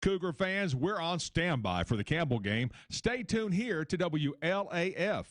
Cougar fans, we're on standby for the Campbell game. Stay tuned here to WLAF.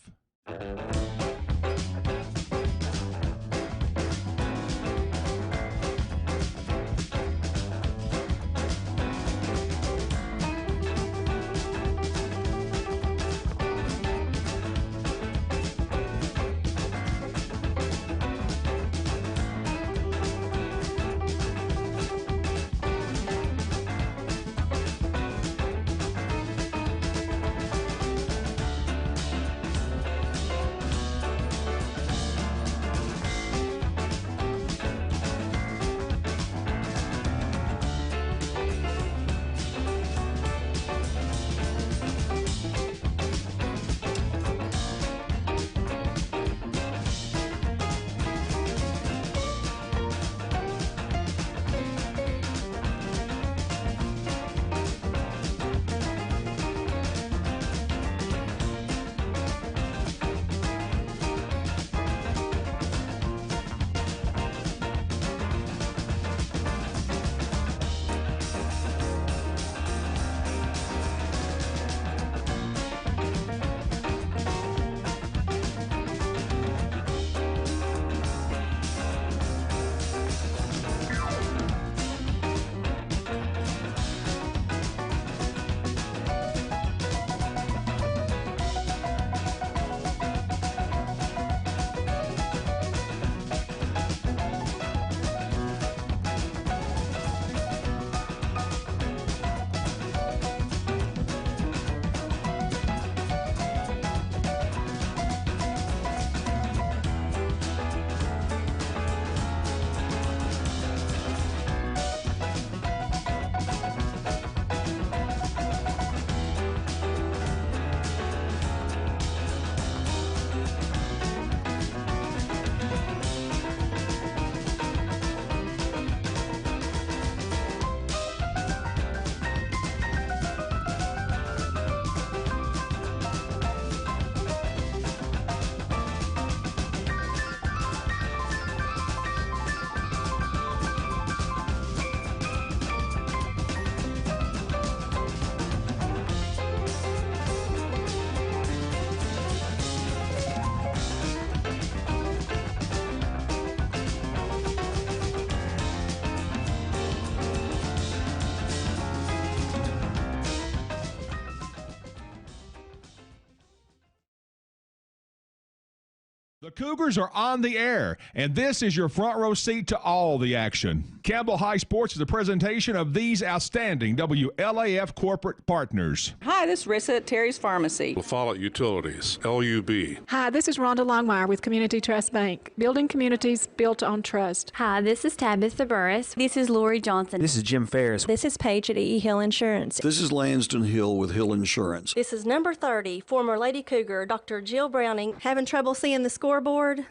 The Cougars are on the air, and this is your front row seat to all the action. Campbell High Sports is a presentation of these outstanding WLAF corporate partners. Hi, this is Rissa at Terry's Pharmacy. La Follette Utilities, LUB. Hi, this is Rhonda Longmire with Community Trust Bank, building communities built on trust. Hi, this is Tabitha Burris. This is Lori Johnson. This is Jim Ferris. This is Paige at E. Hill Insurance. This is Lanston Hill with Hill Insurance. This is number 30, former Lady Cougar, Dr. Jill Browning. Having trouble seeing the scoreboard?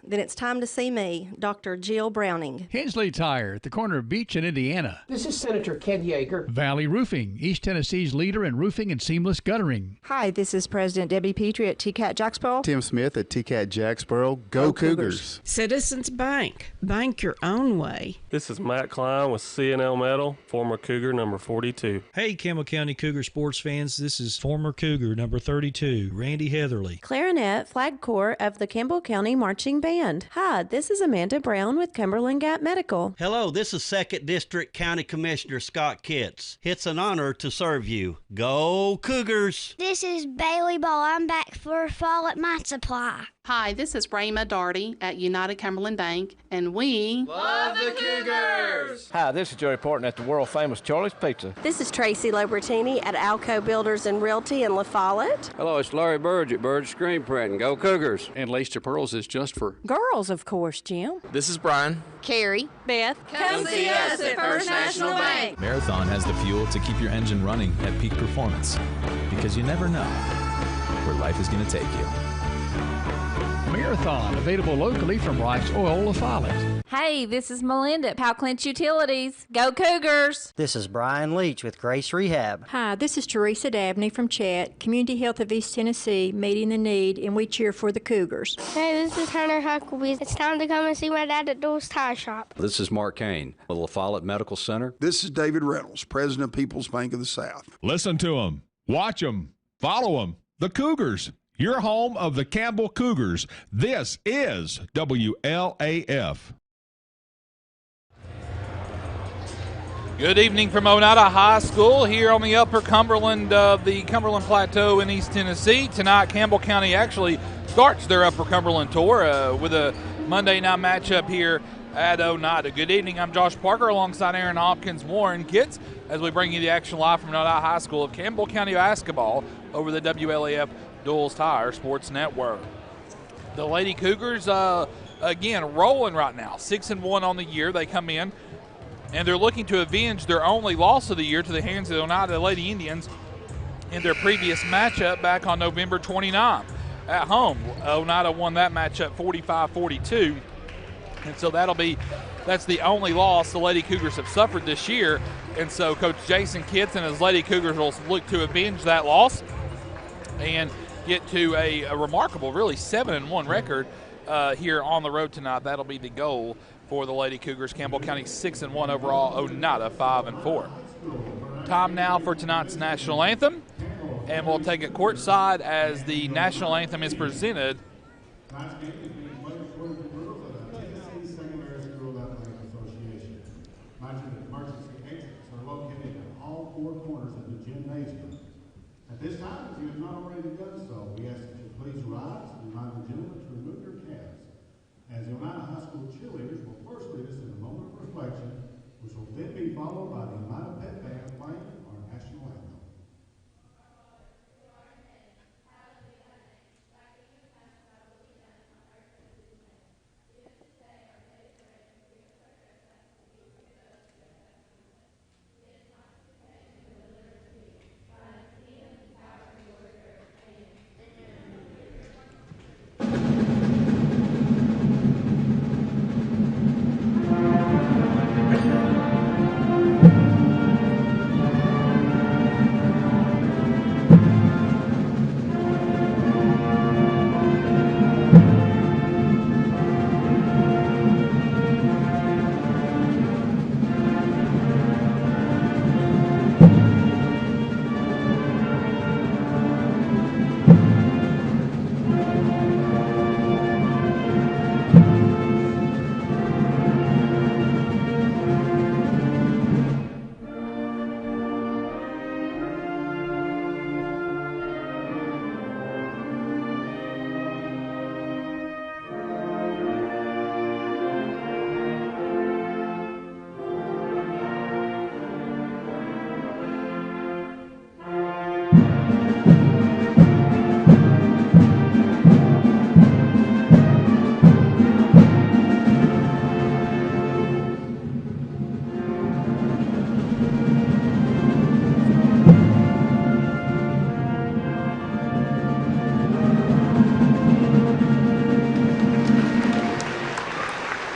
Then it's time to see me, Dr. Jill Browning. Hensley Tire at the corner of Beach and Indiana. This is Senator Ken Yeager. Valley Roofing, East Tennessee's leader in roofing and seamless guttering. Hi, this is President Debbie Petrie at TCAT Jacksboro. Tim Smith at TCAT Jacksboro. Go Cougars. Citizens Bank. Bank your own way. This is Matt Klein with C&L Metal, former Cougar number 42. Hey, Campbell County Cougar sports fans. This is former Cougar number 32, Randy Heatherly. Clarinet, Flag Corps of the Campbell County Marching Band. Hi, this is Amanda Brown with Cumberland Gap Medical. Hello, this is 2nd District County Commissioner Scott Kitts. It's an honor to serve you. Go Cougars! This is Bailey Ball. I'm back for fall at my supply. Hi, this is Rayma Darty at United Cumberland Bank, and we love the Cougars! Hi, this is Joey Portman at the world-famous Charlie's Pizza. This is Tracy Lobertini at Alco Builders and Realty in La Follette. Hello, it's Larry Burge at Burge Screen Printing. Go Cougars! And Laced Pearls is just for girls, of course, Jim. This is Brian. Carrie. Beth. Come see us at First National Bank. Marathon has the fuel to keep your engine running at peak performance, because you never know where life is going to take you. Marathon, available locally from Rice Oil La Follette. Hey, this is Melinda at Powell Clinch Utilities. Go Cougars! This is Brian Leach with Grace Rehab. Hi, this is Teresa Dabney from Chat, Community Health of East Tennessee, meeting the need, and we cheer for the Cougars. Hey, this is Hunter Huckabee. It's time to come and see my dad at Dole's Tire Shop. This is Mark Kane with La Follette Medical Center. This is David Reynolds, President of People's Bank of the South. Listen to them, watch them, follow them. The Cougars, your home of the Campbell Cougars. This is WLAF. Good evening from Oneida High School here on the Upper Cumberland, the Cumberland Plateau in East Tennessee. Tonight, Campbell County actually starts their Upper Cumberland tour with a Monday night matchup here at Oneida. Good evening. I'm Josh Parker alongside Aaron Hopkins, Warren Kitts, as we bring you the action live from Oneida High School of Campbell County basketball over the WLAF Dole's Tire Sports Network. The Lady Cougars, again, rolling right now, 6-1 on the year. They come in, and they're looking to avenge their only loss of the year to the hands of the Oneida Lady Indians in their previous matchup back on November 29 at home. Oneida won that matchup 45-42, and so that's the only loss the Lady Cougars have suffered this year. And so Coach Jason Kitts and his Lady Cougars will look to avenge that loss and get to a remarkable, really 7-1 record here on the road tonight. That'll be the goal for the Lady Cougars. Campbell County 6-1 overall, Oneida 5-4. Time now for tonight's national anthem, and we'll take it courtside as the national anthem is presented. At this time, if you have not already done so, we ask that you please rise and remind the gentlemen to remove your caps, as the Oneida High School cheerleaders will first lead us in a moment of reflection, which will then be followed by the Oneida Pep Band playing our national anthem.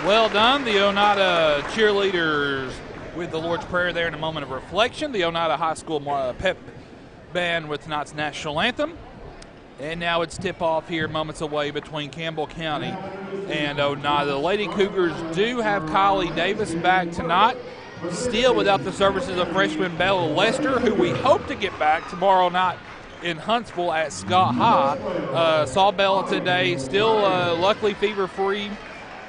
Well done. The Oneida cheerleaders with the Lord's Prayer there in a moment of reflection. The Oneida High School Pep Band with tonight's national anthem. And now it's tip-off here moments away between Campbell County and Oneida. The Lady Cougars do have Kylie Davis back tonight, still without the services of freshman Bella Lester, who we hope to get back tomorrow night in Huntsville at Scott High. Saw Bella today, still luckily fever-free.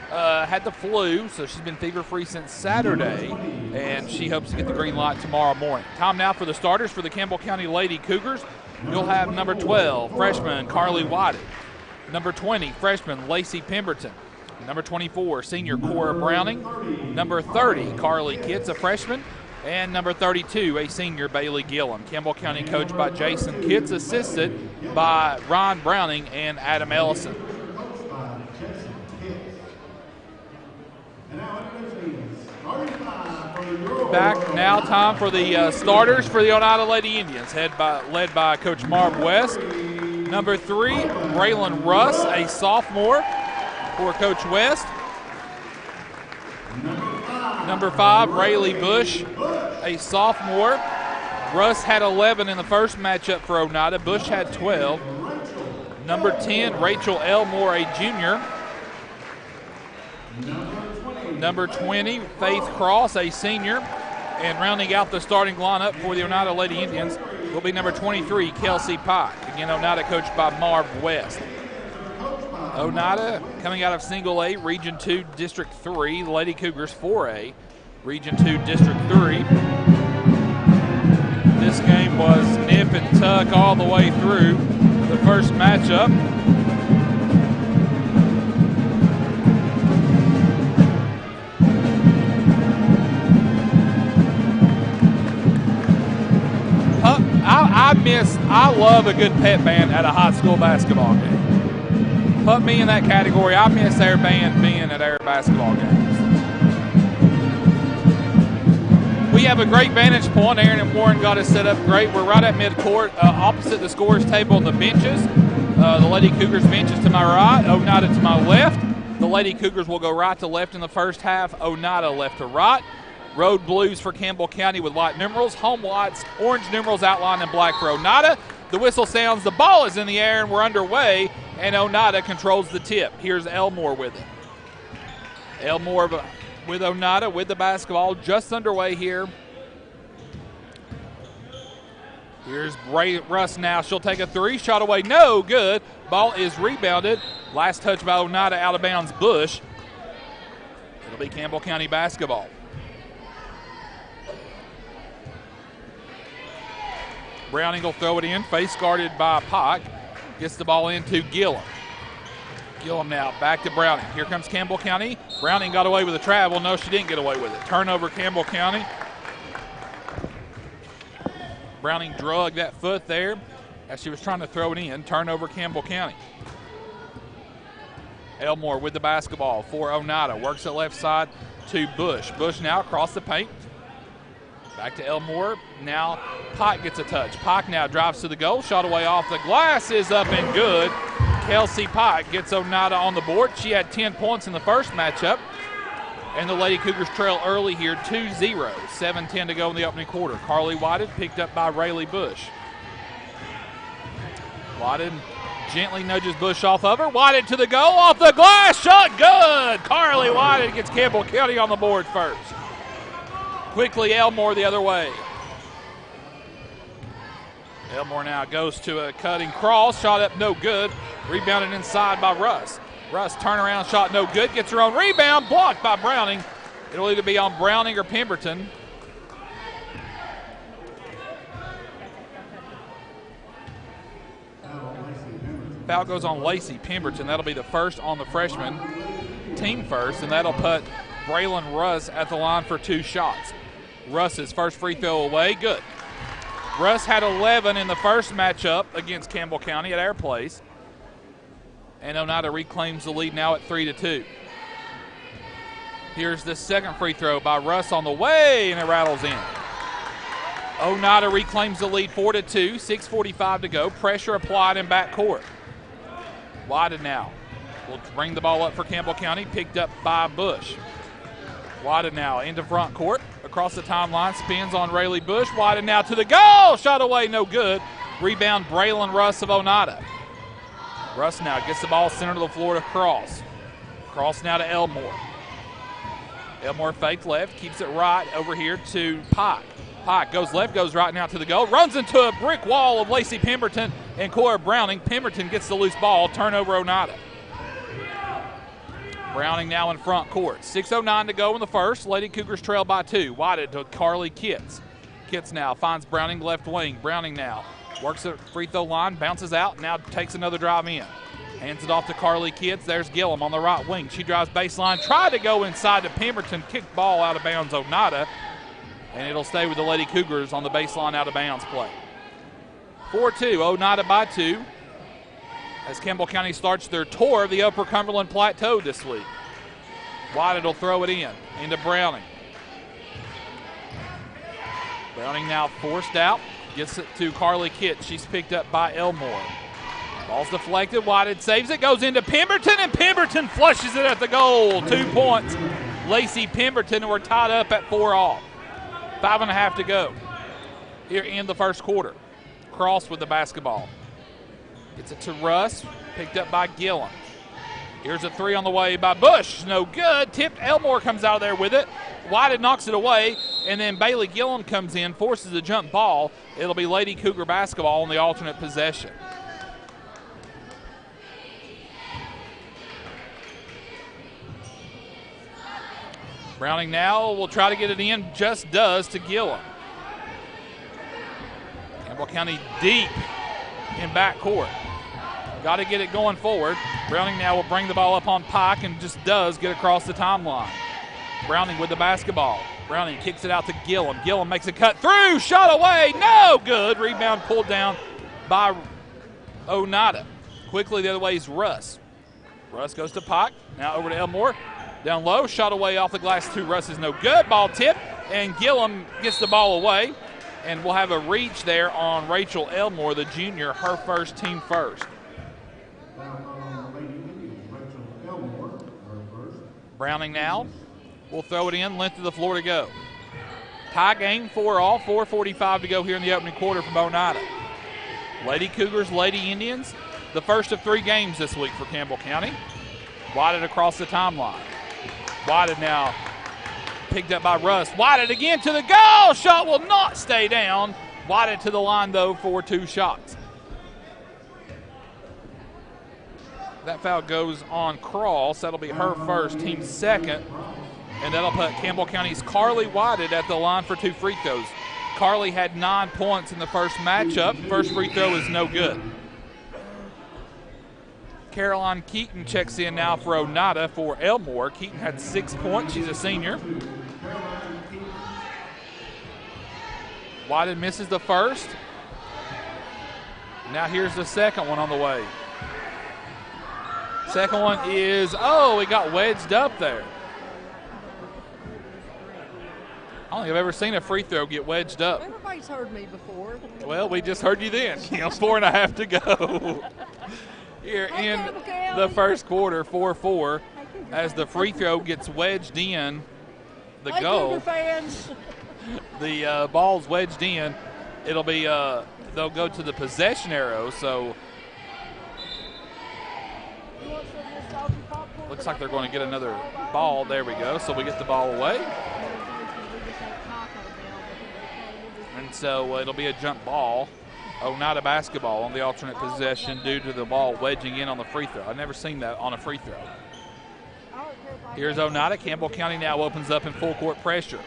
Had the flu, so she's been fever-free since Saturday, and she hopes to get the green light tomorrow morning. Time now for the starters for the Campbell County Lady Cougars. You'll have number 12, freshman Carly Whiting. Number 20, freshman Lacey Pemberton. Number 24, senior Cora Browning. Number 30, Carly Kitts, a freshman. And number 32, a senior Bailey Gillum. Campbell County coached by Jason Kitts, assisted by Ron Browning and Adam Ellison. Back now, time for the starters for the Oneida Lady Indians, led by Coach Marv West. Number 3, Braylon Russ, a sophomore for Coach West. Number 5, Rayleigh Bush, a sophomore. Russ had 11 in the first matchup for Oneida. Bush had 12. Number 10, Rachel Elmore, a junior. Number 20, Faith Cross, a senior. And rounding out the starting lineup for the Oneida Lady Indians will be number 23, Kelsey Pike. Again, Oneida coached by Marv West. Oneida coming out of Single A, Region 2, District 3. The Lady Cougars 4A, Region 2, District 3. This game was nip and tuck all the way through the first matchup. I love a good pep band at a high school basketball game. Put me in that category. I miss their band being at our basketball games. We have a great vantage point. Aaron and Warren got us set up great. We're right at midcourt, opposite the scorers table on the benches. The Lady Cougars benches to my right, Oneida to my left. The Lady Cougars will go right to left in the first half, Oneida left to right. Road blues for Campbell County with white numerals. Home whites, orange numerals outlined in black for Oneida. The whistle sounds, the ball is in the air, and we're underway, and Oneida controls the tip. Here's Elmore with it. Elmore with Oneida with the basketball, just underway here. Here's Russ now. She'll take a three. Shot away, no good. Ball is rebounded. Last touch by Oneida, out of bounds, Bush. It'll be Campbell County basketball. Browning will throw it in, face guarded by Pike. Gets the ball into Gillum. Gillum now back to Browning. Here comes Campbell County. Browning got away with the travel. No, she didn't get away with it. Turnover Campbell County. Browning drug that foot there as she was trying to throw it in. Turnover Campbell County. Elmore with the basketball for Oneida. Works it left side to Bush. Bush now across the paint. Back to Elmore. Now Pike gets a touch. Pike now drives to the goal. Shot away off the glass is up and good. Kelsey Pike gets Oneida on the board. She had 10 points in the first matchup. And the Lady Cougars trail early here 2-0. 7:10 to go in the opening quarter. Carly Whited picked up by Rayleigh Bush. Whited gently nudges Bush off of her. Whited to the goal. Off the glass. Shot good. Carly Whited gets Campbell County on the board first. Quickly, Elmore the other way. Elmore now goes to a cutting cross. Shot up, no good. Rebounded inside by Russ. Russ, turnaround shot, no good. Gets her own rebound, blocked by Browning. It'll either be on Browning or Pemberton. Foul goes on Lacey Pemberton. That'll be the first on the freshman, team first, and that'll put Braylon Russ at the line for 2 shots. Russ's first free throw away, good. Russ had 11 in the first matchup against Campbell County at our place. And Oneida reclaims the lead now at 3-2. Here's the second free throw by Russ on the way, and it rattles in. Oneida reclaims the lead 4-2, 6:45 to go. Pressure applied in backcourt. Whited now will bring the ball up for Campbell County, picked up by Bush. Whited now into front court, across the timeline, spins on Rayleigh Bush. Whited now to the goal, shot away, no good. Rebound, Braylon Russ of Oneida. Russ now gets the ball center to the floor to Cross. Cross now to Elmore. Elmore faked left, keeps it right over here to Pike. Pike goes left, goes right now to the goal. Runs into a brick wall of Lacey Pemberton and Cora Browning. Pemberton gets the loose ball, turnover Oneida. Browning now in front court. 6:09 to go in the first. Lady Cougars trail by 2. Whited to Carly Kitts. Kitts now finds Browning left wing. Browning now works the free throw line, bounces out, now takes another drive in. Hands it off to Carly Kitts. There's Gillum on the right wing. She drives baseline, tried to go inside to Pemberton, kicked ball out of bounds Oneida, and it'll stay with the Lady Cougars on the baseline out of bounds play. 4-2, Oneida by 2. As Campbell County starts their tour of the Upper Cumberland Plateau this week. Whited will throw it in, into Browning. Browning now forced out, gets it to Carly Kitts. She's picked up by Elmore. Ball's deflected, Whited saves it, goes into Pemberton, and Pemberton flushes it at the goal. 2 points. Lacey Pemberton, and we're tied up at 4 all. 5.5 to go here in the first quarter. Cross with the basketball. Gets it to Russ, picked up by Gillum. Here's a 3 on the way by Bush. No good. Tipped. Elmore comes out of there with it. Whited knocks it away, and then Bailey Gillum comes in, forces a jump ball. It'll be Lady Cougar basketball on the alternate possession. Browning now will try to get it in, just does to Gillum. Campbell County deep in backcourt. Got to get it going forward. Browning now will bring the ball up on Pike and just does get across the timeline. Browning with the basketball. Browning kicks it out to Gillum. Gillum makes a cut through, shot away, no good. Rebound pulled down by Oneida. Quickly the other way is Russ. Russ goes to Pike, now over to Elmore. Down low, shot away off the glass to Russ is no good. Ball tip, and Gillum gets the ball away. And we'll have a reach there on Rachel Elmore, the junior, her first, team first. Browning now will throw it in, length of the floor to go. Tie game, 4 all, 4:45 to go here in the opening quarter from Oneida. Lady Cougars, Lady Indians, the first of 3 games this week for Campbell County. Whited across the timeline. Whited now picked up by Russ. Whited again to the goal. Shot will not stay down. Whited to the line, though, for 2 shots. That foul goes on Cross. That'll be her first, team second. And that'll put Campbell County's Carly Whited at the line for 2 free throws. Carly had 9 points in the first matchup. First free throw is no good. Caroline Keaton checks in now for Oneida for Elmore. Keaton had 6 points. She's a senior. Whited misses the first. Now here's the second one on the way. Second one is, oh, it got wedged up there. I don't think I've ever seen a free throw get wedged up. Everybody's heard me before. Well, we just heard you then. 4.5 to go. Here in the first quarter, 4-4, as the free throw gets wedged in the goal. The ball's wedged in. It'll be, they'll go to the possession arrow, so looks like they're going to get another ball. There we go. So we get the ball away. And so it'll be a jump ball. Oneida basketball on the alternate possession due to the ball wedging in on the free throw. I've never seen that on a free throw. Here's Oneida. Campbell County now opens up in full court pressure.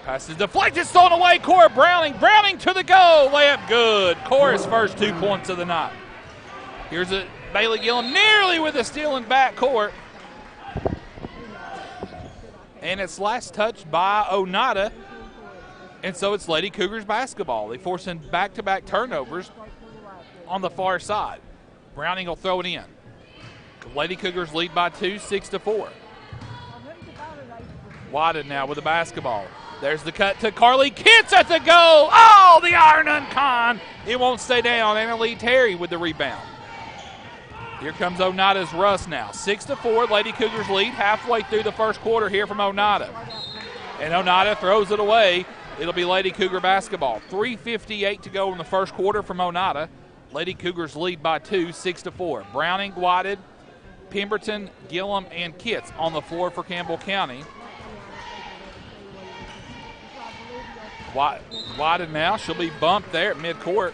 Pass is deflected, stolen away. Cora Browning. Browning to the goal. Layup good. Cora's first 2 points of the night. Here's a Bailey Gillum nearly with a steal in backcourt. And it's last touched by Oneida. And so it's Lady Cougars basketball. They force in back-to-back turnovers on the far side. Browning will throw it in. Lady Cougars lead by 2, 6-4. Whited now with the basketball. There's the cut to Carly Kitts at the goal. Oh, the iron uncon. It won't stay down. Anna Lee Terry with the rebound. Here comes Oneida's Russ now. 6-4, Lady Cougars lead halfway through the first quarter here from Oneida. And Oneida throws it away. It'll be Lady Cougar basketball. 3:58 to go in the first quarter from Oneida. Lady Cougars lead by 2, 6-4. Browning, Whited, Pemberton, Gillum, and Kitts on the floor for Campbell County. Whited now. She'll be bumped there at midcourt.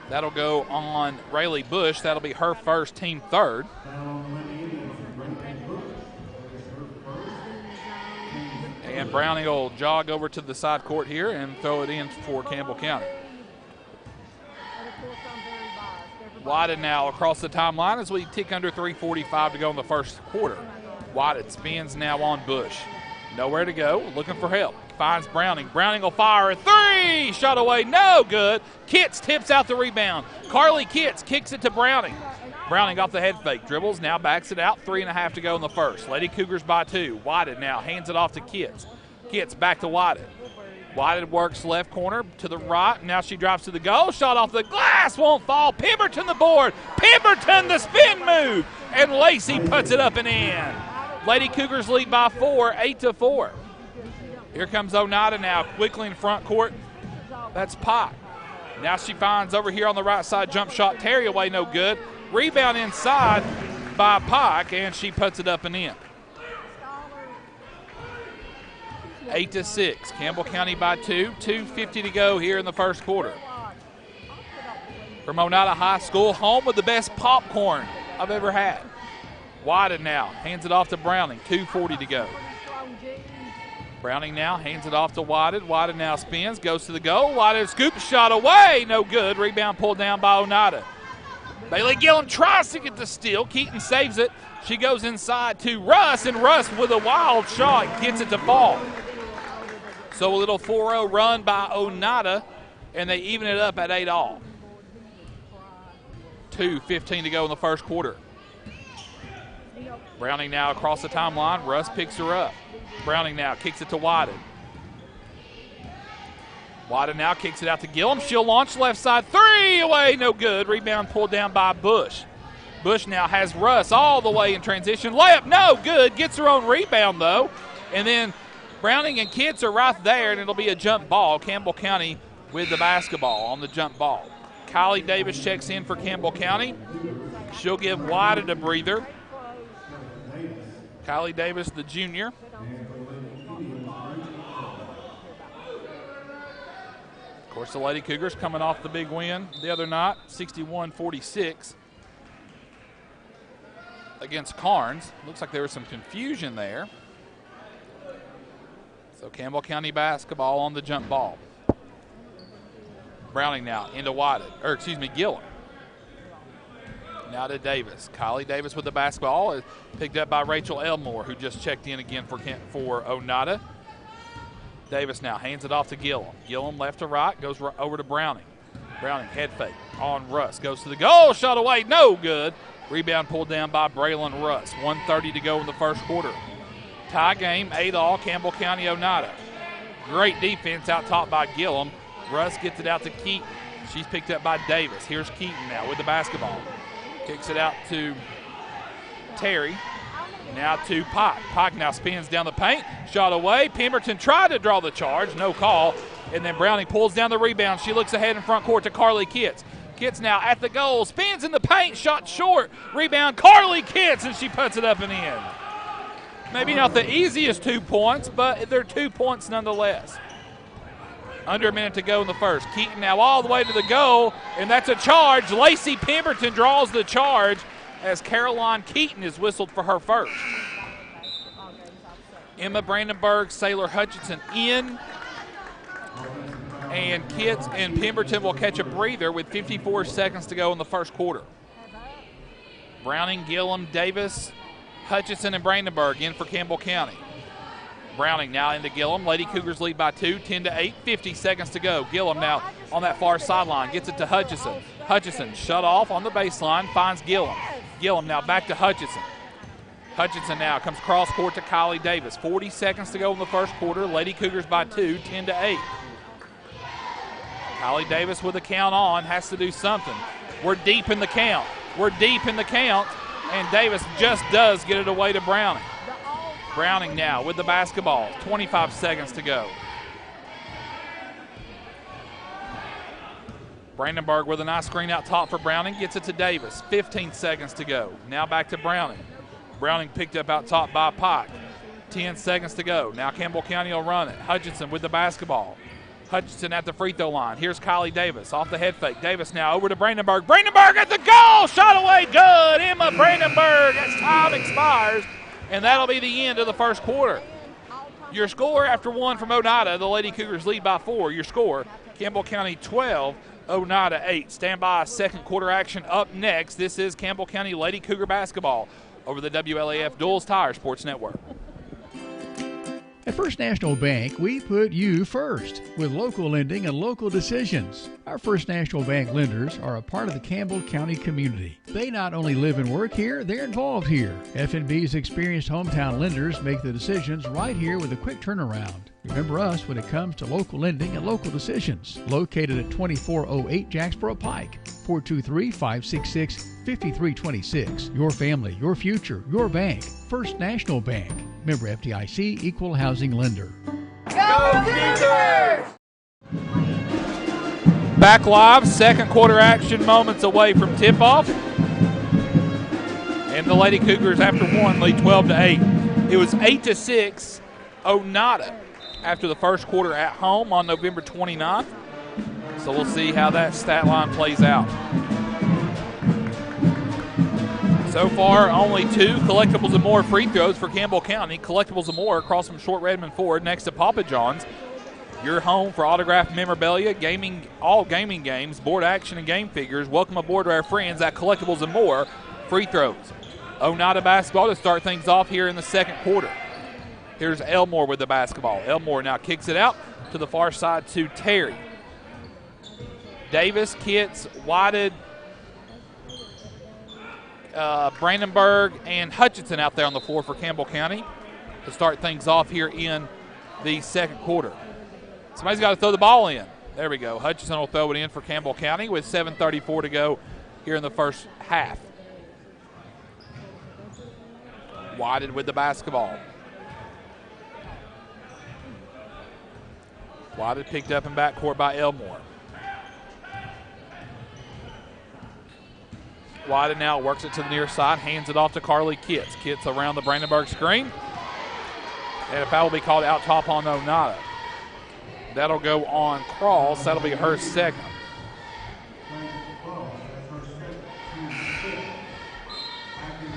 That'll go on Rayleigh Bush. That'll be her first, team third. And Browning will jog over to the side court here and throw it in for Campbell County. Whited now across the timeline as we tick under 3:45 to go in the first quarter. Whited spins now on Bush. Nowhere to go, looking for help. Finds Browning. Browning will fire a 3. Shot away, no good. Kitts tips out the rebound. Carly Kitts kicks it to Browning. Browning off the head fake. Dribbles, now backs it out. 3.5 to go in the first. Lady Cougars by 2. Whited now hands it off to Kitts. Kitts back to Whited. Whited works left corner to the right. Now she drives to the goal. Shot off the glass, won't fall. Pemberton the board. Pemberton the spin move. And Lacey puts it up and in. Lady Cougars lead by 4, 8-4. Here comes Oneida now, quickly in front court. That's Pike. Now she finds over here on the right side, jump shot, Terry away, no good. Rebound inside by Pike, and she puts it up and in. 8-6. Campbell County by 2. 2:50 to go here in the first quarter. From Oneida High School, home with the best popcorn I've ever had. Wyden now hands it off to Browning. 2:40 to go. Browning now hands it off to Wyden. Wyden now spins, goes to the goal. Wyden scoops shot away, no good. Rebound pulled down by Oneida. Bailey Gillum tries to get the steal. Keaton saves it. She goes inside to Russ, and Russ with a wild shot gets it to fall. So a little 4-0 run by Oneida, and they even it up at 8-all. 2:15 to go in the first quarter. Browning now across the timeline. Russ picks her up. Browning now kicks it to Wyden. Wyden now kicks it out to Gillum. She'll launch left side. 3 away, no good. Rebound pulled down by Bush. Bush now has Russ all the way in transition. Layup, no good. Gets her own rebound, though. And then Browning and Kitts are right there, and it'll be a jump ball. Campbell County with the basketball on the jump ball. Kylie Davis checks in for Campbell County. She'll give Wyden a breather. Kylie Davis, the junior. Of course, the Lady Cougars coming off the big win the other night, 61-46 against Carnes. Looks like there was some confusion there. So Campbell County basketball on the jump ball. Browning now into Gillum. Now to Davis. Kylie Davis with the basketball is picked up by Rachel Elmore, who just checked in again for Oneida. Davis now hands it off to Gillum. Gillum left to right, goes over to Browning. Browning head fake on Russ. Goes to the goal, shot away, no good. Rebound pulled down by Braylon Russ. 1:30 to go in the first quarter. Tie game, 8-all, Campbell County, Oneida. Great defense out top by Gillum. Russ gets it out to Keaton. She's picked up by Davis. Here's Keaton now with the basketball. Kicks it out to Terry. Now to Pike. Pike now spins down the paint. Shot away. Pemberton tried to draw the charge. No call. And then Browning pulls down the rebound. She looks ahead in front court to Carly Kitts. Kitts now at the goal. Spins in the paint. Shot short. Rebound Carly Kitts, and she puts it up and in. Maybe not the easiest 2 points, but they're 2 points nonetheless. Under a minute to go in the first. Keaton now all the way to the goal, and that's a charge. Lacey Pemberton draws the charge as Caroline Keaton is whistled for her first. Emma Brandenburg, Saylor Hutchinson in, and Kitts and Pemberton will catch a breather with 54 seconds to go in the first quarter. Browning, Gillum, Davis, Hutchinson, and Brandenburg in for Campbell County. Browning now into Gillum. Lady Cougars lead by 2, 10-8, 50 seconds to go. Gillum now on that far sideline, gets it to Hutchinson. Hutchinson shut off on the baseline, finds Gillum. Gillum now back to Hutchinson. Hutchinson now comes cross court to Kylie Davis. 40 seconds to go in the first quarter. Lady Cougars by 2, 10-8. Kylie Davis with a count on, has to do something. We're deep in the count. And Davis just does get it away to Browning. Browning now with the basketball. 25 seconds to go. Brandenburg with a nice screen out top for Browning. Gets it to Davis. 15 seconds to go. Now back to Browning. Browning picked up out top by Pike. 10 seconds to go. Now Campbell County will run it. Hutchinson with the basketball. Hutchinson at the free throw line. Here's Kylie Davis off the head fake. Davis now over to Brandenburg. Brandenburg at the goal. Shot away. Good. Emma Brandenburg as time expires. And that'll be the end of the first quarter. Your score after one from Oneida, the Lady Cougars lead by 4. Your score, Campbell County 12, Oneida 8. Stand by, second quarter action up next. This is Campbell County Lady Cougar basketball over the WLAF Duals Tire Sports Network. At First National Bank, we put you first with local lending and local decisions. Our First National Bank lenders are a part of the Campbell County community. They not only live and work here, they're involved here. F&B's experienced hometown lenders make the decisions right here with a quick turnaround. Remember us when it comes to local lending and local decisions. Located at 2408 Jacksboro Pike, 423-566-5326. Your family, your future, your bank. First National Bank. Member FDIC, Equal Housing Lender. Go Cougars! Back live, second quarter action, moments away from tip-off. And the Lady Cougars, after one, lead 12-8. It was 8-6, Oneida, after the first quarter at home on November 29th. So we'll see how that stat line plays out. So far, only 2 collectibles and more free throws for Campbell County. Collectibles and more across from Short Redmond Ford next to Papa John's. Your home for autographed memorabilia, gaming, all gaming games, board action, and game figures. Welcome aboard to our friends at Collectibles and More free throws. Oneida basketball to start things off here in the second quarter. Here's Elmore with the basketball. Elmore now kicks it out to the far side to Terry. Davis, Kitts, Whited, Brandenburg, and Hutchinson out there on the floor for Campbell County to start things off here in the second quarter. Somebody's got to throw the ball in. There we go. Hutchinson will throw it in for Campbell County with 7:34 to go here in the first half. Whited with the basketball. Whited picked up in backcourt by Elmore. Whited now works it to the near side, hands it off to Carly Kitts. Kitts around the Brandenburg screen. And a foul will be called out top on Oneida. That'll go on Cross. That'll be her second.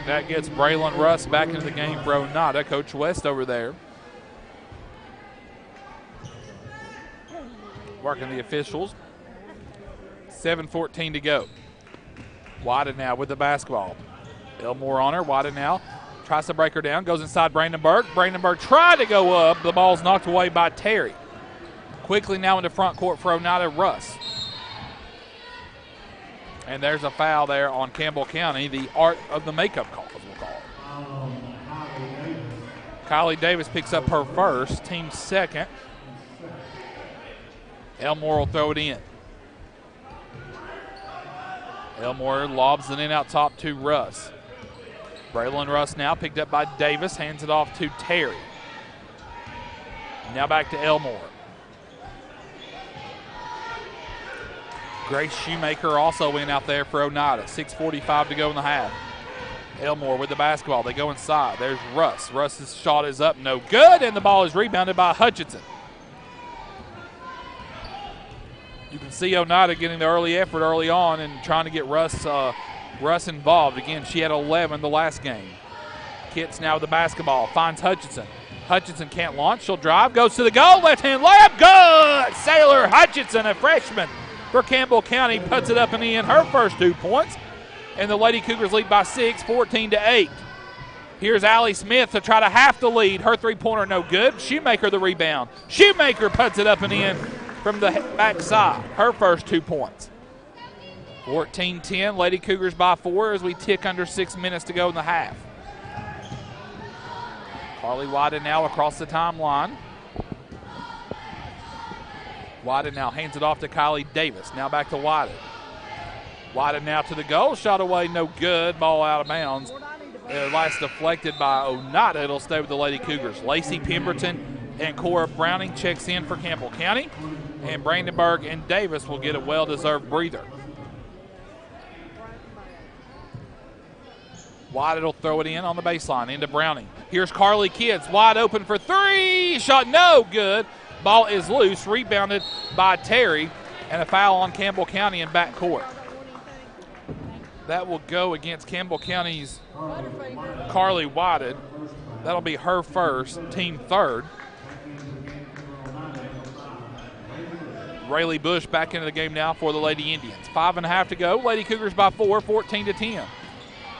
That gets Braylon Russ back into the game for Oneida. Coach West over there working the officials. 7:14 to go. Whited now with the basketball. Elmore on her. Whited now tries to break her down. Goes inside Brandenburg. Brandenburg tried to go up. The ball's knocked away by Terry. Quickly now into front court for Oneida, Russ. And there's a foul there on Campbell County. The art of the makeup call, as we'll call it. Kylie Davis picks up her first, team second. Elmore will throw it in. Elmore lobs it in out top to Russ. Braylon Russ now picked up by Davis, hands it off to Terry. Now back to Elmore. Grace Shoemaker also in out there for Oneida. 6:45 to go in the half. Elmore with the basketball. They go inside. There's Russ. Russ's shot is up, no good, and the ball is rebounded by Hutchinson. You can see Oneida getting the early effort early on and trying to get Russ involved. Again, she had 11 the last game. Kitts now with the basketball. Finds Hutchinson. Hutchinson can't launch. She'll drive. Goes to the goal. Left-hand layup. Good! Sailor Hutchinson, a freshman for Campbell County, puts it up and in her first 2 points. And the Lady Cougars lead by 6, 14-8. Here's Allie Smith to try to half the lead. Her three-pointer no good. Shoemaker the rebound. Shoemaker puts it up and in from the backside. Her first 2 points. 14-10. Lady Cougars by 4 as we tick under 6 minutes to go in the half. Carly Whited now across the timeline. Whited now hands it off to Kylie Davis. Now back to Whited. Whited now to the goal. Shot away, no good. Ball out of bounds. Last deflected by Oneida. It'll stay with the Lady Cougars. Lacey Pemberton and Cora Browning checks in for Campbell County. And Brandenburg and Davis will get a well-deserved breather. Whited will throw it in on the baseline into Browning. Here's Carly Kitts wide open for three. Shot no good. Ball is loose, rebounded by Terry, and a foul on Campbell County in backcourt. That will go against Campbell County's Carly Whited. That'll be her first, team third. Rayleigh Bush back into the game now for the Lady Indians. 5.5 to go. Lady Cougars by 4, 14-10.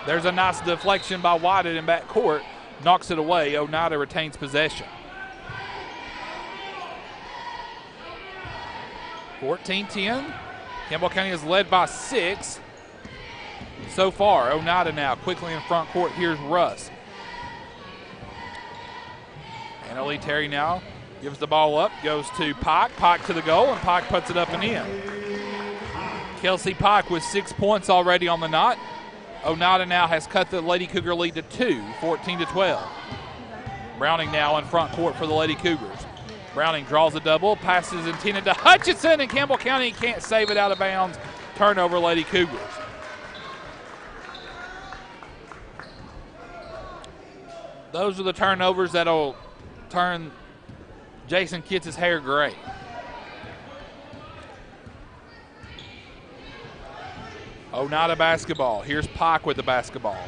There's a nice deflection by Whited in backcourt. Knocks it away. Oneida retains possession. 14-10. Campbell County is led by 6 so far. Oneida now quickly in front court. Here's Russ. Annalie Terry now Gives the ball up, goes to Pike. Pike to the goal, and Pike puts it up and in. Kelsey Pike with 6 points already on the night. Oneida now has cut the Lady Cougar lead to 2, 14-12. Browning now in front court for the Lady Cougars. Browning draws a double, passes intended to Hutchinson, and Campbell County can't save it out of bounds. Turnover, Lady Cougars. Those are the turnovers that'll turn Jason Kitts' hair gray. Oneida basketball. Here's Pike with the basketball.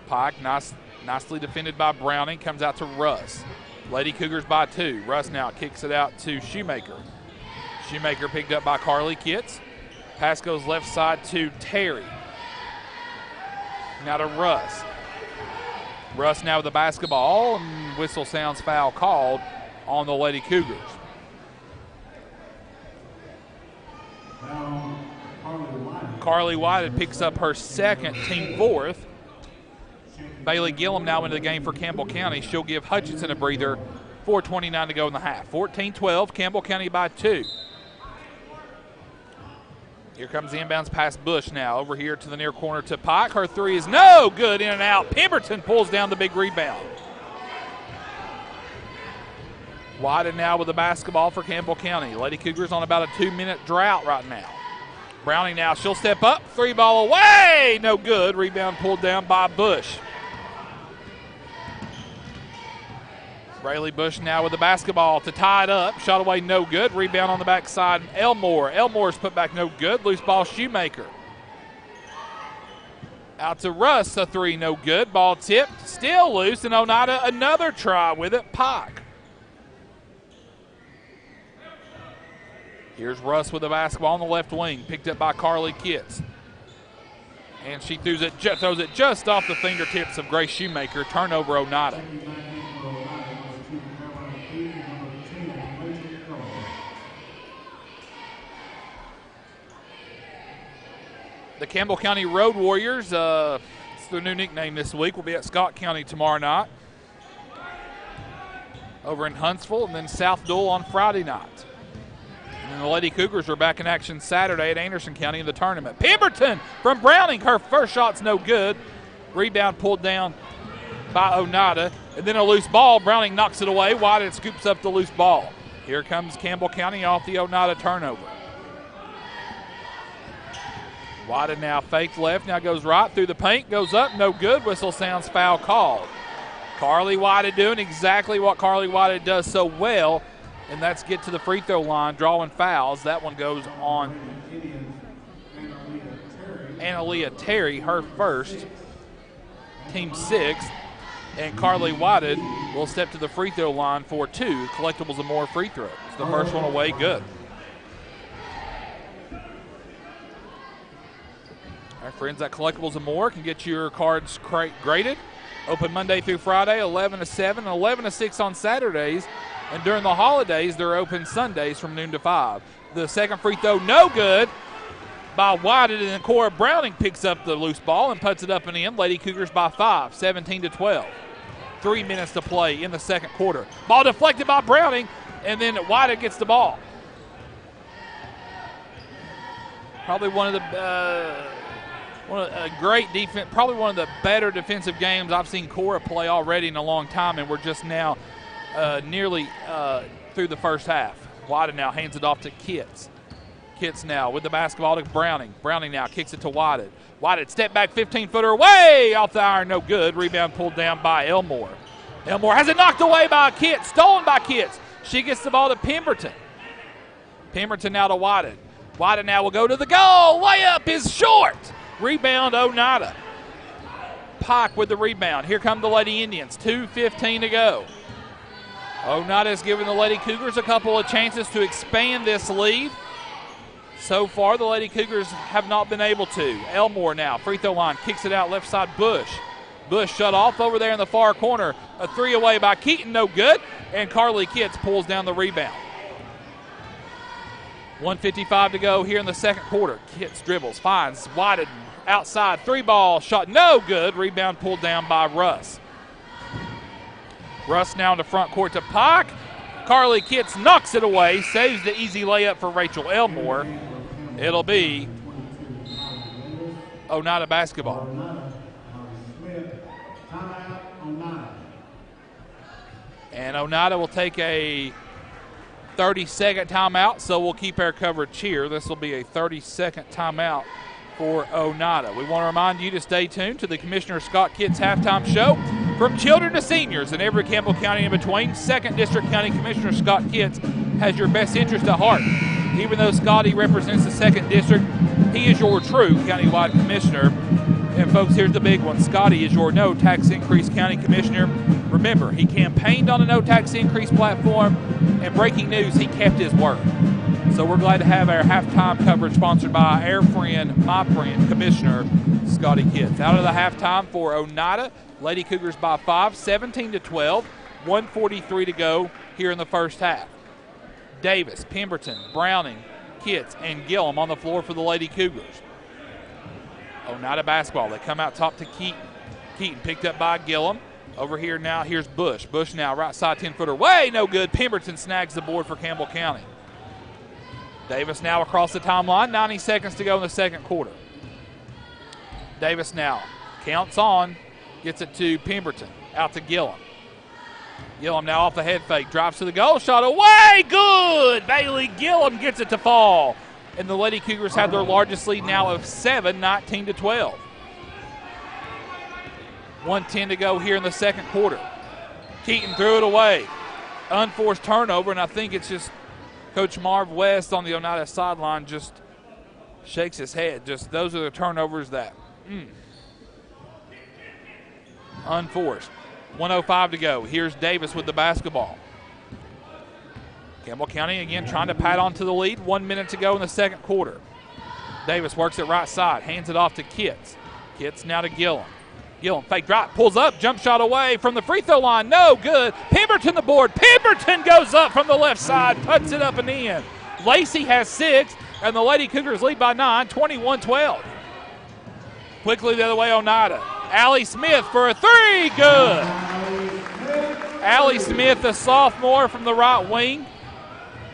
Pike, nicely defended by Browning, comes out to Russ. Lady Cougars by 2. Russ now kicks it out to Shoemaker. Shoemaker picked up by Carly Kitts. Pass goes left side to Terry. Now to Russ. Russ now with the basketball, and whistle sounds foul called on the Lady Cougars. Carly Whited picks up her second, team fourth. Bailey Gillum now into the game for Campbell County. She'll give Hutchinson a breather. 4:29 to go in the half. 14-12, Campbell County by 2. Here comes the inbounds pass Bush now. Over here to the near corner to Pike. Her three is no good, in and out. Pemberton pulls down the big rebound. Whited now with the basketball for Campbell County. Lady Cougars on about a 2-minute drought right now. Browning now, she'll step up. 3 ball away, no good. Rebound pulled down by Bush. Braylee Bush now with the basketball to tie it up. Shot away, no good. Rebound on the backside, Elmore. Elmore's put back, no good. Loose ball, Shoemaker. Out to Russ, a 3, no good. Ball tipped, still loose, and Oneida another try with it, Pike. Here's Russ with the basketball on the left wing, picked up by Carly Kitts. And she throws it just off the fingertips of Grace Shoemaker. Turnover, Oneida. The Campbell County Road Warriors, it's their new nickname this week, will be at Scott County tomorrow night. Over in Huntsville, and then South Dual on Friday night. And the Lady Cougars are back in action Saturday at Anderson County in the tournament. Pemberton from Browning. Her first shot's no good. Rebound pulled down by Oneida. And then a loose ball. Browning knocks it away. Whited scoops up the loose ball. Here comes Campbell County off the Oneida turnover. Whited now faked left. Now goes right through the paint. Goes up. No good. Whistle sounds foul called. Carly Whited doing exactly what Carly Whited does so well. And that's get to the free throw line, drawing fouls. That one goes on Annalea Terry, her first, team 6th. And Carly Whited will step to the free throw line for 2 collectibles and more free throws. The first one away, good. Our friends at Collectibles and More can get your cards graded. Open Monday through Friday, 11 to 7, and 11 to 6 on Saturdays. And during the holidays, they're open Sundays from noon to 5. The second free throw, no good by Whited, and then Cora Browning picks up the loose ball and puts it up and in. Lady Cougars by 5, 17-12. 3 minutes to play in the second quarter. Ball deflected by Browning, and then Whited gets the ball. Probably one of the great defense, probably one of the better defensive games I've seen Cora play already in a long time, and we're just now nearly through the first half. Whited now hands it off to Kitts. Kitts now with the basketball to Browning. Browning now kicks it to Whited. Whited step back 15-footer way off the iron, no good. Rebound pulled down by Elmore. Elmore has it knocked away by Kitts, stolen by Kitts. She gets the ball to Pemberton. Pemberton now to Whited. Whited now will go to the goal. Layup is short. Rebound Oneida. Pike with the rebound. Here come the Lady Indians. 2:15 to go. Oneida has given the Lady Cougars a couple of chances to expand this lead. So far, the Lady Cougars have not been able to. Elmore now, free throw line, kicks it out left side, Bush. Bush shut off over there in the far corner. A 3 away by Keaton, no good. And Carly Kitts pulls down the rebound. 1:55 to go here in the second quarter. Kitts dribbles, finds Whited outside, 3 ball shot, no good. Rebound pulled down by Russ. Russ now in the front court to Pock. Carly Kitts knocks it away, saves the easy layup for Rachel Elmore. It'll be Oneida basketball. And Oneida will take a 30-second timeout, so we'll keep our coverage here. This will be a 30-second timeout for Oneida. We want to remind you to stay tuned to the Commissioner Scott Kitts halftime show. From children to seniors and every Campbell County in between, 2nd District County Commissioner Scott Kitts has your best interest at heart. Even though Scotty represents the 2nd District, he is your true countywide commissioner. And folks, here's the big one. Scotty is your no tax increase county commissioner. Remember, he campaigned on a no tax increase platform, and breaking news, he kept his word. So we're glad to have our halftime coverage sponsored by our friend, my friend, Commissioner Scotty Kitts. Out of the halftime for Oneida, Lady Cougars by 5, 17-12, 1:43 to go here in the first half. Davis, Pemberton, Browning, Kitts, and Gillum on the floor for the Lady Cougars. Oneida basketball. They come out top to Keaton. Keaton picked up by Gillum. Over here now, here's Bush. Bush now right side 10-footer. Way no good. Pemberton snags the board for Campbell County. Davis now across the timeline. 90 seconds to go in the second quarter. Davis now counts on. Gets it to Pemberton. Out to Gillum. Gillum now off the head fake. Drives to the goal. Shot away. Good. Bailey Gillum gets it to fall. And the Lady Cougars have their largest lead now of 7, 19-12. 1:10 to go here in the second quarter. Keaton threw it away. Unforced turnover, and I think it's just Coach Marv West on the Oneida sideline just shakes his head. Just those are the turnovers that unforced. 1:05 to go. Here's Davis with the basketball. Campbell County again trying to pat onto the lead. 1 minute to go in the second quarter. Davis works it right side, hands it off to Kitts. Kitts now to Gillum. Gillum fake drop, pulls up, jump shot away from the free throw line. No good. Pemberton the board. Pemberton goes up from the left side, puts it up and in. Lacey has 6, and the Lady Cougars lead by 9, 21-12. Quickly the other way, Oneida. Allie Smith for a 3, good. Allie Smith, the sophomore from the right wing,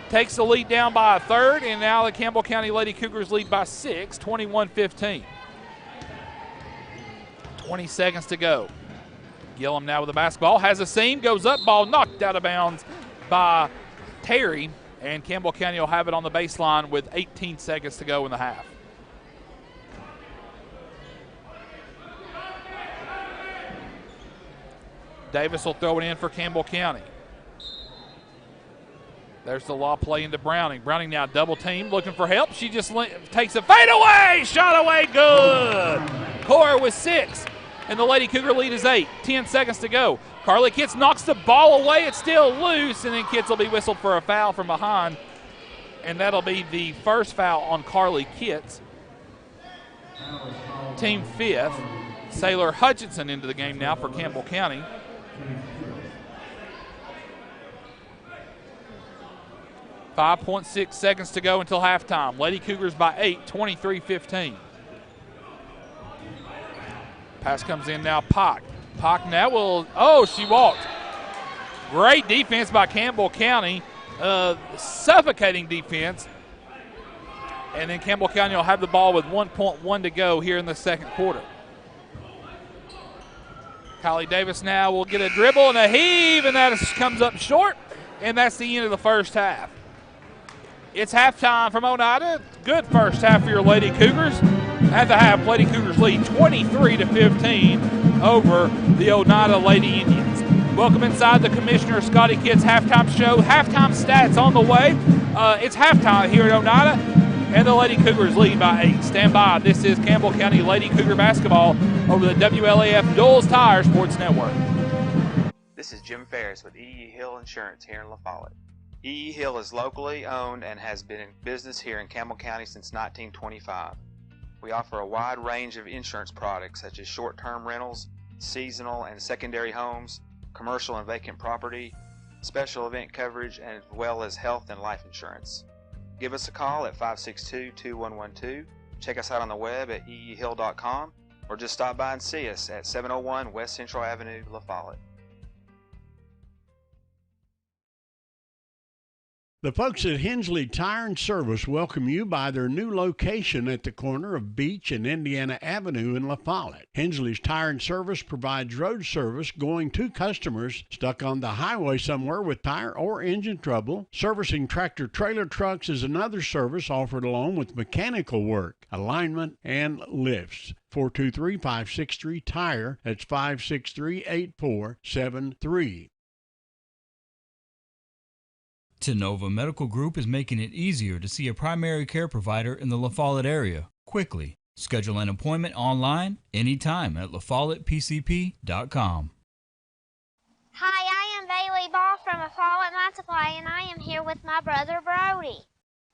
takes the lead down by a third, and now the Campbell County Lady Cougars lead by 6, 21-15. 20 seconds to go. Gillum now with the basketball, has a seam, goes up, ball knocked out of bounds by Terry, and Campbell County will have it on the baseline with 18 seconds to go in the half. Davis will throw it in for Campbell County. There's the law play into Browning. Browning now double team, looking for help. She just takes a fade away, shot away, good. Cora with 6, and the Lady Cougar lead is 8. 10 seconds to go. Carly Kitts knocks the ball away. It's still loose, and then Kitts will be whistled for a foul from behind, and that'll be the first foul on Carly Kitts. Team 5th. Sailor Hutchinson into the game now for Campbell County. .6 seconds to go until halftime. Lady Cougars by 8, 23-15. Pass comes in now, Pock. Pock now will, she walked. Great defense by Campbell County. Suffocating defense. And then Campbell County will have the ball with 1:1 to go here in the second quarter. Kylie Davis now will get a dribble and a heave, and that comes up short, and that's the end of the first half. It's halftime from Oneida. Good first half for your Lady Cougars. At the half, Lady Cougars lead 23-15 over the Oneida Lady Indians. Welcome inside the Commissioner Scotty Kitts halftime show. Halftime stats on the way. It's halftime here at Oneida, and the Lady Cougars lead by 8. Stand by. This is Campbell County Lady Cougar basketball over the WLAF Doles Tire Sports Network. This is Jim Ferris with E.E. Hill Insurance here in La Follette. E.E. Hill is locally owned and has been in business here in Campbell County since 1925. We offer a wide range of insurance products such as short-term rentals, seasonal and secondary homes, commercial and vacant property, special event coverage, as well as health and life insurance. Give us a call at 562-2112, check us out on the web at eehill.com, or just stop by and see us at 701 West Central Avenue, La Follette. The folks at Hensley Tire and Service welcome you by their new location at the corner of Beach and Indiana Avenue in La Follette. Hensley's Tire and Service provides road service going to customers stuck on the highway somewhere with tire or engine trouble. Servicing tractor trailer trucks is another service offered along with mechanical work, alignment, and lifts. 423-563-TIRE. That's 563-8473. Tenova Medical Group is making it easier to see a primary care provider in the La Follette area quickly. Schedule an appointment online anytime at lafollettepcp.com. Hi, I am Bailey Ball from La Follette Night Supply, and I am here with my brother Brody.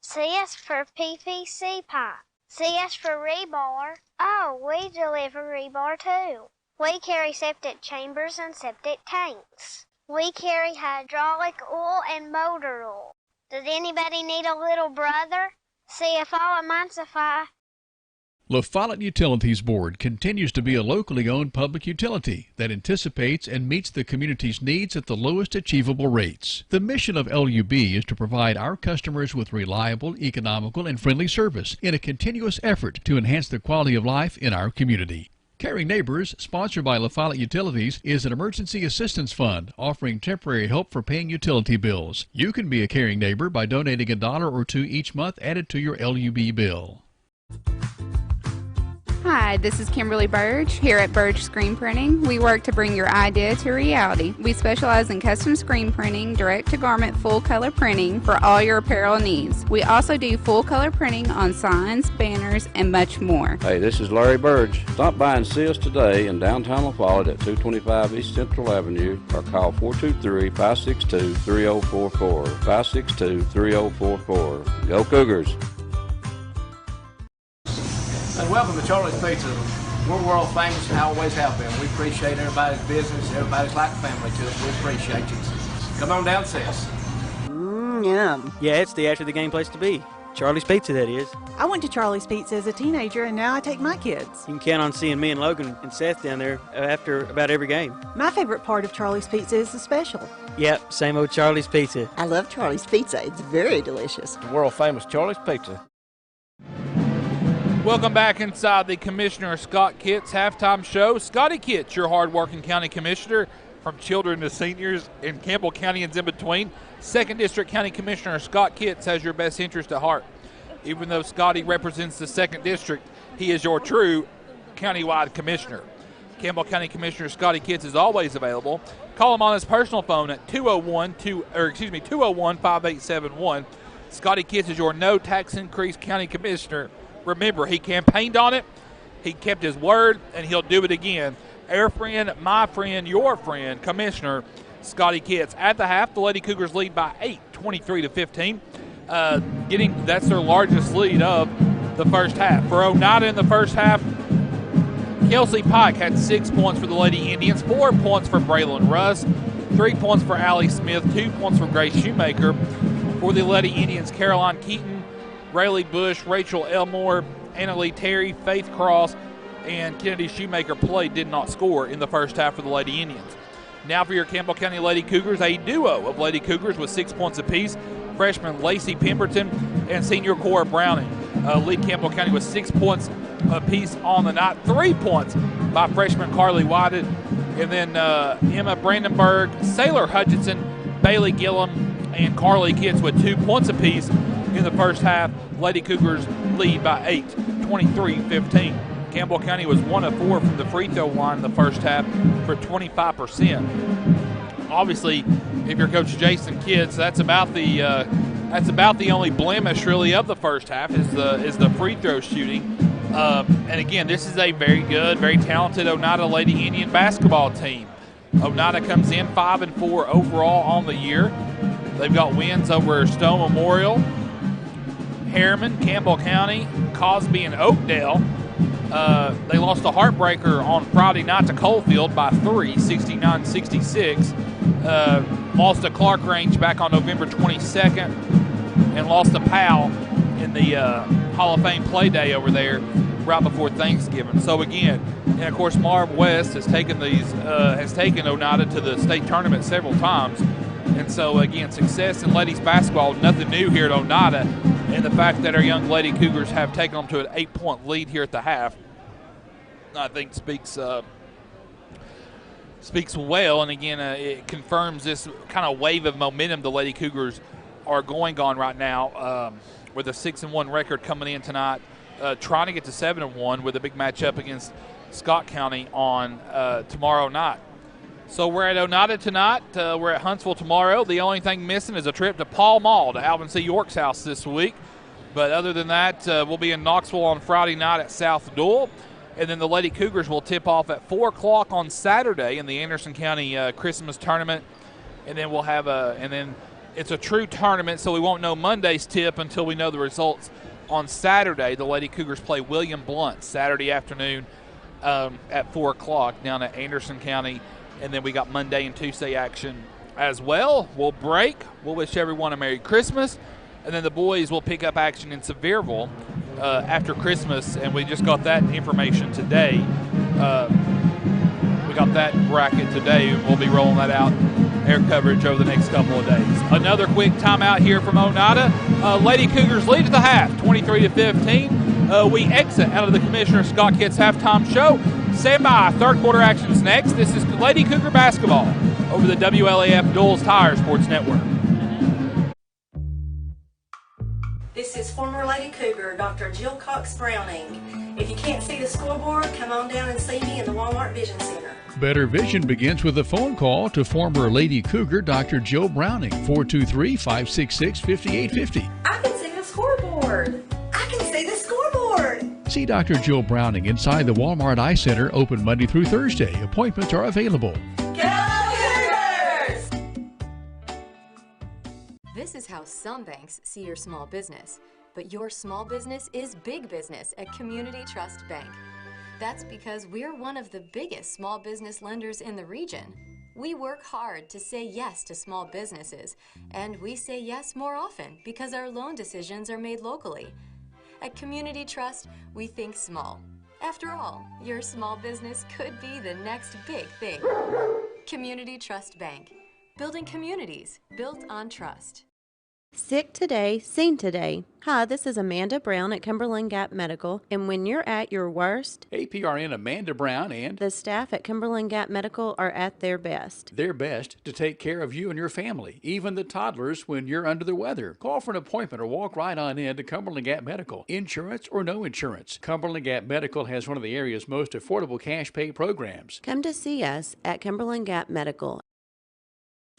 C is for PVC pipe. C is for rebar. Oh, we deliver rebar too. We carry septic chambers and septic tanks. We carry hydraulic oil and motor oil. Does anybody need a little brother? See if all of mine supply. La Follette Utilities Board continues to be a locally owned public utility that anticipates and meets the community's needs at the lowest achievable rates. The mission of LUB is to provide our customers with reliable, economical, and friendly service in a continuous effort to enhance the quality of life in our community. Caring Neighbors, sponsored by La Follette Utilities, is an emergency assistance fund offering temporary help for paying utility bills. You can be a caring neighbor by donating $1 or $2 each month added to your LUB bill. Hi, this is Kimberly Burge here at Burge Screen Printing. We work to bring your idea to reality. We specialize in custom screen printing, direct-to-garment full-color printing for all your apparel needs. We also do full-color printing on signs, banners, and much more. Hey, this is Larry Burge. Stop by and see us today in downtown La Follette at 225 East Central Avenue or call 423-562-3044. 562-3044. Go Cougars! And welcome to Charlie's Pizza. We're world famous and always have been. We appreciate everybody's business. Everybody's like family to us. We appreciate you. Come on down and see us. Yum. Yeah, it's the after the game place to be. Charlie's Pizza, that is. I went to Charlie's Pizza as a teenager, and now I take my kids. You can count on seeing me and Logan and Seth down there after about every game. My favorite part of Charlie's Pizza is the special. Yep, same old Charlie's Pizza. I love Charlie's Pizza. It's very delicious. The world famous Charlie's Pizza. Welcome back inside the Commissioner Scott Kitts halftime show. Scotty Kitts, your hard-working county commissioner, from children to seniors in Campbell County and in between. 2nd District County Commissioner Scott Kitts has your best interest at heart. Even though Scotty represents the 2nd District, he is your true countywide commissioner. Campbell County Commissioner Scotty Kitts is always available. Call him on his personal phone at 201-5871. Scotty Kitts is your no tax increase county commissioner. Remember, he campaigned on it, he kept his word, and he'll do it again. Our friend, my friend, your friend, Commissioner Scotty Kitts. At the half, the Lady Cougars lead by 8, 23-15. That's their largest lead of the first half. For Oneida in the first half, Kelsey Pike had 6 points for the Lady Indians, 4 points for Braylon Russ, 3 points for Allie Smith, 2 points for Grace Shoemaker. For the Lady Indians, Caroline Keaton, Rayleigh Bush, Rachel Elmore, Anna Lee Terry, Faith Cross, and Kennedy Shoemaker did not score in the first half for the Lady Indians. Now for your Campbell County Lady Cougars, a duo of Lady Cougars with 6 points apiece. Freshman Lacey Pemberton and senior Cora Browning lead Campbell County with 6 points apiece on the night. 3 points by freshman Carly Whited, and then Emma Brandenburg, Sailor Hutchinson, Bailey Gillum, and Carly Kitts with 2 points apiece. In the first half, Lady Cougars lead by 8, 23-15. Campbell County was 1 of 4 from the free throw line in the first half for 25%. Obviously, if you're Coach Jason Kitts, that's about the only blemish really of the first half is the free throw shooting. And again, this is a very good, very talented Oneida Lady Indian basketball team. Oneida comes in 5-4 overall on the year. They've got wins over Stone Memorial, Harriman, Campbell County, Cosby, and Oakdale. They lost a heartbreaker on Friday night to Coalfield by 3, 69-66. Lost to Clark Range back on November 22nd, and lost to Powell in the Hall of Fame play day over there right before Thanksgiving. So again, and of course Marv West has taken Oneida to the state tournament several times. And so, again, success in ladies basketball, nothing new here at Oneida. And the fact that our young Lady Cougars have taken them to an 8-point lead here at the half, I think speaks well. And, again, it confirms this kind of wave of momentum the Lady Cougars are going on right now with a 6-1 record coming in tonight, trying to get to 7-1 with a big matchup against Scott County on tomorrow night. So we're at Oneida tonight. We're at Huntsville tomorrow. The only thing missing is a trip to Paul Mall to Alvin C. York's house this week. But other than that, we'll be in Knoxville on Friday night at South Dual. And then the Lady Cougars will tip off at 4 o'clock on Saturday in the Anderson County Christmas tournament. And then we'll have it's a true tournament, so we won't know Monday's tip until we know the results on Saturday. The Lady Cougars play William Blunt Saturday afternoon at 4 o'clock down at Anderson County. And then we got Monday and Tuesday action as well. We'll break. We'll wish everyone a Merry Christmas. And then the boys will pick up action in Sevierville after Christmas. And we just got that information today. We got that bracket today. We'll be rolling that out, air coverage over the next couple of days. Another quick timeout here from Oneida. Lady Cougars lead at the half, 23-15. We exit out of the Commissioner Scott Kitts halftime show. Stand by. Third quarter action is next. This is Lady Cougar basketball over the WLAF Duels Tire Sports Network. This is former Lady Cougar, Dr. Jill Cox Browning. If you can't see the scoreboard, come on down and see me in the Walmart Vision Center. Better vision begins with a phone call to former Lady Cougar Dr. Jill Browning, 423-566-5850. I can see the scoreboard. I can see the scoreboard. See Dr. Jill Browning inside the Walmart Eye Center, open Monday through Thursday. Appointments are available. Cougars! This is how some banks see your small business, but your small business is big business at Community Trust Bank. That's because we're one of the biggest small business lenders in the region. We work hard to say yes to small businesses, and we say yes more often because our loan decisions are made locally. At Community Trust, we think small. After all, your small business could be the next big thing. Community Trust Bank. Building communities built on trust. Sick today, seen today. Hi, this is Amanda Brown at Cumberland Gap Medical, and when you're at your worst, APRN Amanda Brown and the staff at Cumberland Gap Medical are at their best. Their best to take care of you and your family, even the toddlers when you're under the weather. Call for an appointment or walk right on in to Cumberland Gap Medical. Insurance or no insurance, Cumberland Gap Medical has one of the area's most affordable cash pay programs. Come to see us at Cumberland Gap Medical.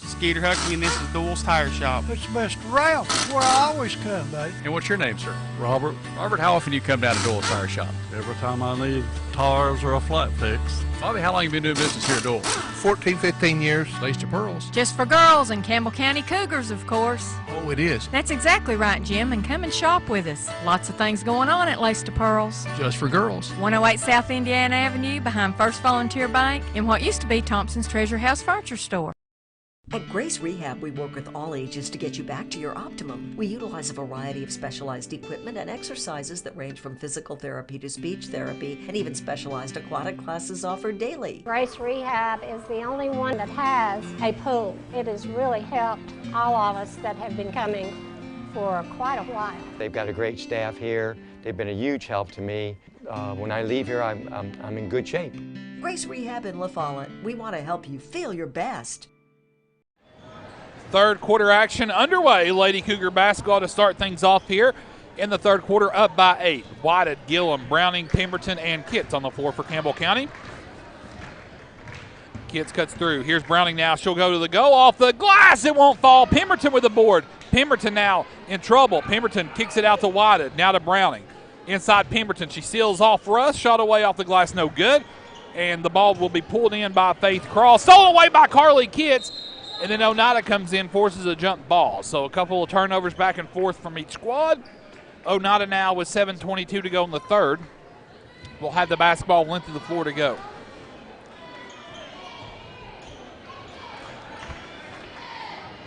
Skeeter Huckney, and this is Duels Tire Shop. It's Mr. Ralph. That's where I always come, buddy. And what's your name, sir? Robert. Robert, how often do you come down to Duels Tire Shop? Every time I need tires or a flat fix. Bobby, how long have you been doing business here at Duels? 14, 15 years. Lace to pearls. Just for girls and Campbell County Cougars, of course. Oh, it is. That's exactly right, Jim, and come and shop with us. Lots of things going on at Lace to Pearls. Just for girls. 108 South Indiana Avenue behind First Volunteer Bank in what used to be Thompson's Treasure House Furniture Store. At Grace Rehab, we work with all ages to get you back to your optimum. We utilize a variety of specialized equipment and exercises that range from physical therapy to speech therapy, and even specialized aquatic classes offered daily. Grace Rehab is the only one that has a pool. It has really helped all of us that have been coming for quite a while. They've got a great staff here. They've been a huge help to me. When I leave here, I'm in good shape. Grace Rehab in La Follette. We want to help you feel your best. Third quarter action underway. Lady Cougar basketball to start things off here in the third quarter, up by 8. Whited, Gillum, Browning, Pemberton, and Kitts on the floor for Campbell County. Kitts cuts through. Here's Browning now. She'll go to the go off the glass. It won't fall. Pemberton with the board. Pemberton now in trouble. Pemberton kicks it out to Whited. Now to Browning. Inside Pemberton. She seals off Russ. Shot away off the glass. No good. And the ball will be pulled in by Faith Cross. Stolen away by Carly Kitts. And then Oneida comes in, forces a jump ball. So a couple of turnovers back and forth from each squad. Oneida now with 7:22 to go in the third. We'll have the basketball length of the floor to go.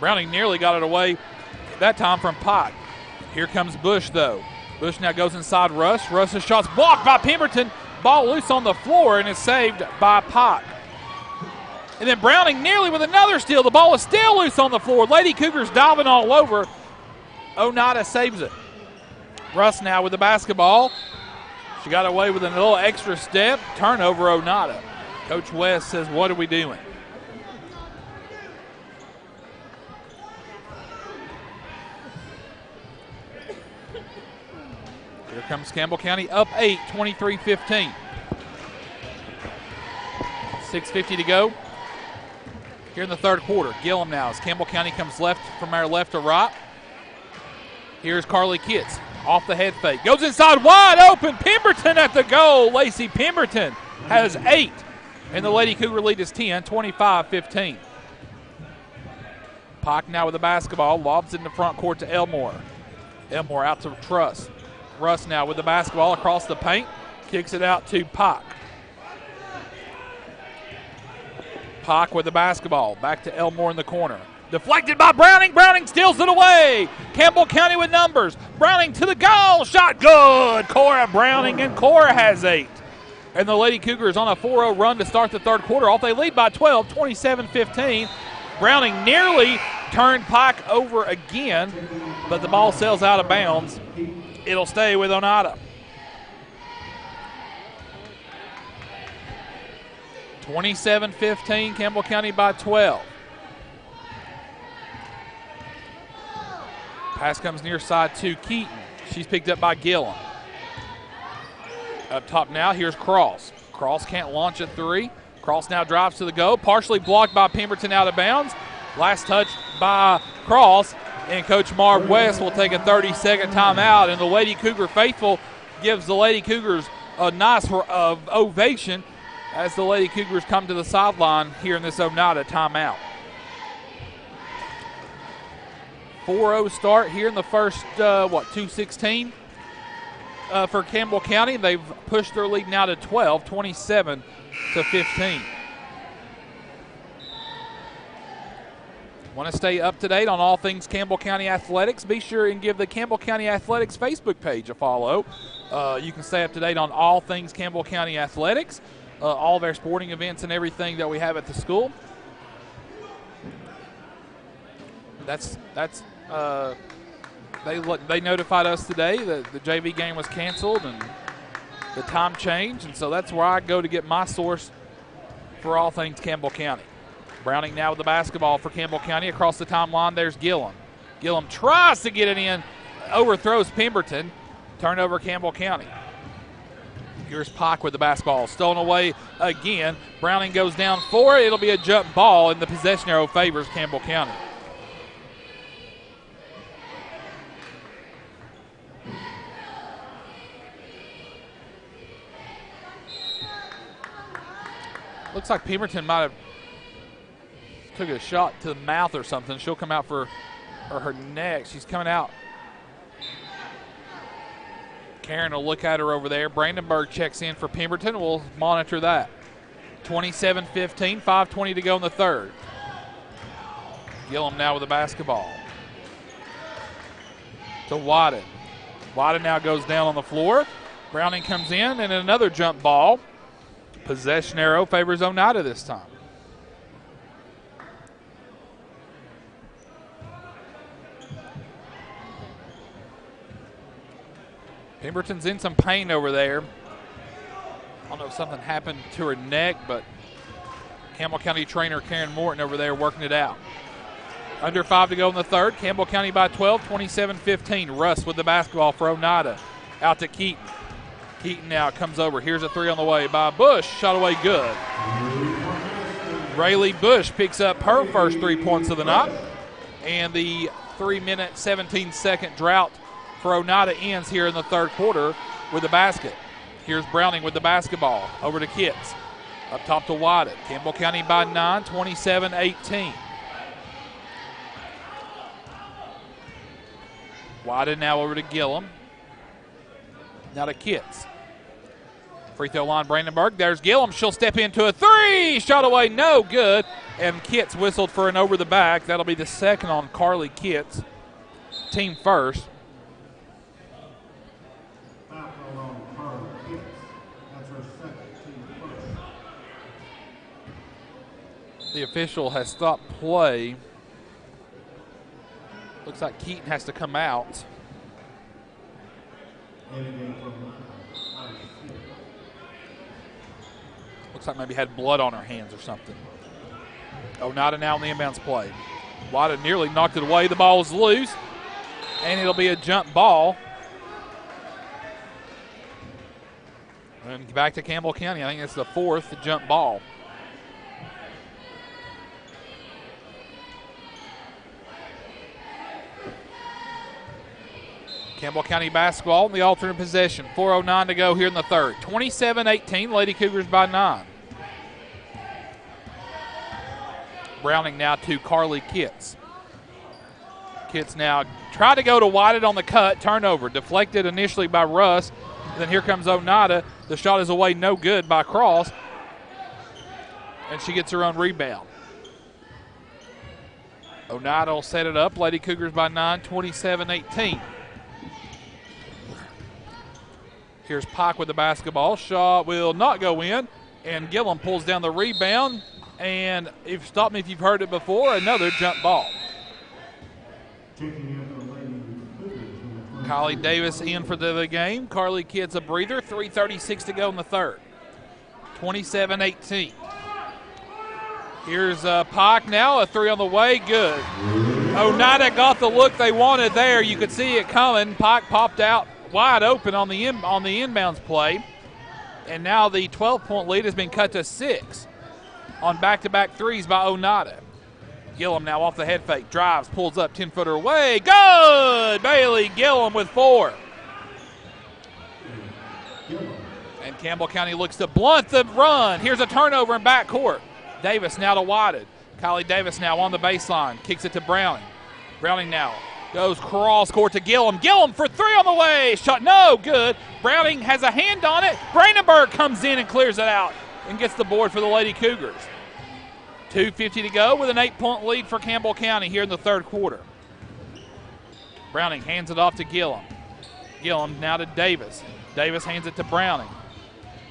Browning nearly got it away that time from Pike. Here comes Bush, though. Bush now goes inside Russ. Russ's shot's blocked by Pemberton. Ball loose on the floor and is saved by Pike. And then Browning nearly with another steal. The ball is still loose on the floor. Lady Cougars diving all over. Oneida saves it. Russ now with the basketball. She got away with a little extra step. Turnover, Oneida. Coach West says, what are we doing? Here comes Campbell County up 8, 23-15. 6:50 to go here in the third quarter. Gillum now as Campbell County comes from our left to right. Here's Carly Kitts off the head fake. Goes inside wide open. Pemberton at the goal. Lacey Pemberton has 8. And the Lady Cougar lead is 10, 25-15. Pike now with the basketball. Lobs in the front court to Elmore. Elmore out to Truss. Russ now with the basketball across the paint. Kicks it out to Pike. Pike with the basketball. Back to Elmore in the corner. Deflected by Browning. Browning steals it away. Campbell County with numbers. Browning to the goal. Shot good. Cora Browning, and Cora has 8. And the Lady Cougars on a 4-0 run to start the third quarter. Off they lead by 12, 27-15. Browning nearly turned Pike over again, but the ball sails out of bounds. It'll stay with Oneida. 27-15, Campbell County by 12. Pass comes near side to Keaton. She's picked up by Gillum. Up top now, here's Cross. Cross can't launch a 3. Cross now drives to the goal, partially blocked by Pemberton out of bounds. Last touch by Cross, and Coach Marv West will take a 30-second timeout, and the Lady Cougar faithful gives the Lady Cougars a nice ovation as the Lady Cougars come to the sideline here in this Oneida timeout. 4-0 start here in the first, 2:16 for Campbell County. They've pushed their lead now to 12, 27-15. Want to stay up to date on all things Campbell County Athletics? Be sure and give the Campbell County Athletics Facebook page a follow. You can stay up to date on all things Campbell County Athletics, all of our sporting events and everything that we have at the school. They notified us today that the JV game was canceled and the time changed, and so that's where I go to get my source for all things Campbell County. Browning now with the basketball for Campbell County. Across the timeline, there's Gillum. Gillum tries to get it in, overthrows Pemberton. Turnover, Campbell County. Here's Pike with the basketball. Stolen away again. Browning goes down for it. It'll be a jump ball, and the possession arrow favors Campbell County. Looks like Pemberton might have took a shot to the mouth or something. She'll come out for her neck. She's coming out. Karen will look at her over there. Brandenburg checks in for Pemberton. We'll monitor that. 27-15, 5:20 to go in the third. Gillum now with the basketball. To Wadden. Wadden now goes down on the floor. Browning comes in, and another jump ball. Possession arrow favors Oneida this time. Pemberton's in some pain over there. I don't know if something happened to her neck, but Campbell County trainer Karen Morton over there working it out. Under 5 to go in the third. Campbell County by 12, 27-15. Russ with the basketball for Oneida. Out to Keaton. Keaton now comes over. Here's a 3 on the way by Bush. Shot away good. Rayleigh Bush picks up her first 3 points of the night. And the 3-minute, 17-second drought for Oneida ends here in the third quarter with the basket. Here's Browning with the basketball. Over to Kitts. Up top to Wadden. Campbell County by 9, 27-18. Wadden now over to Gillum. Now to Kitts. Free throw line, Brandenburg. There's Gillum. She'll step into a 3. Shot away, no good. And Kitts whistled for an over the back. That'll be the second on Carly Kitts. Team first. The official has stopped play. Looks like Keaton has to come out. Looks like maybe had blood on her hands or something. Oneida now in the inbounds play. Wada nearly knocked it away. The ball is loose, and it'll be a jump ball. And back to Campbell County. I think it's the 4th jump ball. Campbell County basketball in the alternate possession. 4:09 to go here in the third. 27-18, Lady Cougars by 9. Browning now to Carly Kitts. Kitts now tried to go to Whited on the cut. Turnover. Deflected initially by Russ. Then here comes Oneida. The shot is away, no good by Cross. And she gets her own rebound. Oneida will set it up. Lady Cougars by 9, 27-18. Here's Pike with the basketball. Shot will not go in. And Gillum pulls down the rebound. And stop me if you've heard it before, another jump ball. Kylie Davis in for the game. Carly Kitts a breather. 3:36 to go in the third. 27-18. Here's Pike now. A three on the way. Good. Oneida got the look they wanted there. You could see it coming. Pike popped out wide open on the inbounds play. And now the 12-point lead has been cut to 6 on back-to-back threes by Oneida. Gillum now off the head fake. Drives, pulls up, 10-footer away. Good! Bailey Gillum with 4. And Campbell County looks to blunt the run. Here's a turnover in backcourt. Davis now to Whited. Kylie Davis now on the baseline. Kicks it to Browning. Browning now goes cross court to Gillum. Gillum for 3 on the way. Shot no good. Browning has a hand on it. Brandenburg comes in and clears it out and gets the board for the Lady Cougars. 2:50 to go with an 8-point lead for Campbell County here in the third quarter. Browning hands it off to Gillum. Gillum now to Davis. Davis hands it to Browning.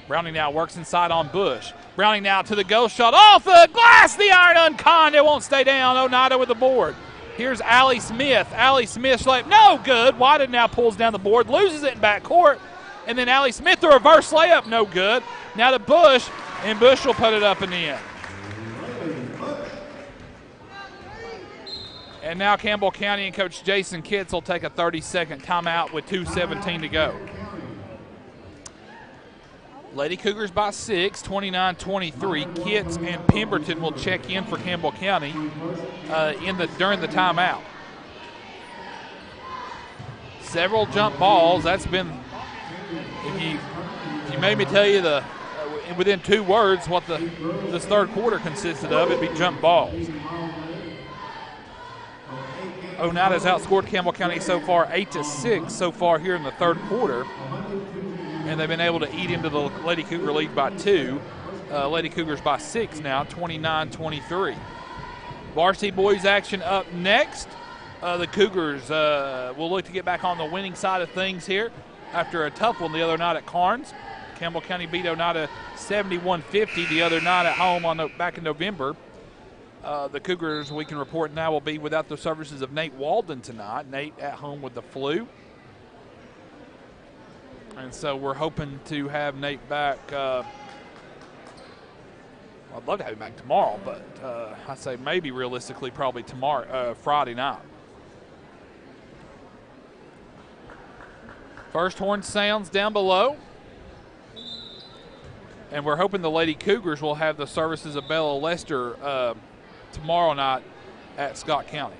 Browning now works inside on Bush. Browning now to the ghost shot off the glass. The iron unconned. It won't stay down. Oneida with the board. Here's Allie Smith. Allie Smith, no good. Whited now pulls down the board, loses it in backcourt. And then Allie Smith, the reverse layup, no good. Now to Bush, and Bush will put it up in the end. And now Campbell County and Coach Jason Kitts will take a 30-second timeout with 2:17 to go. Lady Cougars by 6, 29-23. Kitts and Pemberton will check in for Campbell County during the timeout. Several jump balls. That's been, if you made me tell you within 2 words what this third quarter consisted of, it'd be jump balls. Oneida's outscored Campbell County so far 8-6 so far here in the third quarter. And they've been able to eat into the Lady Cougar lead by 2. Lady Cougars by 6 now, 29-23. Varsity boys action up next. The Cougars will look to get back on the winning side of things here after a tough one the other night at Carnes. Campbell County beat Oneida 71-50 the other night at home back in November. The Cougars, we can report now, will be without the services of Nate Walden tonight. Nate at home with the flu. And so we're hoping to have Nate back. I'd love to have him back tomorrow, but I say maybe realistically probably tomorrow, Friday night. First horn sounds down below. And we're hoping the Lady Cougars will have the services of Bella Lester tomorrow night at Scott County.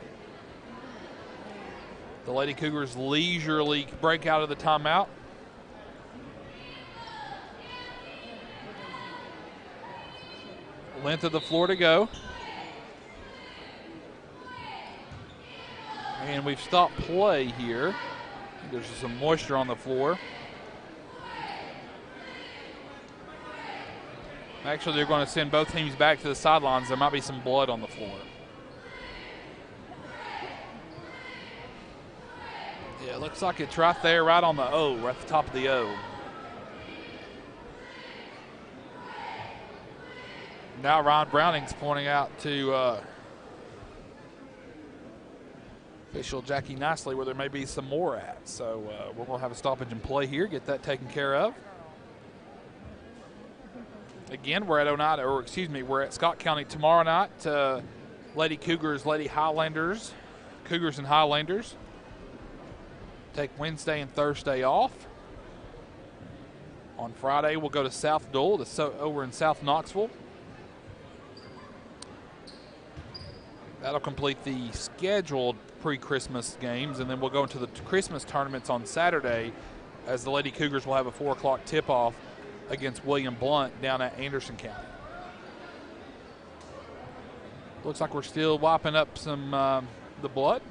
The Lady Cougars leisurely break out of the timeout. Length of the floor to go. And we've stopped play here. There's some moisture on the floor. Actually, they're going to send both teams back to the sidelines. There might be some blood on the floor. Yeah, it looks like it's right there, right on the O, right at the top of the O. Now Ron Browning's pointing out to official Jackie Nicely where there may be some more at. So we're going to have a stoppage in play here, get that taken care of. Again, we're at Oneida, or excuse me, we're at Scott County tomorrow night. Lady Cougars, Lady Highlanders, Cougars and Highlanders take Wednesday and Thursday off. On Friday, we'll go to South Dole, over in South Knoxville. That'll complete the scheduled pre-Christmas games, and then we'll go into the Christmas tournaments on Saturday as the Lady Cougars will have a 4 o'clock tip-off against William Blunt down at Anderson County. Looks like we're still wiping up some the blood.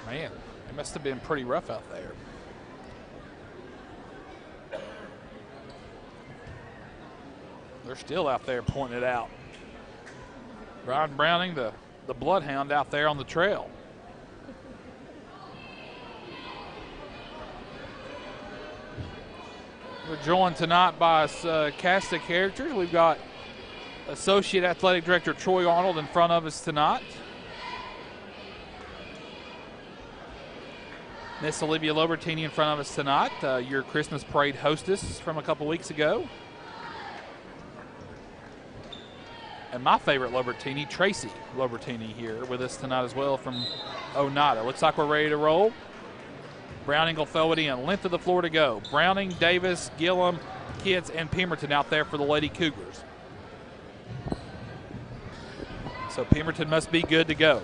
Man, it must have been pretty rough out there. They're still out there pointing it out. Ryan Browning, the bloodhound out there on the trail. We're joined tonight by a cast of characters. We've got Associate Athletic Director Troy Arnold in front of us tonight. Miss Olivia Lobertini in front of us tonight, your Christmas parade hostess from a couple weeks ago. And my favorite Lobertini, Tracy Lobertini, here with us tonight as well from Oneida. Looks like we're ready to roll. Browning will throw it in. Length of the floor to go. Browning, Davis, Gillum, Kitts, and Pemberton out there for the Lady Cougars. So Pemberton must be good to go.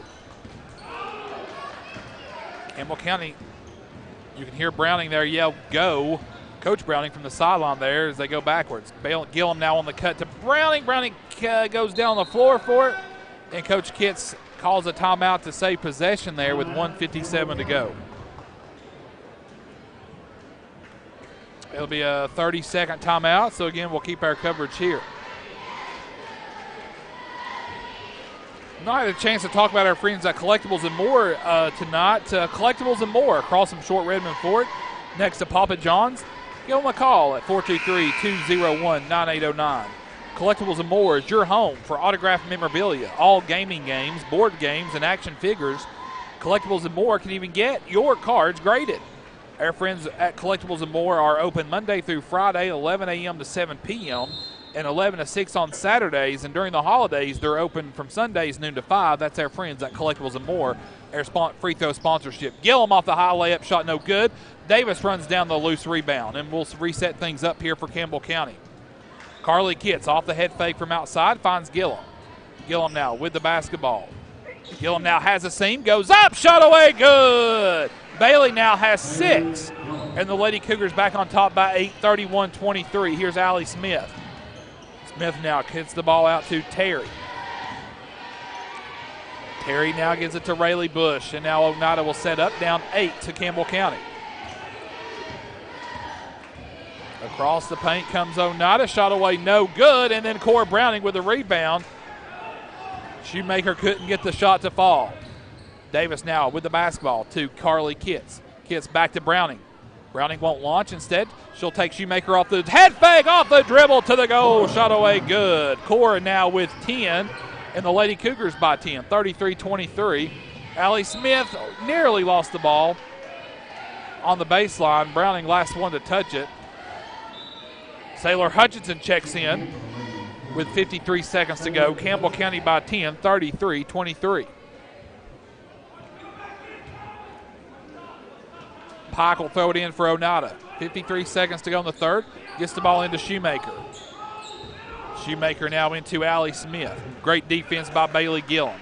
Campbell County, you can hear Browning there yell, go. Coach Browning from the sideline there as they go backwards. Gillum now on the cut to Browning. Browning goes down on the floor for it. And Coach Kitts calls a timeout to save possession there with 1:57 to go. It'll be a 30-second timeout, so again, we'll keep our coverage here. Now I had a chance to talk about our friends at Collectibles and More tonight. Collectibles and More across from Short Redmond Ford, next to Papa John's. Give them a call at 423-201-9809. Collectibles and More is your home for autographed memorabilia, all gaming games, board games, and action figures. Collectibles and More can even get your cards graded. Our friends at Collectibles and More are open Monday through Friday, 11 a.m. to 7 p.m., and 11 to 6 on Saturdays. And during the holidays, they're open from Sundays noon to 5. That's our friends at Collectibles and More, our free throw sponsorship. Gillum off the high layup, shot no good. Davis runs down the loose rebound, and we'll reset things up here for Campbell County. Carly Kitts off the head fake from outside, finds Gillum. Gillum now with the basketball. Gillum now has a seam, goes up, shot away, good. Bailey now has 6, and the Lady Cougars back on top by 8, 31-23. Here's Allie Smith. Smith now hits the ball out to Terry. Terry now gives it to Rayleigh Bush, and now Oneida will set up, down 8 to Campbell County. Across the paint comes Oneida, shot away no good, and then Cora Browning with the rebound. Shoemaker couldn't get the shot to fall. Davis now with the basketball to Carly Kitts. Kitts back to Browning. Browning won't launch. Instead, she'll take Shoemaker off the head fake, off the dribble to the goal. Shot away good. Cora now with 10, and the Lady Cougars by 10, 33-23. Allie Smith nearly lost the ball on the baseline. Browning last one to touch it. Sailor Hutchinson checks in with 53 seconds to go. Campbell County by 10, 33-23. Pike will throw it in for Oneida. 53 seconds to go in the third. Gets the ball into Shoemaker. Shoemaker now into Allie Smith. Great defense by Bailey Gillum.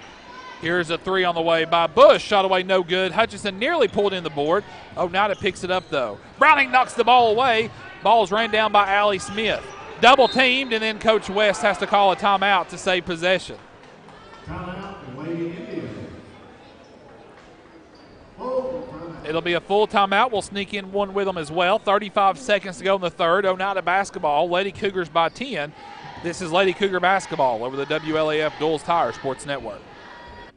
Here's a three on the way by Bush. Shot away no good. Hutchinson nearly pulled in the board. Oneida picks it up though. Browning knocks the ball away. Ball's ran down by Allie Smith. Double teamed, and then Coach West has to call a timeout to save possession. Timeout, Lady Indians. It'll be a full timeout. We'll sneak in one with them as well. 35 seconds to go in the third. Oneida basketball. Lady Cougars by 10. This is Lady Cougar basketball over the WLAF Doles Tire Sports Network.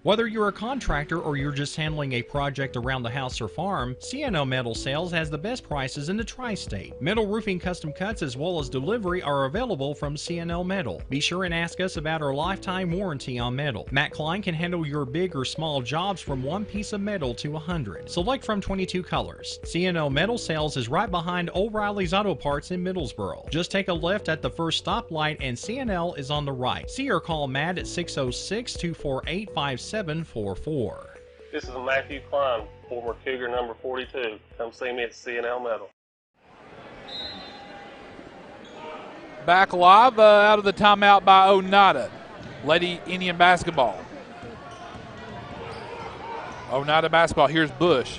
Whether you're a contractor or you're just handling a project around the house or farm, C&L Metal Sales has the best prices in the tri-state. Metal roofing custom cuts as well as delivery are available from C&L Metal. Be sure and ask us about our lifetime warranty on metal. Matt Klein can handle your big or small jobs from one piece of metal to 100. Select from 22 colors. C&L Metal Sales is right behind O'Reilly's Auto Parts in Middlesboro. Just take a left at the first stoplight and C&L is on the right. See or call Matt at 606-248-5744. This is Matthew Klein, former Cougar number 42. Come see me at C&L Metal. Back live out of the timeout by Oneida. Lady Indian basketball. Oneida basketball. Here's Bush.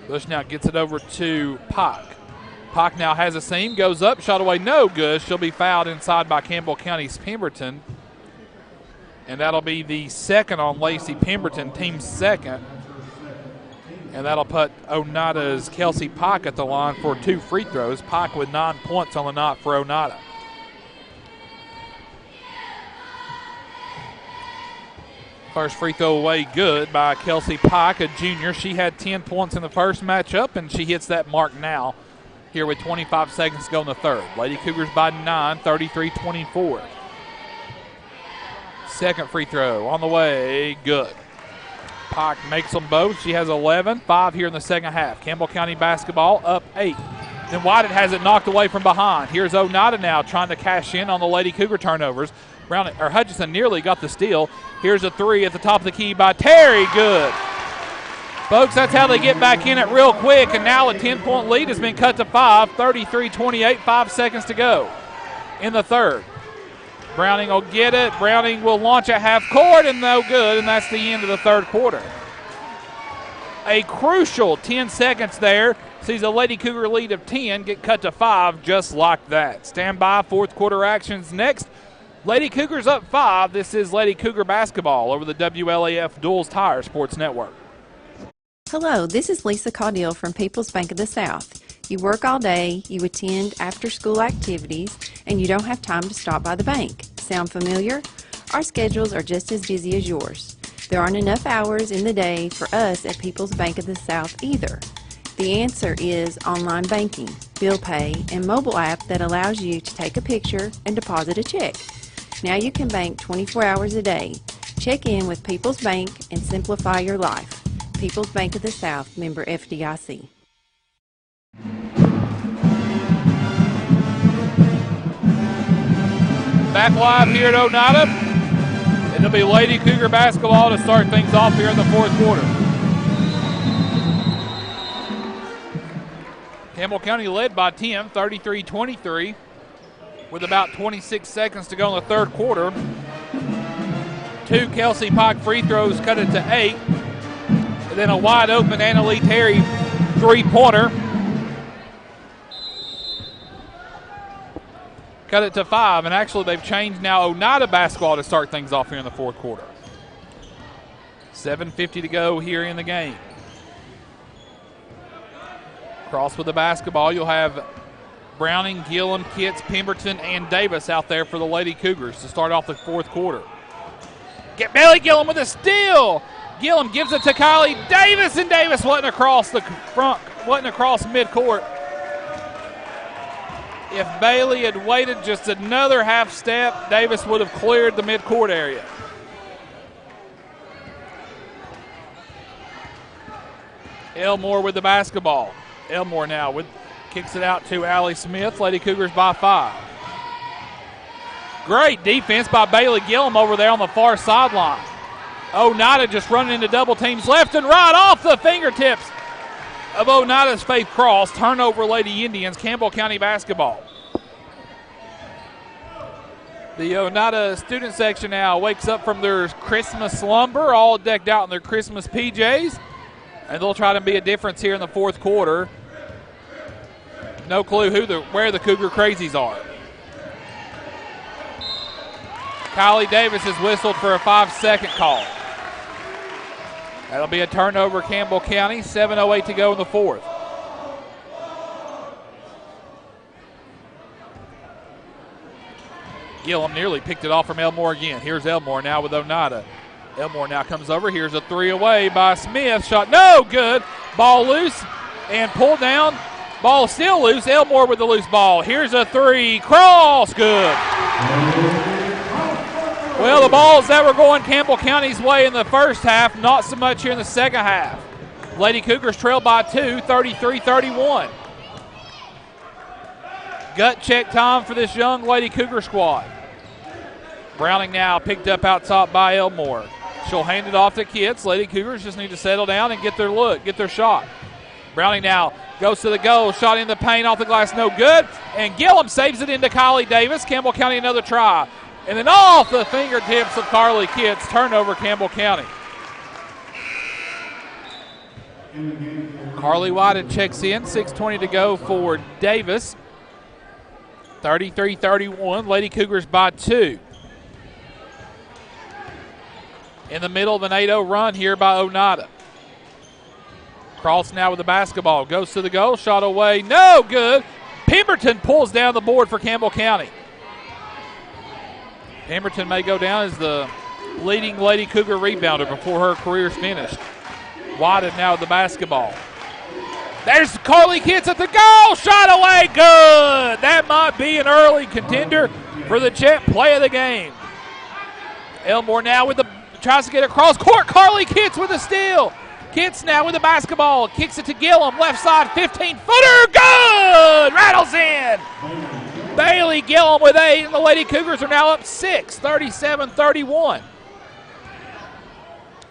Bush now gets it over to Pike. Pike now has a seam, goes up, shot away, no good. She'll be fouled inside by Campbell County's Pemberton. And that'll be the second on Lacey Pemberton, team's second. And that'll put Oneida's Kelsey Pike at the line for 2 free throws. Pike with 9 points on the night for Oneida. First free throw away good by Kelsey Pike, a junior. She had 10 points in the first matchup, and she hits that mark now here with 25 seconds to go in the third. Lady Cougars by 9, 33-24. Second free throw on the way, good. Pike makes them both. She has 11, 5 here in the second half. Campbell County basketball up 8. Then Whited has it knocked away from behind. Here's Oneida now trying to cash in on the Lady Cougar turnovers. Hutchinson nearly got the steal. Here's a 3 at the top of the key by Terry, good. Folks, that's how they get back in it real quick, and now a 10-point lead has been cut to 5, 33-28, 5 seconds to go in the third. Browning will get it. Browning will launch at half court, and no good, and that's the end of the third quarter. A crucial 10 seconds there. Sees a Lady Cougar lead of 10 get cut to 5 just like that. Stand by, fourth quarter actions next. Lady Cougars up 5. This is Lady Cougar basketball over the WLAF Duals Tire Sports Network. Hello, this is Lisa Caudill from People's Bank of the South. You work all day, you attend after-school activities, and you don't have time to stop by the bank. Sound familiar? Our schedules are just as busy as yours. There aren't enough hours in the day for us at People's Bank of the South either. The answer is online banking, bill pay, and mobile app that allows you to take a picture and deposit a check. Now you can bank 24 hours a day. Check in with People's Bank and simplify your life. People's Bank of the South, member FDIC. Back live here at Oneida. It'll be Lady Cougar basketball to start things off here in the fourth quarter. Campbell County led by 10, 33-23, with about 26 seconds to go in the third quarter. 2 Kelsey Pike free throws cut it to 8. And then a wide open Annalee Terry three-pointer. Cut it to 5, and actually they've changed now Oneida basketball to start things off here in the fourth quarter. 7:50 to go here in the game. Cross with the basketball, you'll have Browning, Gillum, Kitts, Pemberton, and Davis out there for the Lady Cougars to start off the fourth quarter. Get Bailey Gillum with a steal. Gillum gives it to Kylie Davis, and Davis wasn't across the front, wasn't across midcourt. If Bailey had waited just another half step, Davis would have cleared the midcourt area. Elmore with the basketball. Elmore now kicks it out to Allie Smith. Lady Cougars by 5. Great defense by Bailey Gillum over there on the far sideline. Oneida just running into double teams left and right off the fingertips of Oneida's Faith Cross. Turnover, Lady Indians, Campbell County basketball. The Oneida student section now wakes up from their Christmas slumber, all decked out in their Christmas PJs, and they'll try to be a difference here in the fourth quarter. No clue where the Cougar Crazies are. Kylie Davis is whistled for a 5-second call. That'll be a turnover, Campbell County. 7:08 to go in the fourth. Gillum nearly picked it off from Elmore again. Here's Elmore now with Oneida. Elmore now comes over. Here's a three away by Smith. Shot no good. Ball loose and pulled down. Ball still loose. Elmore with the loose ball. Here's a three. Cross. Good. Well, the balls that were going Campbell County's way in the first half, not so much here in the second half. Lady Cougars trail by 2, 33-31. Gut check time for this young Lady Cougar squad. Browning now picked up out top by Elmore. She'll hand it off to Kitts. Lady Cougars just need to settle down and get their look, get their shot. Browning now goes to the goal. Shot in the paint off the glass, no good. And Gillum saves it into Kylie Davis. Campbell County another try. And then off the fingertips of Carly Kitts. Turnover Campbell County. Carly White checks in. 6:20 to go for Davis. 33-31. Lady Cougars by 2. In the middle of an 8-0 run here by Oneida. Cross now with the basketball. Goes to the goal. Shot away. No good. Pemberton pulls down the board for Campbell County. Pemberton may go down as the leading Lady Cougar rebounder before her career's finished. Whited now with the basketball. There's Carly Kitts at the goal. Shot away. Good. That might be an early contender for the Chet play of the game. Elmore now with the tries to get across court. Carly Kitts with a steal. Kitts now with the basketball. Kicks it to Gillum. Left side 15-footer. Good. Rattles in. Bailey Gillum with 8. And the Lady Cougars are now up 6. 37-31.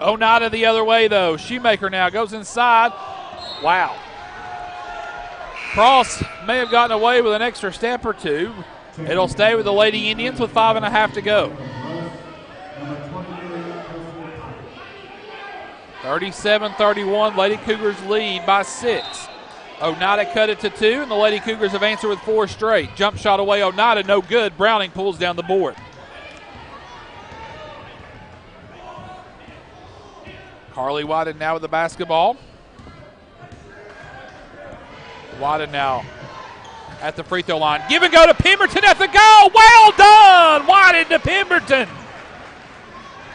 Oneida the other way, though. Shoemaker now goes inside. Wow. Cross may have gotten away with an extra step or two. It'll stay with the Lady Indians with 5.5 to go. 37-31, Lady Cougars lead by 6. Oneida cut it to 2, and the Lady Cougars have answered with 4 straight. Jump shot away, Oneida, no good. Browning pulls down the board. Carly Whited now with the basketball. Whited now at the free throw line. Give and go to Pemberton at the goal. Well done! Whited to Pemberton.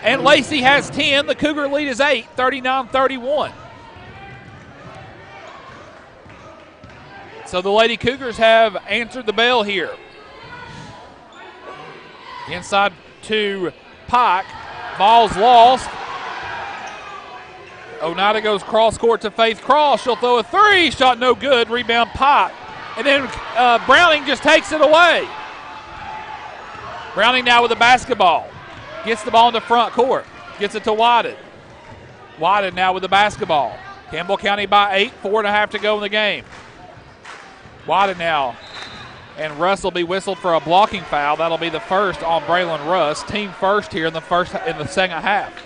And Lacey has 10. The Cougar lead is 8, 39-31. So the Lady Cougars have answered the bell here. Inside to Pike. Ball's lost. Oneida goes cross court to Faith Cross. She'll throw a 3. Shot no good. Rebound Pike. And then Browning just takes it away. Browning now with the basketball. Gets the ball in the front court. Gets it to Whited. Whited now with the basketball. Campbell County by 8. 4.5 to go in the game. Whited now. And Russ will be whistled for a blocking foul. That'll be the first on Braylon Russ. Team first here in the second half.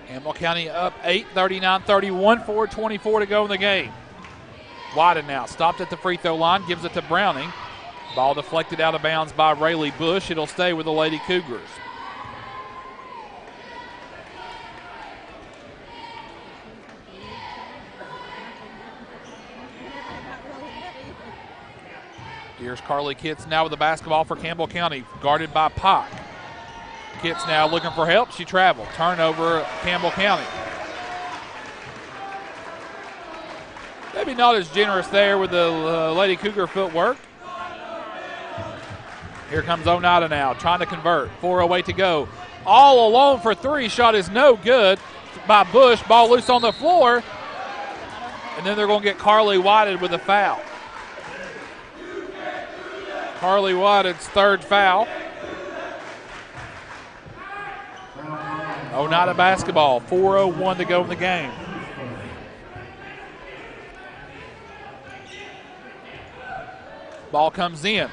Campbell County up 8, 39-31, 4:24 to go in the game. Whited now stopped at the free throw line, gives it to Browning. Ball deflected out of bounds by Rayleigh Bush. It'll stay with the Lady Cougars. Here's Carly Kitts now with the basketball for Campbell County, guarded by Pike. Kitts now looking for help. She traveled. Turnover, Campbell County. Maybe not as generous there with the Lady Cougar footwork. Here comes Oneida now, trying to convert. 4:08 to go. All alone for 3. Shot is no good by Bush. Ball loose on the floor. And then they're going to get Carly Whited with a foul. Carly Whited's 3rd foul. Oneida basketball. 4:01 to go in the game. Ball comes in.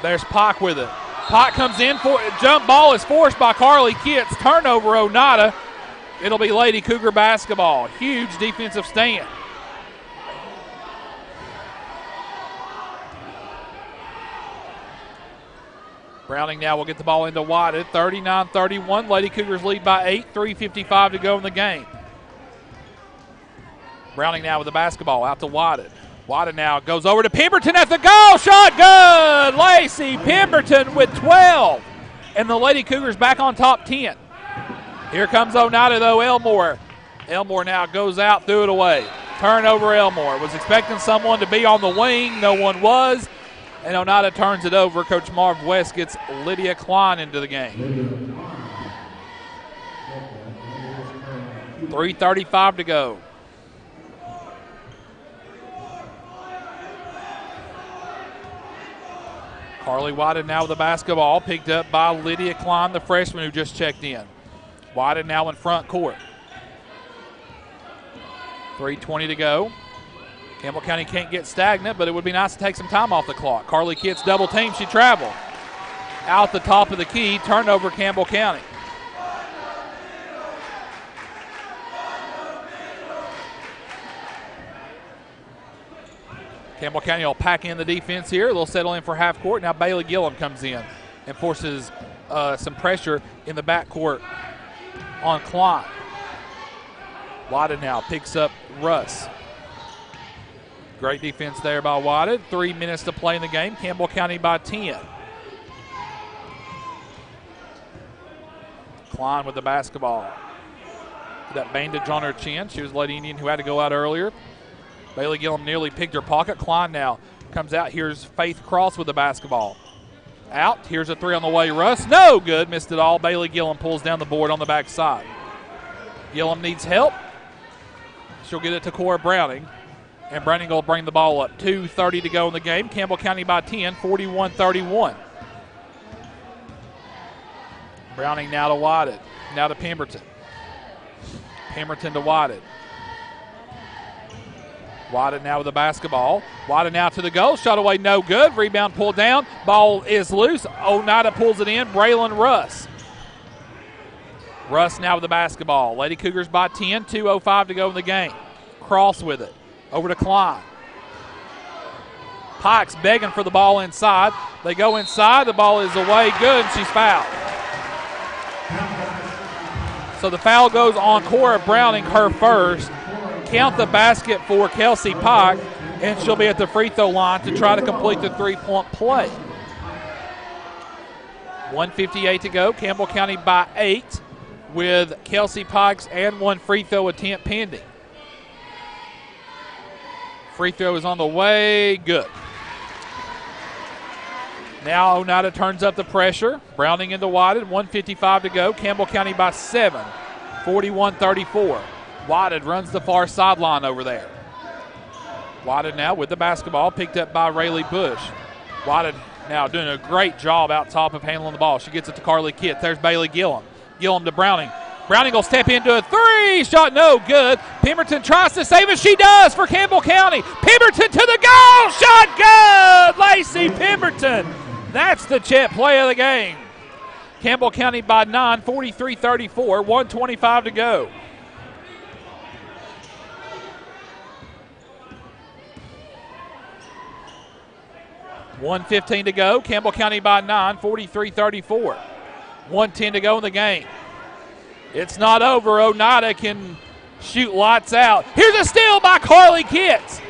There's Pike with it. Pike comes in for it. Jump ball is forced by Carly Kitts. Turnover Oneida. It'll be Lady Cougar basketball. Huge defensive stand. Browning now will get the ball into Whited. 39-31. Lady Cougars lead by 8. 3:55 to go in the game. Browning now with the basketball out to Whited. Whited now goes over to Pemberton at the goal. Shot good. Lacey Pemberton with 12. And the Lady Cougars back on top 10. Here comes Oneida though. Elmore now goes out, threw it away. Turnover Elmore. Was expecting someone to be on the wing. No one was. And Oneida turns it over. Coach Marv West gets Lydia Klein into the game. 3:35 to go. Carly Whited now with the basketball, picked up by Lydia Klein, the freshman who just checked in. Whited now in front court. 3:20 to go. Campbell County can't get stagnant, but it would be nice to take some time off the clock. Carly Kitts double team, she traveled. Out the top of the key, turnover Campbell County. Campbell County will pack in the defense here. They'll settle in for half court. Now Bailey Gillum comes in and forces some pressure in the backcourt on Klein. Whited now picks up Russ. Great defense there by Whited. 3 minutes to play in the game. Campbell County by 10. Klein with the basketball. That bandage on her chin. She was Lady Indian who had to go out earlier. Bailey Gillum nearly picked her pocket. Klein now comes out. Here's Faith Cross with the basketball. Out. Here's a three on the way. Russ. No good. Missed it all. Bailey Gillum pulls down the board on the backside. Gillum needs help. She'll get it to Cora Browning. And Browning will bring the ball up. 2:30 to go in the game. Campbell County by 10, 41-31. Browning now to Whited. Now to Pemberton. Pemberton to Whited. Whited now with the basketball. Whited now to the goal. Shot away, no good. Rebound pulled down. Ball is loose. Oneida pulls it in. Braylon Russ. Russ now with the basketball. Lady Cougars by 10. 2:05 to go in the game. Cross with it. Over to Klein. Pikes begging for the ball inside. They go inside. The ball is away. Good, and she's fouled. So the foul goes on Cora Browning, her first. Count the basket for Kelsey Pike, and she'll be at the free throw line to try to complete the three-point play. 1:58 to go. Campbell County by 8 with Kelsey Pike's and one free throw attempt pending. Free throw is on the way. Good. Now Oneida turns up the pressure. Browning into Whited. 1:55 to go. Campbell County by 7. 41-34. Whited runs the far sideline over there. Whited now with the basketball. Picked up by Rayleigh Bush. Whited now doing a great job out top of handling the ball. She gets it to Carly Kitts. There's Bailey Gillum. Gillum to Browning. Browning will step into a three. Shot no good. Pemberton tries to save it. She does for Campbell County. Pemberton to the goal. Shot good. Lacey Pemberton. That's the Chet play of the game. Campbell County by 9, 43-34. 1:25 to go. $1:15 to go. Campbell County by 9, 43-34. 1:10 to go in the game. It's not over. Oneida can shoot lights out. Here's a steal by Carly Kitts.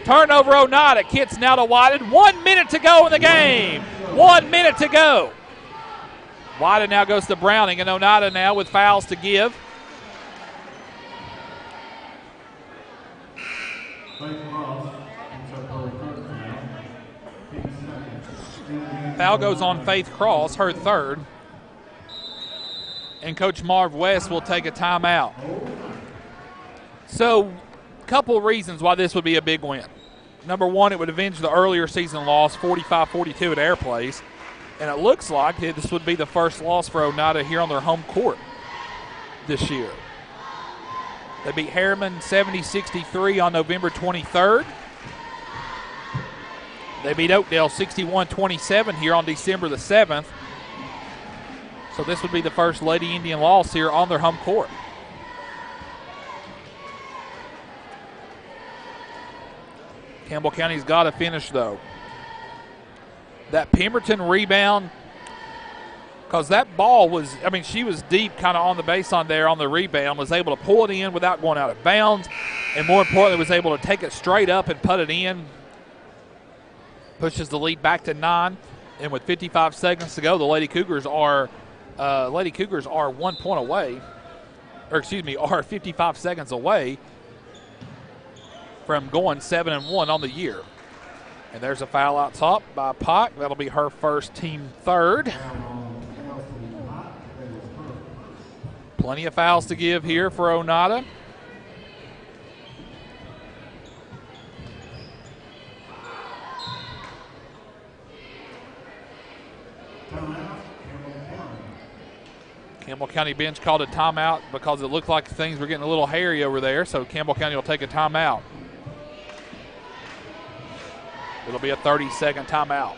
Turnover Oneida. Kitts now to Whited. 1 minute to go in the game. 1 minute to go. Whited now goes to Browning, and Oneida now with fouls to give. Foul goes on Faith Cross, her third. And Coach Marv West will take a timeout. So, a couple reasons why this would be a big win. Number one, it would avenge the earlier season loss, 45-42 at Air Place. And it looks like this would be the first loss for Oneida here on their home court this year. They beat Harriman 70-63 on November 23rd. They beat Oakdale 61-27 here on December the 7th. So this would be the first Lady Indian loss here on their home court. Campbell County's got to finish, though. That Pemberton rebound because that ball was, I mean, she was deep kind of on the baseline there on the rebound, was able to pull it in without going out of bounds, and more importantly was able to take it straight up and put it in. Pushes the lead back to 9, and with 55 seconds to go, the Lady Cougars are 1 point away, or excuse me, are 55 seconds away from going 7-1 on the year. And there's a foul out top by Pike. That'll be her first, team third. Plenty of fouls to give here for Oneida. Campbell County bench called a timeout because it looked like things were getting a little hairy over there, so Campbell County will take a timeout. It'll be a 30-second timeout.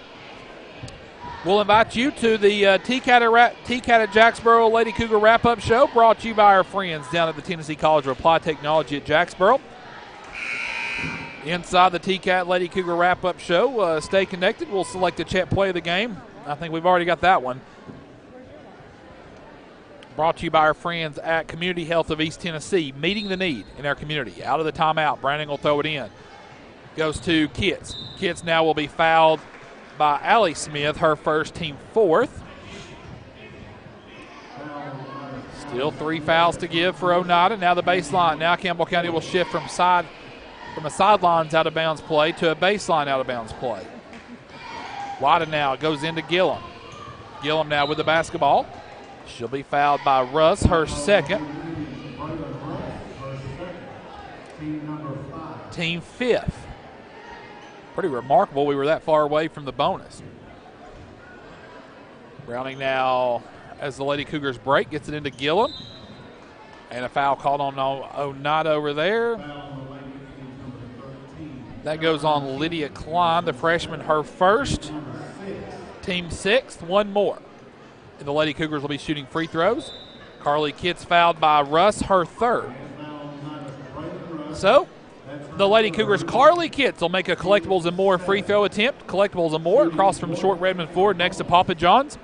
We'll invite you to the TCAT at Jacksboro Lady Cougar Wrap-Up Show, brought to you by our friends down at the Tennessee College of Applied Technology at Jacksboro. Inside the TCAT Lady Cougar Wrap-Up Show, stay connected. We'll select a chat play of the game. I think we've already got that one. Brought to you by our friends at Community Health of East Tennessee, meeting the need in our community. Out of the timeout, Browning will throw it in. Goes to Kitts. Kitts now will be fouled by Allie Smith, her first, team fourth. Still 3 fouls to give for Oneida. Now the baseline. Now Campbell County will shift from a sidelines out of bounds play to a baseline out of bounds play. Wada now goes into Gillum. Gillum now with the basketball. She'll be fouled by Russ, her second. Team fifth. Pretty remarkable we were that far away from the bonus. Browning now, as the Lady Cougars break, gets it into Gillum. And a foul called on Oneida over there. That goes on Lydia Klein, the freshman, her first. Team sixth, one more. And the Lady Cougars will be shooting free throws. Carly Kitts fouled by Russ, her third. So, the Lady Cougars' Carly Kitts will make a Collectibles and More free throw attempt. Collectibles and More across from Short Redmond Ford next to Papa John's.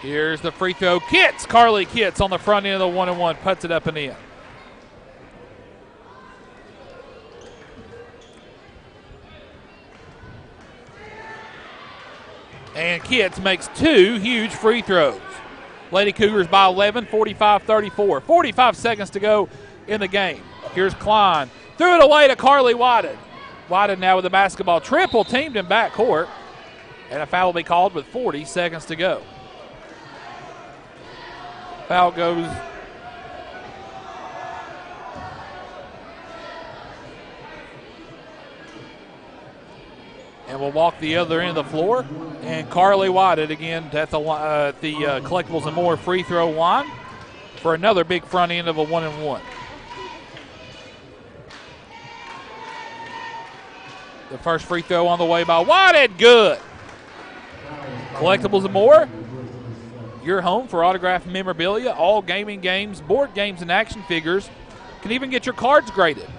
Here's the free throw. Kitts, Carly Kitts on the front end of the 1-and-1, puts it up and in. And Kitts makes 2 huge free throws. Lady Cougars by 11, 45-34. 45 seconds to go in the game. Here's Klein. Threw it away to Carly Whited. Whited now with the basketball. Triple teamed in backcourt. And a foul will be called with 40 seconds to go. Foul goes. And we'll walk the other end of the floor. And Carly Whited again at the Collectibles and More free throw line for another big front end of a 1-and-1. The first free throw on the way by Whited, good. Collectibles and More, your home for autographed memorabilia, all gaming games, board games, and action figures. Can even get your cards graded.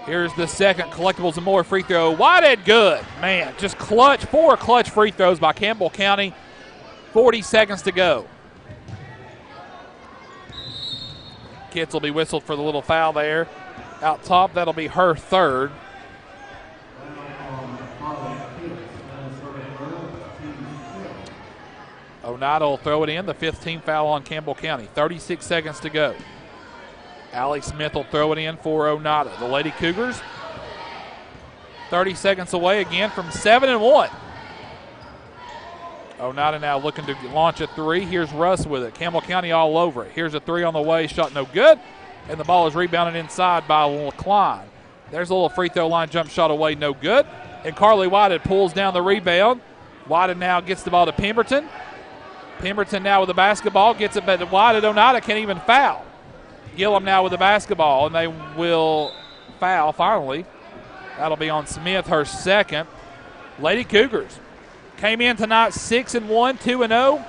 Here's the second Collectibles and More free throw. Whited, good. Man, just clutch. 4 clutch free throws by Campbell County. 40 seconds to go. Kitts will be whistled for the little foul there. Out top, that'll be her third. Oneida will throw it in. The 5th team foul on Campbell County. 36 seconds to go. Allie Smith will throw it in for Oneida. The Lady Cougars 30 seconds away again from 7-1. Oneida now looking to launch a 3. Here's Russ with it. Campbell County all over it. Here's a 3 on the way. Shot no good. And the ball is rebounded inside by Klein. There's a little free throw line jump shot away. No good. And Carly Whited pulls down the rebound. Whited now gets the ball to Pemberton. Pemberton now with the basketball. Gets it back to Whited. Oneida can't even foul. Gillum now with the basketball, and they will foul finally. That'll be on Smith, her second. Lady Cougars came in tonight 6-1, 2-0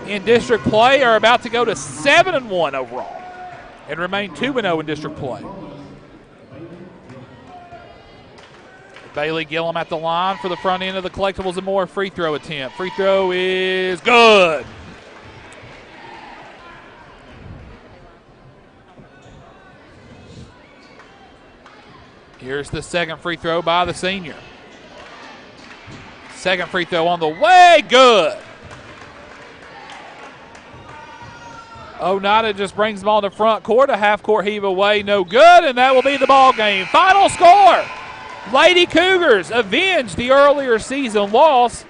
in district play, are about to go to 7-1 overall and remain 2-0 in district play. Bailey Gillum at the line for the front end of the Collectibles and More free throw attempt. Free throw is good. Here's the second free throw by the senior. Second free throw on the way, good. Oneida just brings the ball to front court. A half-court heave away, no good, and that will be the ball game. Final score, Lady Cougars avenge the earlier season loss,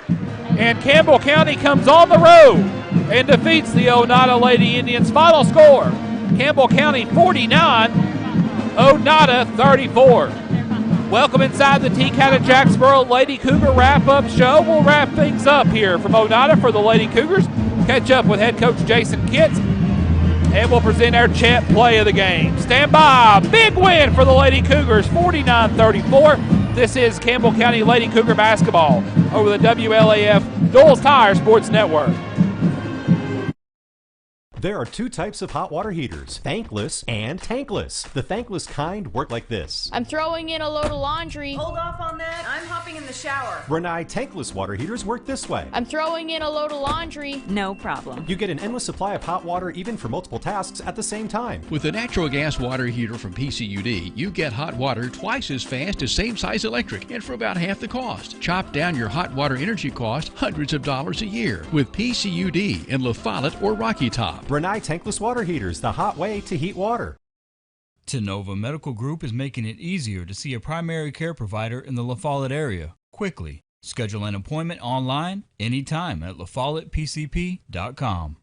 and Campbell County comes on the road and defeats the Oneida Lady Indians. Final score, Campbell County 49, Oneida 34. Welcome inside the T-Cat of Jacksboro Lady Cougar wrap-up show. We'll wrap things up here from Oneida for the Lady Cougars. Catch up with head coach Jason Kitts, and we'll present our chat play of the game. Stand by. Big win for the Lady Cougars, 49-34. This is Campbell County Lady Cougar basketball over the WLAF Doles Tire Sports Network. There are two types of hot water heaters, thankless and tankless. The thankless kind work like this. I'm throwing in a load of laundry. Hold off on that. I'm hopping in the shower. Renai tankless water heaters work this way. I'm throwing in a load of laundry. No problem. You get an endless supply of hot water even for multiple tasks at the same time. With the natural gas water heater from PCUD, you get hot water twice as fast as same-size electric and for about half the cost. Chop down your hot water energy cost hundreds of dollars a year with PCUD in La Follette or Rocky Top. Renai tankless water heaters, the hot way to heat water. Tenova Medical Group is making it easier to see a primary care provider in the La Follette area quickly. Schedule an appointment online anytime at lafollettepcp.com.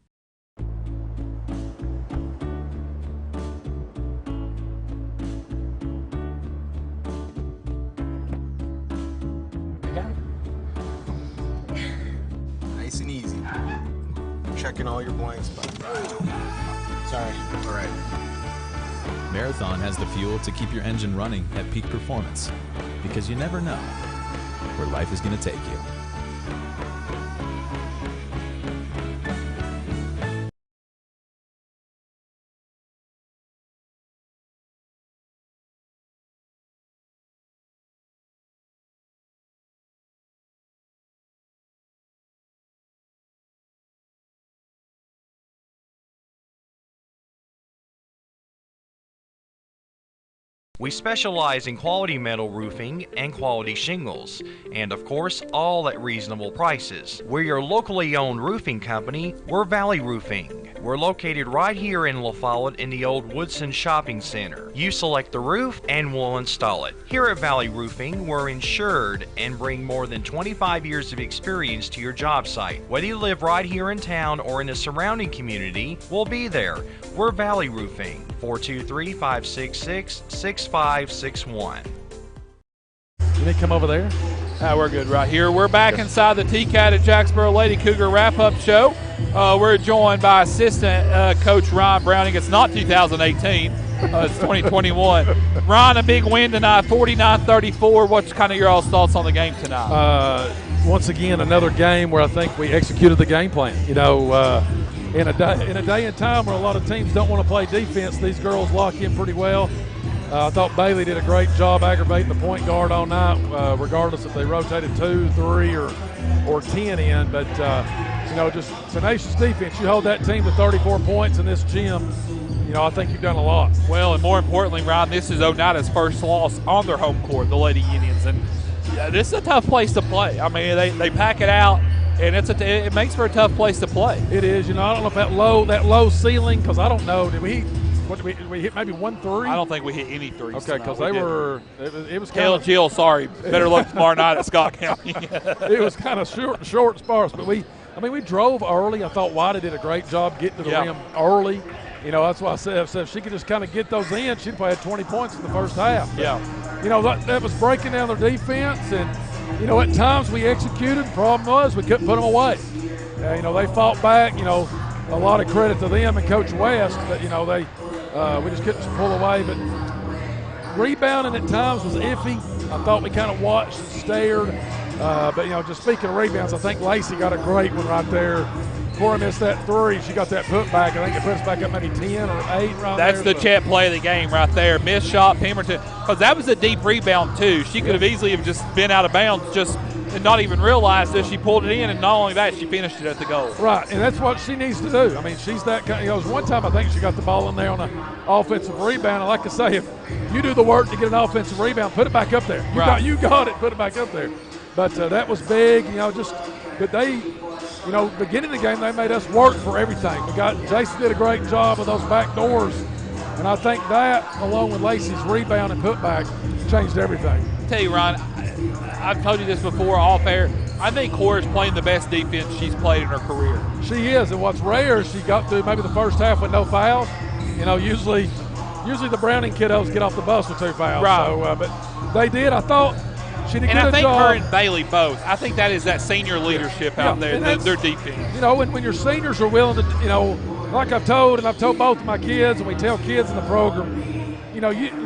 Nice and easy. Checking all your blind spots. Sorry. All right. Marathon has the fuel to keep your engine running at peak performance, because you never know where life is going to take you. We specialize in quality metal roofing and quality shingles, and of course, all at reasonable prices. We're your locally owned roofing company. We're Valley Roofing. We're located right here in La Follette in the old Woodson Shopping Center. You select the roof and we'll install it. Here at Valley Roofing, we're insured and bring more than 25 years of experience to your job site. Whether you live right here in town or in the surrounding community, we'll be there. We're Valley Roofing, 423-566-6561. Can they come over there? We're good right here. We're back inside the T-Cat at Jacksboro Lady Cougar wrap-up show. We're joined by assistant coach Ron Browning. It's not 2018. It's 2021. Ron, a big win tonight, 49-34. What's kind of your all's thoughts on the game tonight? Once again, another game where I think we executed the game plan. You know, in a day and time where a lot of teams don't want to play defense, these girls lock in pretty well. I thought Bailey did a great job aggravating the point guard all night, regardless if they rotated 2, 3, or 10 in. But, you know, just tenacious defense. You hold that team to 34 points in this gym, you know, I think you've done a lot. Well, and more importantly, Ron, this is Oneida's first loss on their home court, the Lady Indians. And this is a tough place to play. I mean, they pack it out. And it makes for a tough place to play. It is. You know, I don't know if that low ceiling, because I don't know. Did we hit maybe 1 3? I don't think we hit any threes. Okay, because it was kind Kayla of. Jill, sorry. Better luck tomorrow night at Scott County. It was kind of short and sparse, but we drove early. I thought Wida did a great job getting to the rim early. You know, that's why I said if she could just kind of get those in, she'd probably had 20 points in the first half. Yeah. You know, that was breaking down their defense, and you know, at times we executed. The problem was we couldn't put them away. You know, they fought back. You know, a lot of credit to them and Coach West, but you know we just couldn't pull away. But rebounding at times was iffy. I thought we kind of watched and stared. But you know, just speaking of rebounds, I think Lacey got a great one right there. Cora missed that 3. She got that put back. I think it put us back up maybe 10 or 8 right That's there. the Chet play of the game right there. Missed shot, Pemberton. Because that was a deep rebound, too. She could have easily have just been out of bounds and not even realized that she pulled it in. And not only that, she finished it at the goal. Right, and that's what she needs to do. I mean, she's that kind. There was one time I think she got the ball in there on an offensive rebound. And like I say, if you do the work to get an offensive rebound, put it back up there. You got it, put it back up there. But that was big, but they, beginning of the game, they made us work for everything. Jason did a great job of those back doors, and I think that, along with Lacey's rebound and putback, changed everything. I tell you, Ron, I've told you this before, all fair. I think Cora's playing the best defense she's played in her career. She is, and what's rare is she got through maybe the first half with no fouls. Usually the Browning kiddos get off the bus with 2 fouls. Right. So, but they did. I thought she did a good job. And I think her and Bailey both. I think that is that senior leadership out there, their defense. When your seniors are willing to, like I've told both of my kids, and we tell kids in the program,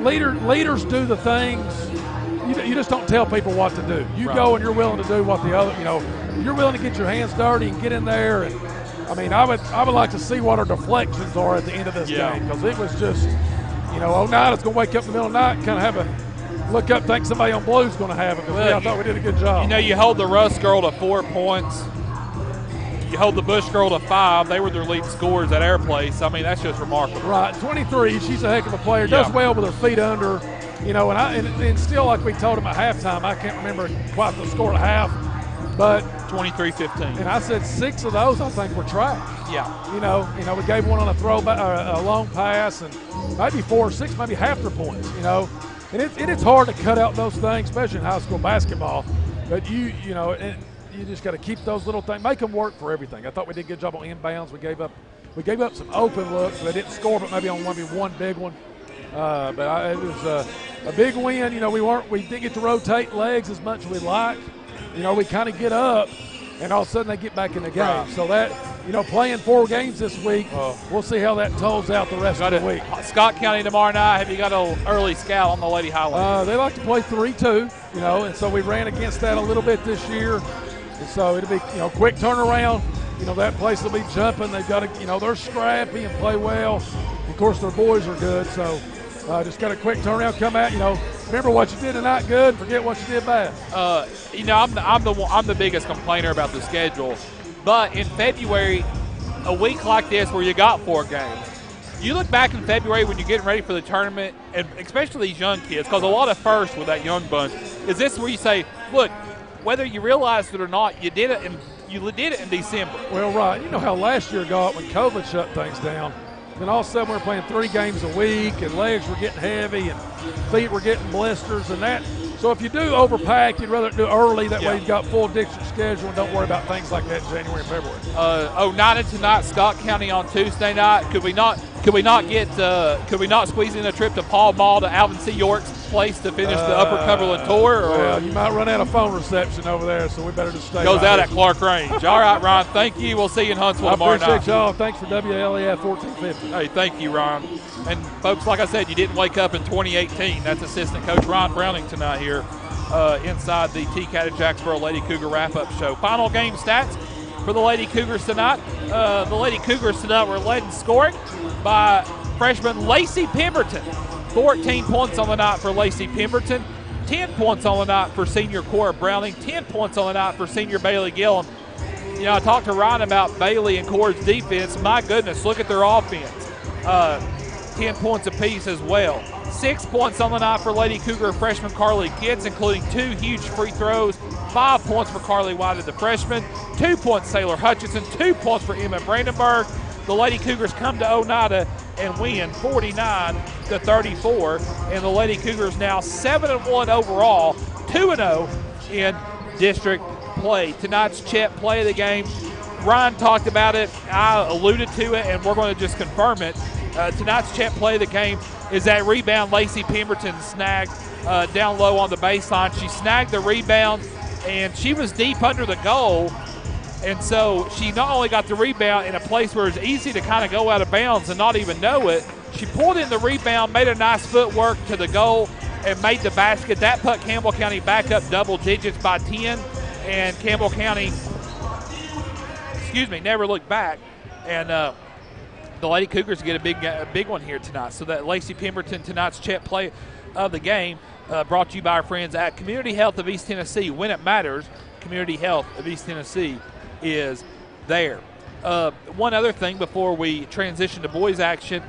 leaders do the things. You just don't tell people what to do. You go and you're willing to do what the other, you're willing to get your hands dirty and get in there. And I mean, I would like to see what our deflections are at the end of this game, because it was just, Oneida's going to wake up in the middle of the night and kind of have a look up, think somebody on blue's going to have it. Because I thought we did a good job. You hold the Russ girl to 4 points. You hold the Bush girl to 5. They were their lead scorers at Air Place. I mean, that's just remarkable. Right, 23. She's a heck of a player. Does well with her feet under. And still, like we told them at halftime, I can't remember quite the score at half, but 23-15. And I said 6 of those I think were trash. Yeah. We gave one on a throwback, a long pass, and maybe 4 or 6, maybe half their points. And it's hard to cut out those things, especially in high school basketball. But you just got to keep those little things, make them work for everything. I thought we did a good job on inbounds. We gave up some open looks. They didn't score, but maybe on one big one. But it was a big win. We didn't get to rotate legs as much as we liked. We kind of get up, and all of a sudden they get back in the game. Right. So that, playing 4 games this week, we'll see how that tolls out the rest of the week. Scott County tomorrow night. Have you got an early scout on the Lady Highlanders? They like to play 3-2, and so we ran against that a little bit this year. And so it'll be, quick turnaround. That place will be jumping. They've got to, they're scrappy and play well. Of course, their boys are good, so just got a quick turnaround, come out, remember what you did tonight good, forget what you did bad. I'm the biggest complainer about the schedule. But in February, a week like this where you got 4 games, you look back in February when you're getting ready for the tournament, and especially these young kids, because a lot of firsts with that young bunch, is this where you say, look, whether you realized it or not, you did it in December. Well, right. You know how last year got when COVID shut things down. Then all of a sudden we're playing 3 games a week, and legs were getting heavy, and feet were getting blisters, and that. So if you do overpack, you'd rather do early. That way you've got full district schedule and don't worry about things like that in January and February. Oneida tonight, Scott County on Tuesday night. Could we not squeeze in a trip to Paul Mall to Alvin C. York's place to finish the Upper Cumberland tour? Or well, you might run out of phone reception over there, so we better just stay. Goes out at Clark Range. All right, Ron. Thank you. We'll see you in Huntsville tomorrow night. I appreciate y'all. Thanks for WLEF 1450. Hey, thank you, Ron. And folks, like I said, you didn't wake up in 2018. That's assistant coach Ron Browning tonight here inside the TCAT of Jacksboro Lady Cougar wrap-up show. Final game stats for the Lady Cougars tonight. The Lady Cougars tonight were led in scoring by freshman Lacey Pemberton. 14 points on the night for Lacey Pemberton. 10 points on the night for senior Cora Browning. 10 points on the night for senior Bailey Gillum. I talked to Ryan about Bailey and Cora's defense. My goodness, look at their offense. 10 points apiece as well. 6 points on the night for Lady Cougar freshman Carly Kitts, including 2 huge free throws. 5 points for Carly White, the freshman. 2 points Taylor Hutchinson. 2 points for Emma Brandenburg. The Lady Cougars come to Oneida and win 49-34. And the Lady Cougars now 7-1 overall, 2-0 in district play. Tonight's Chet play of the game, Ryan talked about it, I alluded to it, and we're going to just confirm it. Tonight's Chet play of the game is that rebound Lacey Pemberton snagged down low on the baseline. She snagged the rebound, and she was deep under the goal. And so she not only got the rebound in a place where it's easy to kind of go out of bounds and not even know it, she pulled in the rebound, made a nice footwork to the goal, and made the basket. That put Campbell County back up double digits by 10, and Campbell County never look back. And the Lady Cougars get a big one here tonight. So that Lacey Pemberton, tonight's chat play of the game, brought to you by our friends at Community Health of East Tennessee. When it matters, Community Health of East Tennessee is there. One other thing before we transition to boys action,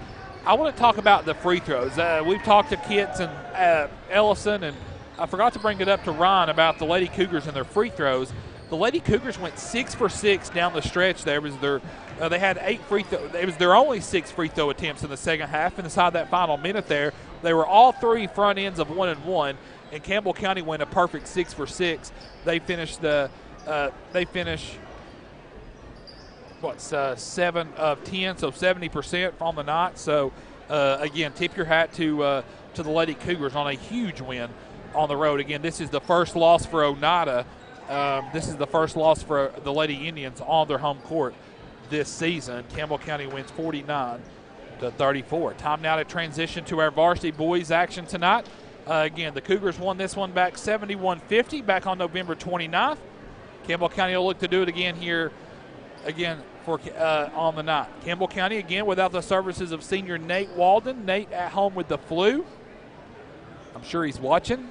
I want to talk about the free throws. We've talked to Kitts and Ellison, and I forgot to bring it up to Ron about the Lady Cougars and their free throws. The Lady Cougars went 6 for 6 down the stretch. There was they had 8 free throws. It was their only 6 free throw attempts in the second half. And inside that final minute there, they were all 3 front ends of 1-and-1. And Campbell County went a perfect 6 for 6. They finished 7 of 10, so 70% on the night. So again, tip your hat to the Lady Cougars on a huge win on the road. Again, this is the first loss for Oneida. This is the first loss for the Lady Indians on their home court this season. Campbell County wins 49-34. Time now to transition to our varsity boys action tonight. Again, the Cougars won this one back 71-50 back on November 29th. Campbell County will look to do it again here for on the night. Campbell County again without the services of senior Nate Walden. Nate at home with the flu. I'm sure he's watching.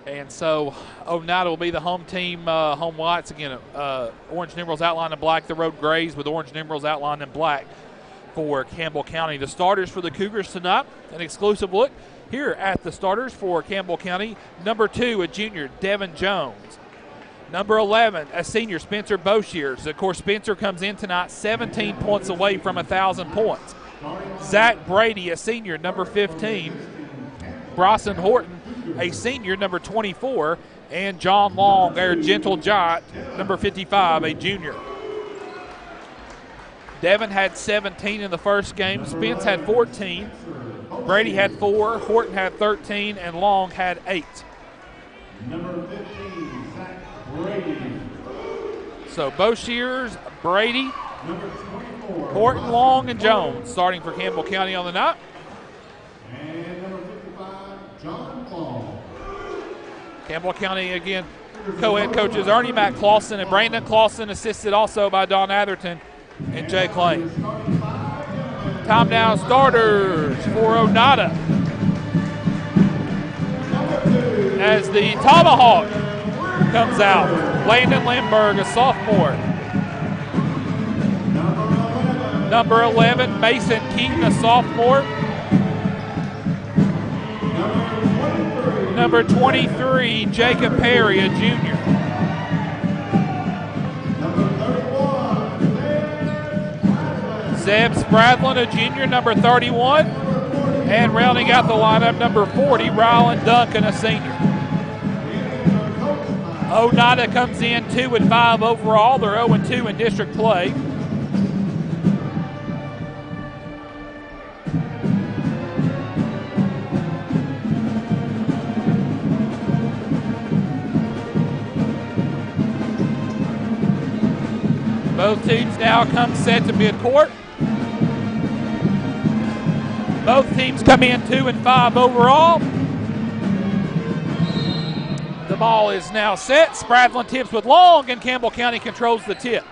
And so Oneida will be the home team, home whites. Again, orange numerals outlined in black. The road grays with orange numerals outlined in black for Campbell County. The starters for the Cougars tonight, an exclusive look here at the starters for Campbell County. Number 2, a junior, Devin Jones. Number 11, a senior, Spencer Boshiers. Of course, Spencer comes in tonight 17 points away from 1,000 points. Zach Brady, a senior, number 15. Bryson Horton, a senior, number 24. And John Long, their gentle giant, number 55, a junior. Devin had 17 in the first game. Spence had 14. Brady had 4. Horton had 13. And Long had 8. Number 15, Zach Brady. So Boshiers, Brady, Number 24, Horton, Long, and Jones starting for Campbell County on the night. And number 55, John Long. Campbell County again, co-head coaches Ernie Matt Clausen and Brandon Clausen, assisted also by Don Atherton and Jay Clay. Time now, starters for Oneida. As the Tomahawk comes out, Landon Lindbergh, a sophomore. Number 11, Mason Keaton, a sophomore. Number 23, Jacob Perry, a junior. Zeb Spradlin, a junior, number 31. And rounding out the lineup, number 40, Rylan Duncan, a senior. Oneida comes in 2-5 overall. They're 0-2 in district play. Both teams now come set to midcourt. Both teams come in 2-5 overall. The ball is now set. Spradlin tips with Long, and Campbell County controls the tip.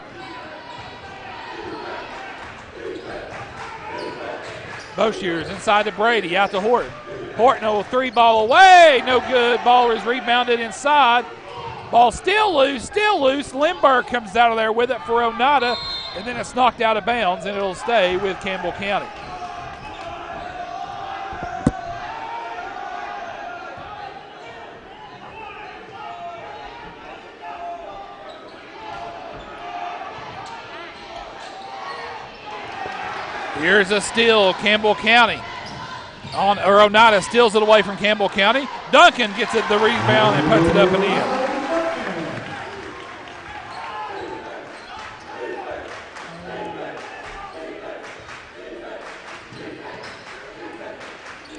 Boshiers inside to Brady, out to Horton. Horton, 0-3 ball away, no good. Ball is rebounded inside. Ball still loose. Lindbergh comes out of there with it for Oneida, and then it's knocked out of bounds, and it'll stay with Campbell County. Here's a steal, Campbell County. Oneida steals it away from Campbell County. Duncan gets it the rebound and puts it up and in.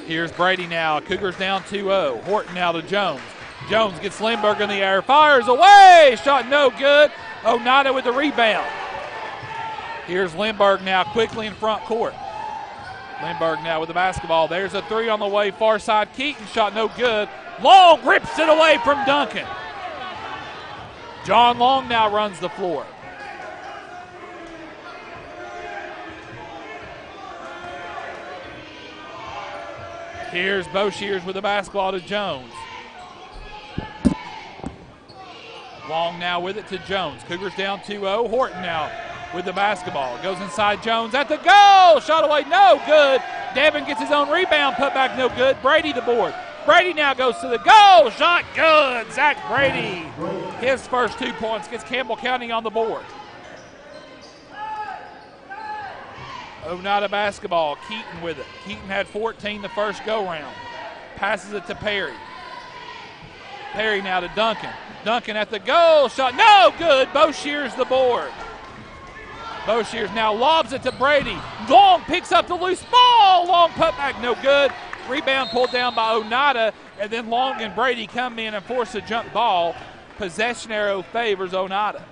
Here's Brady now. Cougars down 2-0. Horton now to Jones. Jones gets Lindbergh in the air. Fires away. Shot no good. Oneida with the rebound. Here's Lindbergh now quickly in front court. Lindbergh now with the basketball. There's a 3 on the way. Far side. Keaton shot no good. Long rips it away from Duncan. John Long now runs the floor. Here's Boshears with the basketball to Jones. Long now with it to Jones. Cougars down 2-0. Horton now with the basketball. Goes inside Jones at the goal. Shot away, no good. Devin gets his own rebound. Put back, no good. Brady the board. Brady now goes to the goal. Shot good. Zach Brady. His first 2 points gets Campbell County on the board. Oneida basketball. Keaton with it. Keaton had 14 the first go-round. Passes it to Perry. Perry now to Duncan. Duncan at the goal. Shot no good. Boshears the board. Boshears now lobs it to Brady. Long picks up the loose ball. Long putback, no good. Rebound pulled down by Oneida, and then Long and Brady come in and force a jump ball. Possession arrow favors Oneida.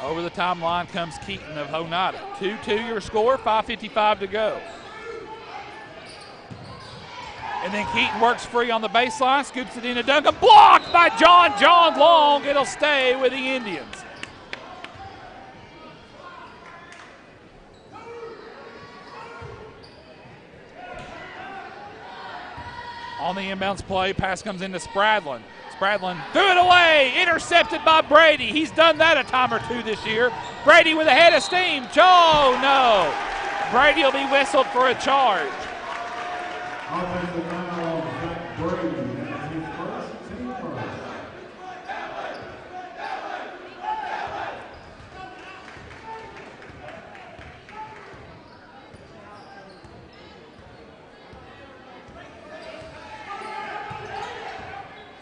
Over the timeline comes Keaton of Oneida. 2-2 your score, 5:55 to go. And then Keaton works free on the baseline, scoops it into Duncan. Blocked by John Long. It'll stay with the Indians. On the inbounds play, pass comes into Spradlin. Spradlin threw it away, intercepted by Brady. He's done that a time or two this year. Brady with a head of steam. Oh, no. Brady will be whistled for a charge. Offensive foul, Zach Brady. That's his first, team first.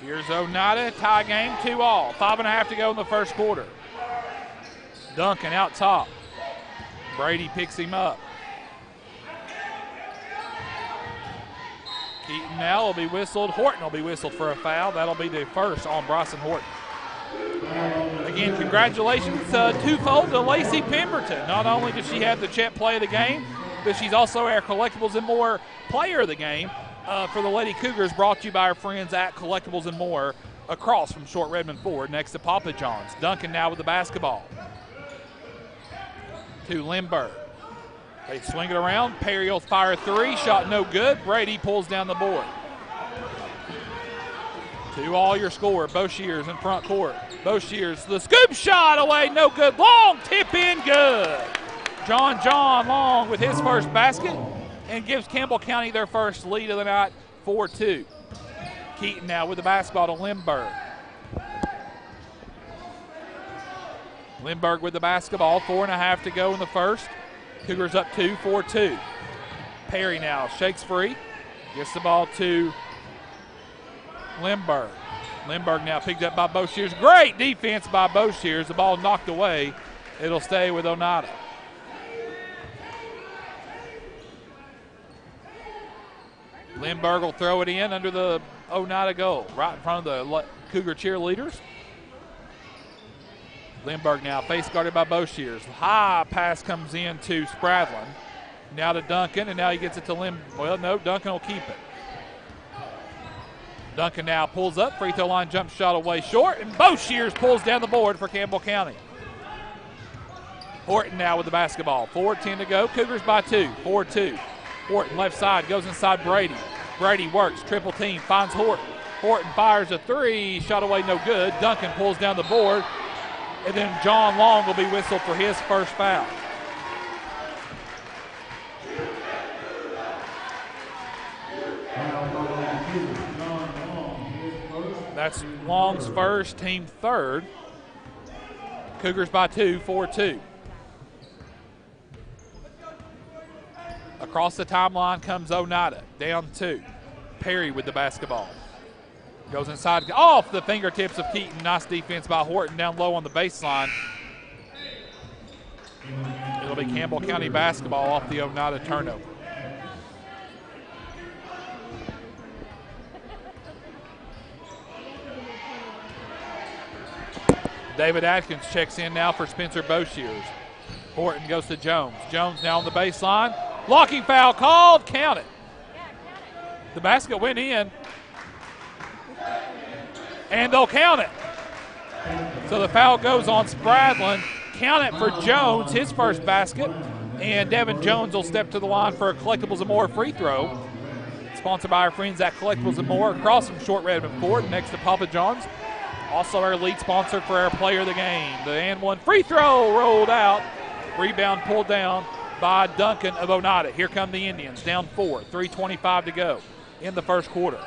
Here's Oneida, tie game, 2-all. 5.5 to go in the first quarter. Duncan out top. Brady picks him up. Keaton now will be whistled. Horton will be whistled for a foul. That'll be the first on Bryson Horton. Again, congratulations twofold to Lacey Pemberton. Not only does she have the Chet play of the game, but she's also our Collectibles and More player of the game for the Lady Cougars, brought to you by our friends at Collectibles and More across from Short Redmond Ford next to Papa John's. Duncan now with the basketball. To Lindbergh. They swing it around. Perry will fire 3. Shot no good. Brady pulls down the board. 2-all your score. Boshears in front court. Boshears, the scoop shot away. No good. Long tip in. Good. John Long with his first basket and gives Campbell County their first lead of the night, 4-2. Keaton now with the basketball to Lindbergh. Lindbergh with the basketball. 4.5 to go in the first. Cougars up 2, 4-2. Perry now shakes free. Gets the ball to Lindbergh. Lindbergh now picked up by Boshears. Great defense by Boshears. The ball knocked away. It'll stay with Oneida. Lindbergh will throw it in under the Oneida goal, right in front of the Cougar cheerleaders. Lindbergh now face guarded by Boshears. High pass comes in to Spradlin. Now to Duncan, and now he gets it to well, no, Duncan will keep it. Duncan now pulls up, free throw line jump shot away short, and Boshears pulls down the board for Campbell County. Horton now with the basketball. 4:10 to go. Cougars by 2, 4-2. Horton left side, goes inside Brady. Brady works, triple team, finds Horton. Horton fires a 3, shot away no good. Duncan pulls down the board. And then John Long will be whistled for his first foul. That's Long's first, team third. Cougars by 2, 4-2. Across the timeline comes Oneida, down 2. Perry with the basketball. Goes inside, off the fingertips of Keaton. Nice defense by Horton down low on the baseline. It'll be Campbell County basketball off the Oneida turnover. David Atkins checks in now for Spencer Boshiers. Horton goes to Jones. Jones now on the baseline. Blocking foul called. Count it. The basket went in. And they'll count it. So the foul goes on Spradlin. Count it for Jones, his first basket. And Devin Jones will step to the line for a Collectibles and More free throw. Sponsored by our friends at Collectibles and More across from Short Redmond Ford next to Papa John's. Also our lead sponsor for our player of the game. The and one free throw rolled out. Rebound pulled down by Duncan of Oneida. Here come the Indians, down 4, 3:25 to go in the first quarter.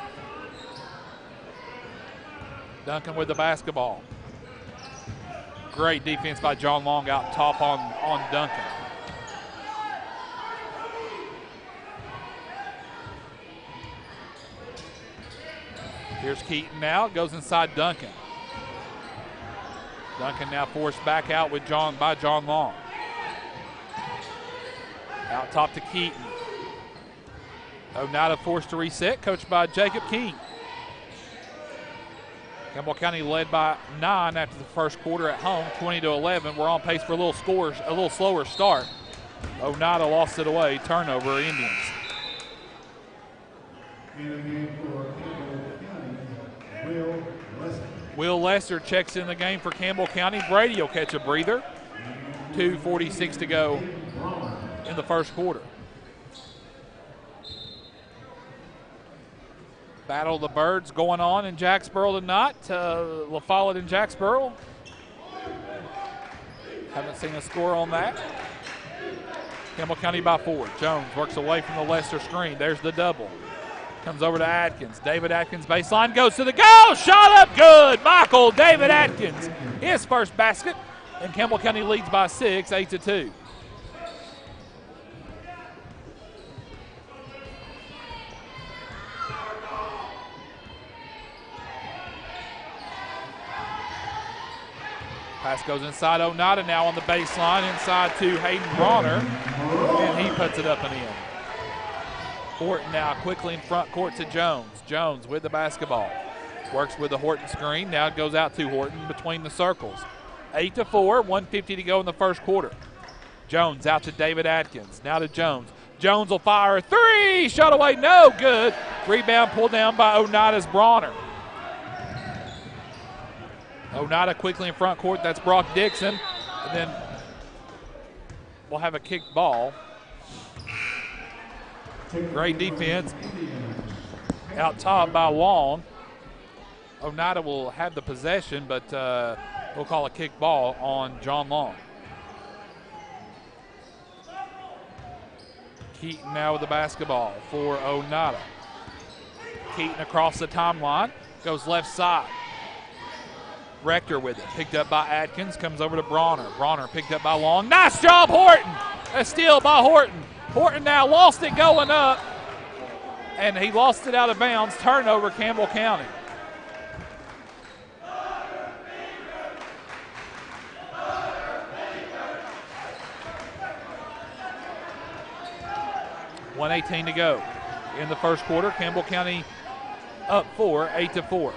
Duncan with the basketball. Great defense by John Long out top on Duncan. Here's Keaton now, goes inside Duncan. Duncan now forced back out by John Long. Out top to Keaton. Oneida forced to reset, coached by Jacob King. Campbell County led by 9 after the first quarter at home, 20-11. We're on pace for a little slower start. Oneida lost it away, turnover Indians. Will Lester checks in the game for Campbell County. Brady will catch a breather. 2:46 to go in the first quarter. Battle of the Birds going on in Jacksboro tonight. La Follette in Jacksboro. Haven't seen a score on that. Campbell County by 4. Jones works away from the Lester screen. There's the double. Comes over to Atkins. David Atkins baseline, goes to the goal. Shot up good. Michael David Atkins, his first basket. And Campbell County leads by 6, 8-2. Pass goes inside Oneida now on the baseline, inside to Hayden Bronner, and he puts it up and in. Horton now quickly in front court to Jones. Jones with the basketball. Works with the Horton screen. Now it goes out to Horton between the circles. 8-4, 1:50 to go in the first quarter. Jones out to David Atkins. Now to Jones. Jones will fire a 3. Shot away, no good. Rebound pulled down by Oneida's Bronner. Oneida quickly in front court. That's Brock Dixon. And then we'll have a kicked ball. Great defense out top by Long. Oneida will have the possession, but we'll call a kick ball on John Long. Keaton now with the basketball for Oneida. Keaton across the timeline, goes left side. Rector with it, picked up by Atkins, comes over to Bronner. Bronner picked up by Long. Nice job, Horton! A steal by Horton. Horton now lost it going up, and he lost it out of bounds. Turnover, Campbell County. .118 to go in the first quarter. Campbell County up 4, 8-4.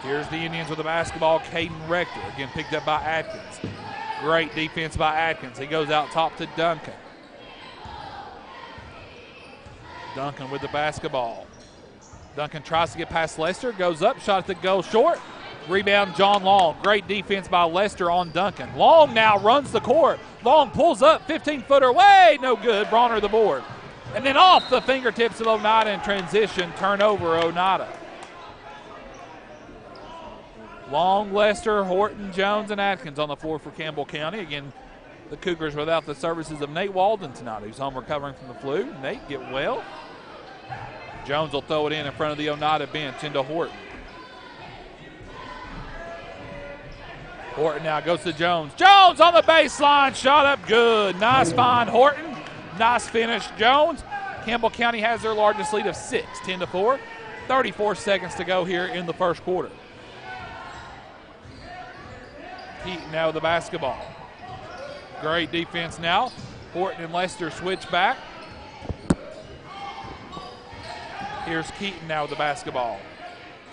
Here's the Indians with the basketball. Caden Rector, again picked up by Atkins. Great defense by Atkins. He goes out top to Duncan. Duncan with the basketball. Duncan tries to get past Lester, goes up, shot at the goal short. Rebound John Long. Great defense by Lester on Duncan. Long now runs the court. Long pulls up, 15-footer way, no good. Bronner the board. And then off the fingertips of Oneida in transition, turnover Oneida. Long, Lester, Horton, Jones, and Atkins on the floor for Campbell County. Again, the Cougars without the services of Nate Walden tonight, who's home recovering from the flu. Nate, get well. Jones will throw it in front of the Oneida bench into Horton. Horton now goes to Jones. Jones on the baseline, shot up good. Nice find, Horton. Nice finish, Jones. Campbell County has their largest lead of 6, 10-4. 34 seconds to go here in the first quarter. Keaton now with the basketball. Great defense now. Horton and Lester switch back. Here's Keaton now with the basketball.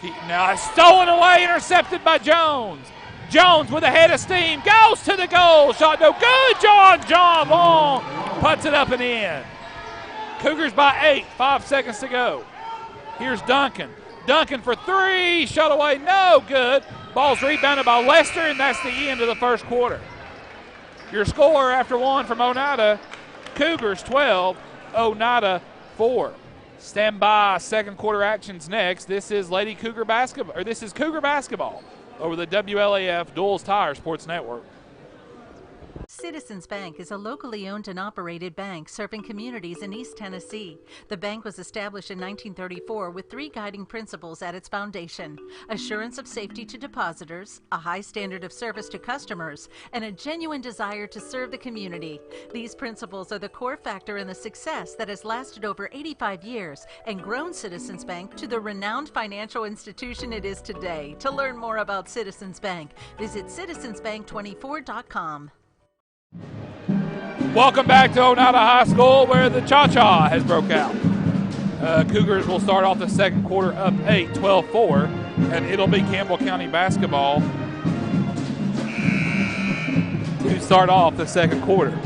Keaton now has stolen away, intercepted by Jones. Jones with a head of steam, goes to the goal. Shot no good. John Long puts it up and in. Cougars by 8, 5 seconds to go. Here's Duncan. Duncan for 3, shot away, no good. Ball's rebounded by Lester, and that's the end of the first quarter. Your score after one from Oneida, Cougars 12, Oneida 4. Stand by, second quarter actions next. This is Cougar basketball over the WLAF Duels Tire Sports Network. Citizens Bank is a locally owned and operated bank serving communities in East Tennessee. The bank was established in 1934 with 3 guiding principles at its foundation: assurance of safety to depositors, a high standard of service to customers, and a genuine desire to serve the community. These principles are the core factor in the success that has lasted over 85 years and grown Citizens Bank to the renowned financial institution it is today. To learn more about Citizens Bank, visit citizensbank24.com. Welcome back to Oneida High School, where the Cha-Cha has broke out. Cougars will start off the second quarter up 8, 12-4, and it'll be Campbell County basketball to start off the second quarter.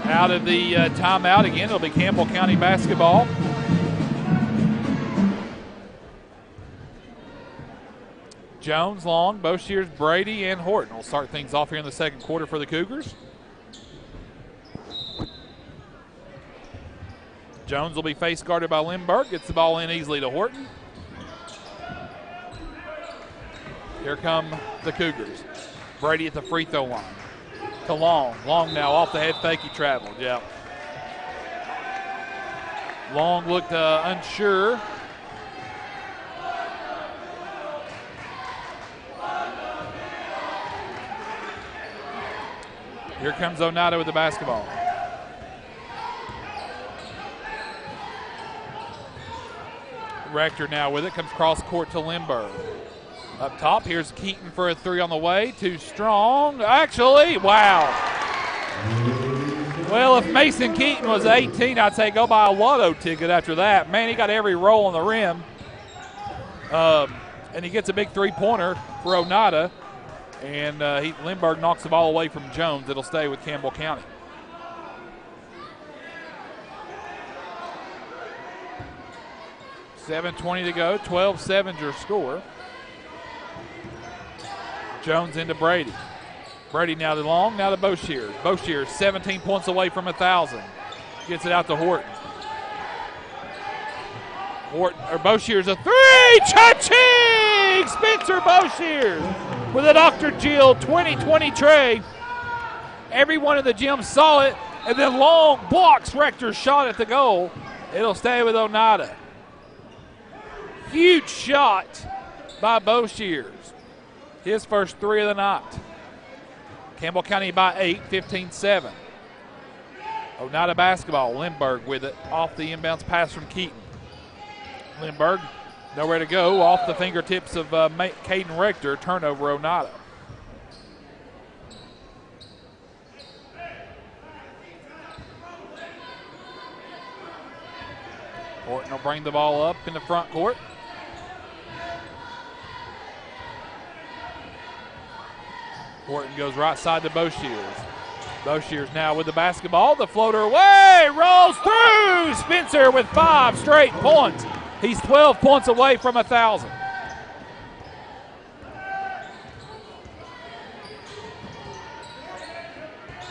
Out of the timeout again, it'll be Campbell County basketball. Jones, Long, Boshears, Brady, and Horton will start things off here in the second quarter for the Cougars. Jones will be face guarded by Lindbergh. Gets the ball in easily to Horton. Here come the Cougars. Brady at the free throw line. To Long. Long now off the head fake. He traveled. Yeah. Long looked unsure. Here comes Oneida with the basketball. Rector now with it. Comes cross court to Lindbergh. Up top, here's Keaton for a 3 on the way. Too strong. Actually, wow. Well, if Mason Keaton was 18, I'd say go buy a lotto ticket after that. Man, he got every roll on the rim. And he gets a big three-pointer for Oneida. And Lindbergh knocks the ball away from Jones. It'll stay with Campbell County. $7:20 to go. 12-7's your score. Jones into Brady. Brady now to Long, now to Boshears. Boshears 17 points away from 1,000. Gets it out to Horton. Boshears a 3. Cha-ching! Spencer Boshears with a Dr. Jill 2020 tray. Everyone in the gym saw it, and then Long blocks Rector's shot at the goal. It'll stay with Oneida. Huge shot by Boshears. His first 3 of the night. Campbell County by 8, 15-7. Oneida basketball. Lindbergh with it off the inbounds pass from Keaton. Lindbergh nowhere to go, off the fingertips of Caden Rector. Turnover Oneida. Horton will bring the ball up in the front court. Horton goes right side to Boshears. Boshears now with the basketball. The floater away, rolls through. Spencer with 5 straight points. He's 12 points away from 1,000.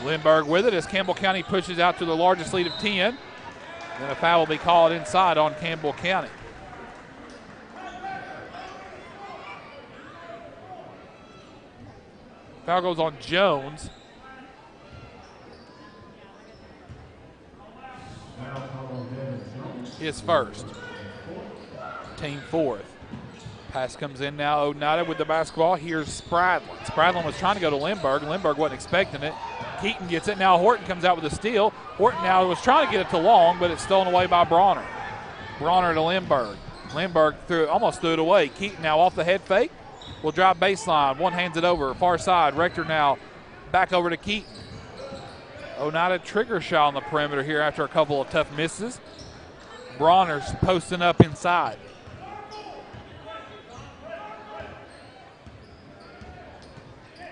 Lindbergh with it as Campbell County pushes out to the largest lead of 10. Then a foul will be called inside on Campbell County. Foul goes on Jones. His first. Team 4th. Pass comes in now. Oneida with the basketball. Here's Spradlin. Spradlin was trying to go to Lindbergh. Lindbergh wasn't expecting it. Keaton gets it. Now Horton comes out with a steal. Horton now was trying to get it to Long, but it's stolen away by Bronner. Bronner to Lindbergh. Lindbergh almost threw it away. Keaton now off the head fake. Will drive baseline. One hands it over. Far side. Rector now back over to Keaton. Oneida trigger shot on the perimeter here after a couple of tough misses. Bronner's posting up inside.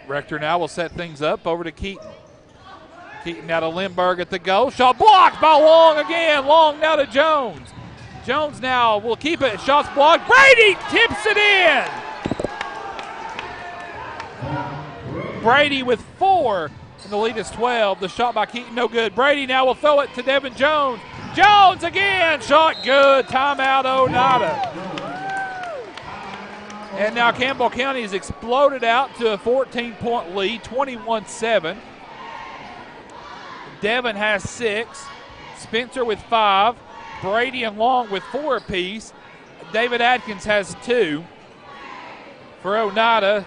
Rector now will set things up over to Keaton. Keaton now to Lindbergh at the goal. Shot blocked by Long again. Long now to Jones. Jones now will keep it. Shots blocked. Brady tips it in. Brady with 4, and the lead is 12. The shot by Keaton, no good. Brady now will throw it to Devin Jones. Jones again. Shot good. Timeout Oneida. And now Campbell County has exploded out to a 14-point lead, 21-7. Devin has 6. Spencer with 5. Brady and Long with 4 apiece. David Atkins has 2. For Oneida,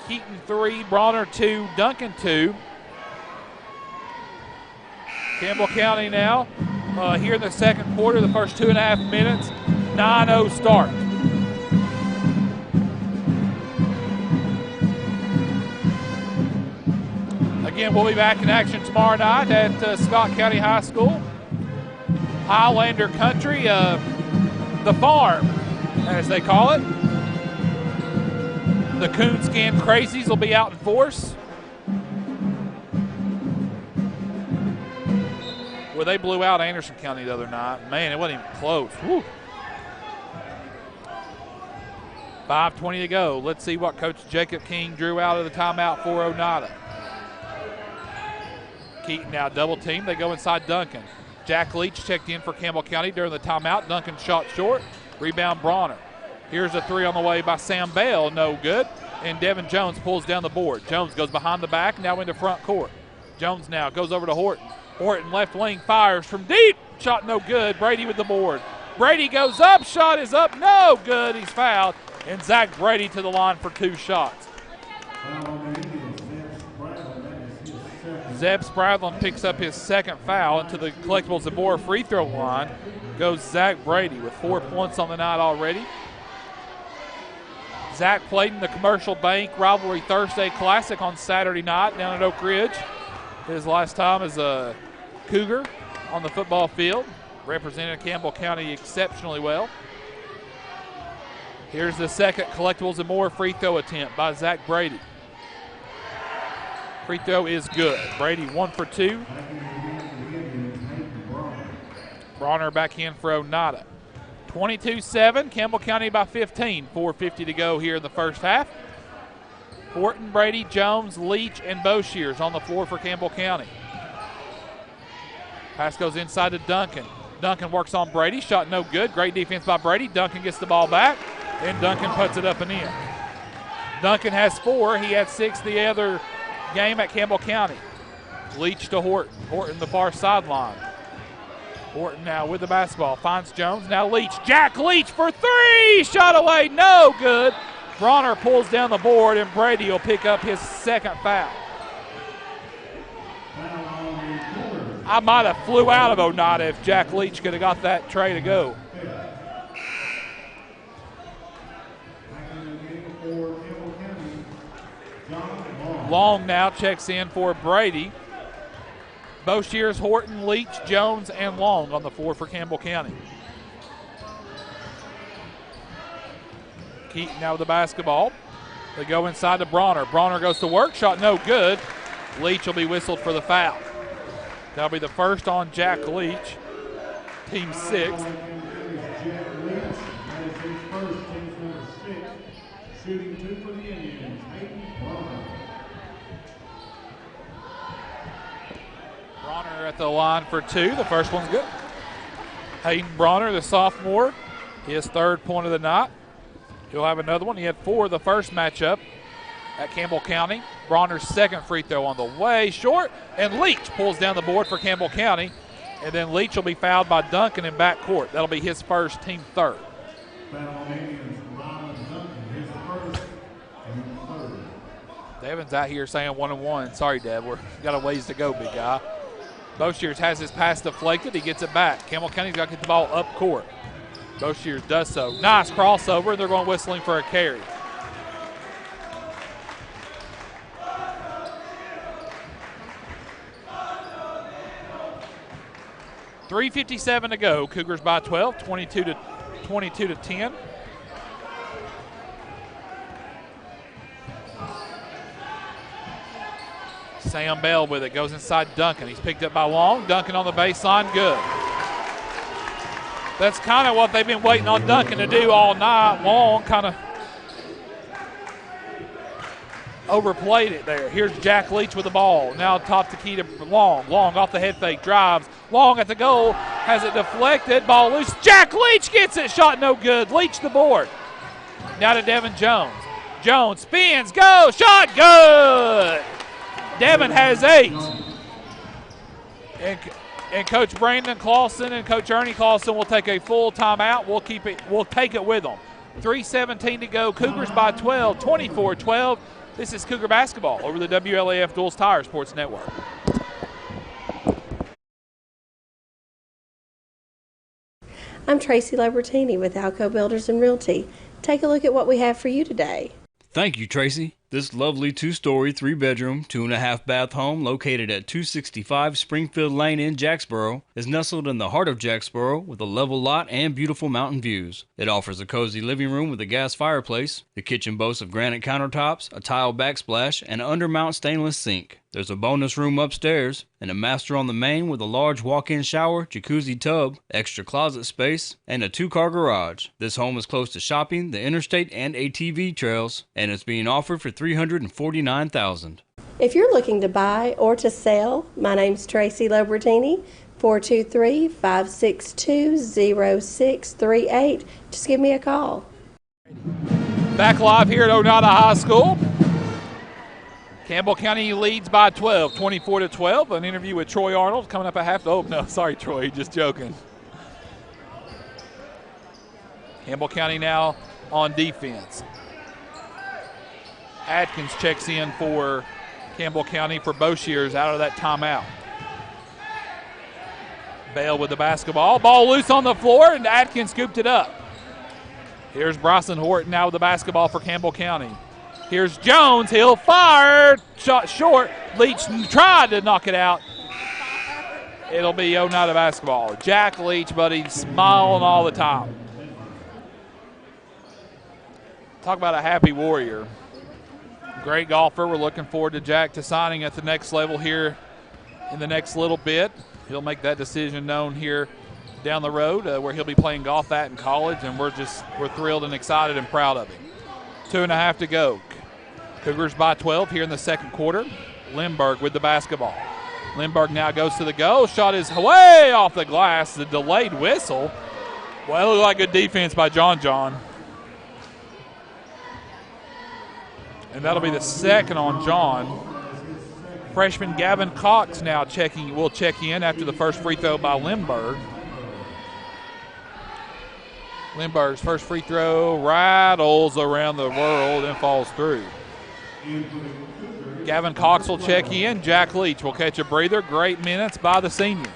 Keaton 3, Bronner 2, Duncan 2. Campbell County now here in the second quarter, the first 2.5 minutes, 9-0 start. Again, we'll be back in action tomorrow night at Scott County High School. Highlander Country, the farm, as they call it. The Coonskin Crazies will be out in force. Well, they blew out Anderson County the other night. Man, it wasn't even close. Woo. 5:20 to go. Let's see what Coach Jacob King drew out of the timeout for Oneida. Keaton now double team. They go inside Duncan. Jack Leach checked in for Campbell County during the timeout. Duncan shot short. Rebound Bronner. Here's a 3 on the way by Sam Bell. No good. And Devin Jones pulls down the board. Jones goes behind the back, now into front court. Jones now goes over to Horton. Horton left wing fires from deep. Shot no good. Brady with the board. Brady goes up. Shot is up. No good. He's fouled. And Zach Brady to the line for 2 shots. Zeb Spradlin picks up his second foul. Into the collectibles and more free throw line goes Zach Brady with 4 points on the night already. Zach played in the Commercial Bank Rivalry Thursday Classic on Saturday night down at Oak Ridge. His last time as a Cougar on the football field. Represented Campbell County exceptionally well. Here's the second collectibles and more free throw attempt by Zach Brady. Free throw is good. Brady 1 for 2. Bronner back in for Oneida. 22-7, Campbell County by 15. 4:50 to go here in the first half. Horton, Brady, Jones, Leach, and Boshears on the floor for Campbell County. Pass goes inside to Duncan. Duncan works on Brady. Shot no good. Great defense by Brady. Duncan gets the ball back, and Duncan puts it up and in. Duncan has 4. He had 6 the other game at Campbell County. Leach to Horton. Horton the far sideline. Horton now with the basketball. Finds Jones. Now Leach. Jack Leach for 3. Shot away. No good. Bronner pulls down the board, and Brady will pick up his second foul. I might have flew out of Oneida if Jack Leach could have got that tray to go. Long now checks in for Brady. Boshears, Horton, Leach, Jones, and Long on the floor for Campbell County. Keaton now with the basketball. They go inside to Bronner. Bronner goes to work. Shot no good. Leach will be whistled for the foul. That'll be the first on Jack Leach. Team 6. Shooting 2 for the Indians, Hayden Bronner. Bronner at the line for 2. The first one's good. Hayden Bronner, the sophomore, his 3rd point of the night. He'll have another one. He had 4 the first matchup at Campbell County. Bronner's second free throw on the way, short, and Leach pulls down the board for Campbell County. And then Leach will be fouled by Duncan in backcourt. That'll be his first, team 3rd. Devin's out here saying 1-1. Sorry, Dev, we've got a ways to go, big guy. Boshears has his pass deflected. He gets it back. Campbell County's got to get the ball up court. Boshears does so. Nice crossover. They're going whistling for a carry. 3:57 to go. Cougars by 12, 22 to 10. Sam Bell with it, goes inside Duncan. He's picked up by Long. Duncan on the baseline, good. That's kind of what they've been waiting on Duncan to do all night. Long kind of overplayed it there. Here's Jack Leach with the ball. Now top to key to Long. Long off the head fake, drives. Long at the goal, has it deflected. Ball loose. Jack Leach gets it. Shot no good. Leach the board. Now to Devin Jones. Jones spins, go, shot good. Devin has 8. And Coach Brandon Clausen and Coach Ernie Clausen will take a full timeout. We'll take it with them. 3:17 to go. Cougars by 12, 24-12. This is Cougar basketball over the WLAF Duals Tire Sports Network. I'm Tracy Lobertini with Alco Builders and Realty. Take a look at what we have for you today. Thank you, Tracy. This lovely 2-story, 3-bedroom, 2.5-bath home located at 265 Springfield Lane in Jacksboro is nestled in the heart of Jacksboro with a level lot and beautiful mountain views. It offers a cozy living room with a gas fireplace. The kitchen boasts of granite countertops, a tile backsplash, and an undermount stainless sink. There's a bonus room upstairs and a master on the main with a large walk-in shower, jacuzzi tub, extra closet space, and a 2-car garage. This home is close to shopping, the interstate, and ATV trails, and it's being offered for $349,000. If you're looking to buy or to sell, my name's Tracy Lobertini, 423-562-0638. Just give me a call. Back live here at Oneida High School. Campbell County leads by 12, 24-12. An interview with Troy Arnold coming up at half. Oh, no, sorry, Troy, just joking. Campbell County now on defense. Atkins checks in for Campbell County for Boshears out of that timeout. Bale with the basketball. Ball loose on the floor, and Atkins scooped it up. Here's Bryson Horton now with the basketball for Campbell County. Here's Jones. He'll fire. Shot short. Leach tried to knock it out. It'll be Oneida basketball. Jack Leach, buddy, smiling all the time. Talk about a happy warrior. Great golfer. We're looking forward to Jack to signing at the next level here in the next little bit. He'll make that decision known here down the road where he'll be playing golf at in college, and we're thrilled and excited and proud of him. 2.5 to go. Cougars by 12 here in the second quarter. Lindbergh with the basketball. Lindbergh now goes to the goal. Shot is way off the glass. The delayed whistle. Well, it looked like good defense by John. And that'll be the second on John. Freshman Gavin Cox now will check in after the first free throw by Lindbergh. Lindbergh's first free throw rattles around the world and falls through. Gavin Cox will check in. Jack Leach will catch a breather. Great minutes by the senior.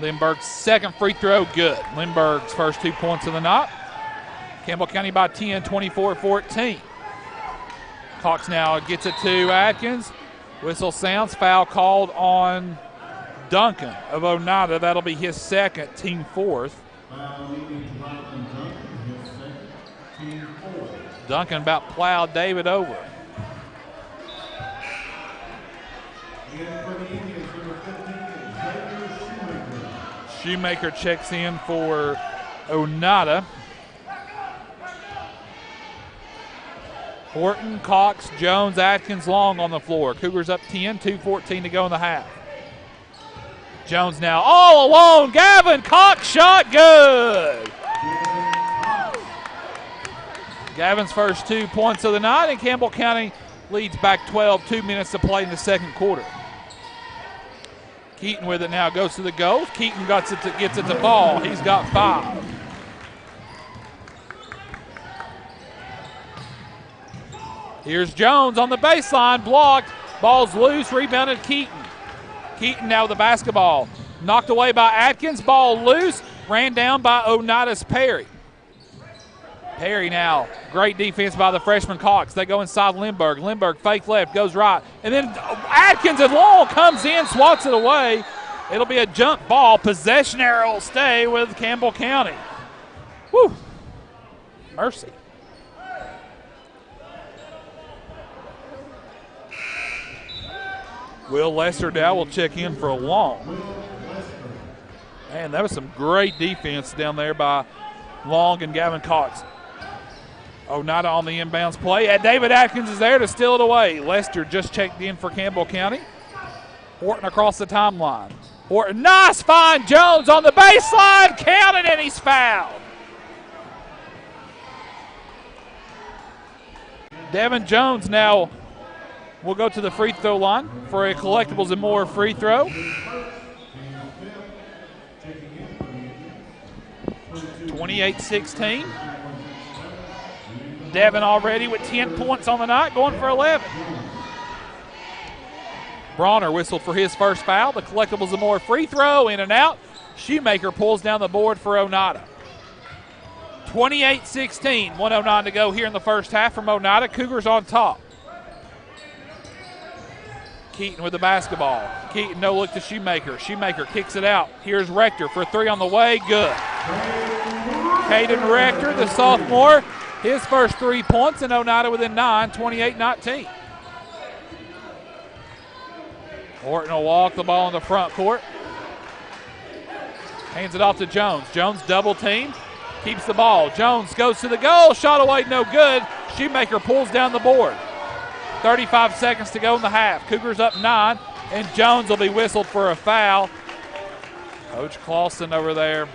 Lindbergh's second free throw, good. Lindbergh's first 2 points of the night. Campbell County by 10, 24-14. Cox now gets it to Atkins. Whistle sounds. Foul called on Duncan of Oneida. That'll be his second, team fourth. Duncan about plowed David over. Shoemaker checks in for Oneida. Horton, Cox, Jones, Atkins, Long on the floor. Cougars up 10, 2:14 to go in the half. Jones now all alone. Gavin Cox shot good. Gavin's first 2 points of the night, and Campbell County leads back 12, 2 minutes to play in the second quarter. Keaton with it now, goes to the goal. Keaton gets it to Ball. He's got 5. Here's Jones on the baseline, blocked. Ball's loose, rebounded Keaton. Keaton now with the basketball. Knocked away by Atkins, ball loose, ran down by Oneida's Perry. Perry now, great defense by the freshman Cox. They go inside Lindbergh. Lindbergh fake left, goes right. And then Atkins and Long comes in, swats it away. It'll be a junk ball. Possession arrow will stay with Campbell County. Whew. Mercy. Will Lester now will check in for a Long. Man, that was some great defense down there by Long and Gavin Cox. Oneida on the inbounds play. And David Atkins is there to steal it away. Lester just checked in for Campbell County. Horton across the timeline. Horton, nice find. Jones on the baseline. Counted, and he's fouled. Devin Jones now will go to the free throw line for a Collectibles and More free throw. 28-16. Devin already with 10 points on the night, going for 11. Bronner whistled for his first foul. The Collectibles and More free throw, in and out. Shoemaker pulls down the board for Oneida. 28-16, 1:09 to go here in the first half from Oneida. Cougars on top. Keaton with the basketball. Keaton no look to Shoemaker. Shoemaker kicks it out. Here's Rector for three on the way. Good. Caden Rector, the sophomore, his first 3 points, and Oneida within 9, 28-19. Horton will walk the ball in the front court. Hands it off to Jones. Jones double teamed. Keeps the ball. Jones goes to the goal. Shot away, no good. Shoemaker pulls down the board. 35 seconds to go in the half. Cougars up 9, and Jones will be whistled for a foul. Coach Clausen over there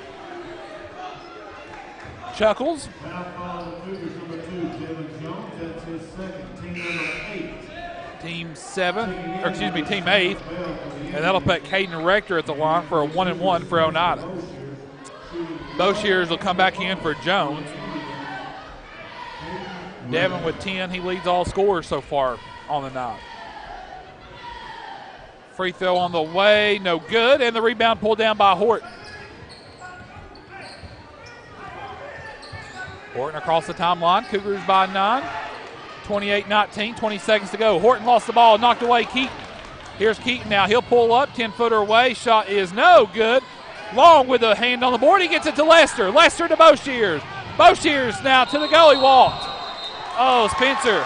chuckles. Team 8. And that'll put Caden Rector at the line for a 1-and-1 for Oneida. Boshears will come back in for Jones. Devin with 10. He leads all scorers so far on the night. Free throw on the way, no good, and the rebound pulled down by Horton. Horton across the timeline. Cougars by 9. 28-19, 20 seconds to go. Horton lost the ball, knocked away Keaton. Here's Keaton now. He'll pull up, 10-footer away. Shot is no good. Long with a hand on the board. He gets it to Lester. Lester to Boshears. Boshears now to the goal. He walked. Oh, Spencer.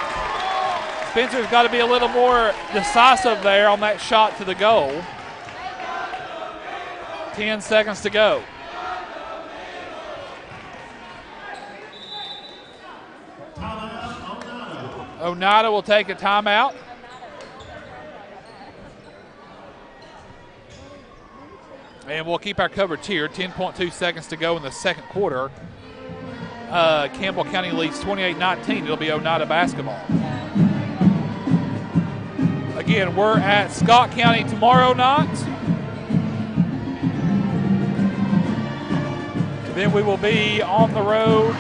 Spencer's got to be a little more decisive there on that shot to the goal. 10 seconds to go. Oneida will take a timeout. And we'll keep our coverage here. 10.2 seconds to go in the second quarter. Campbell County leads 28-19. It'll be Oneida basketball. Again, we're at Scott County tomorrow night. Then we will be on the road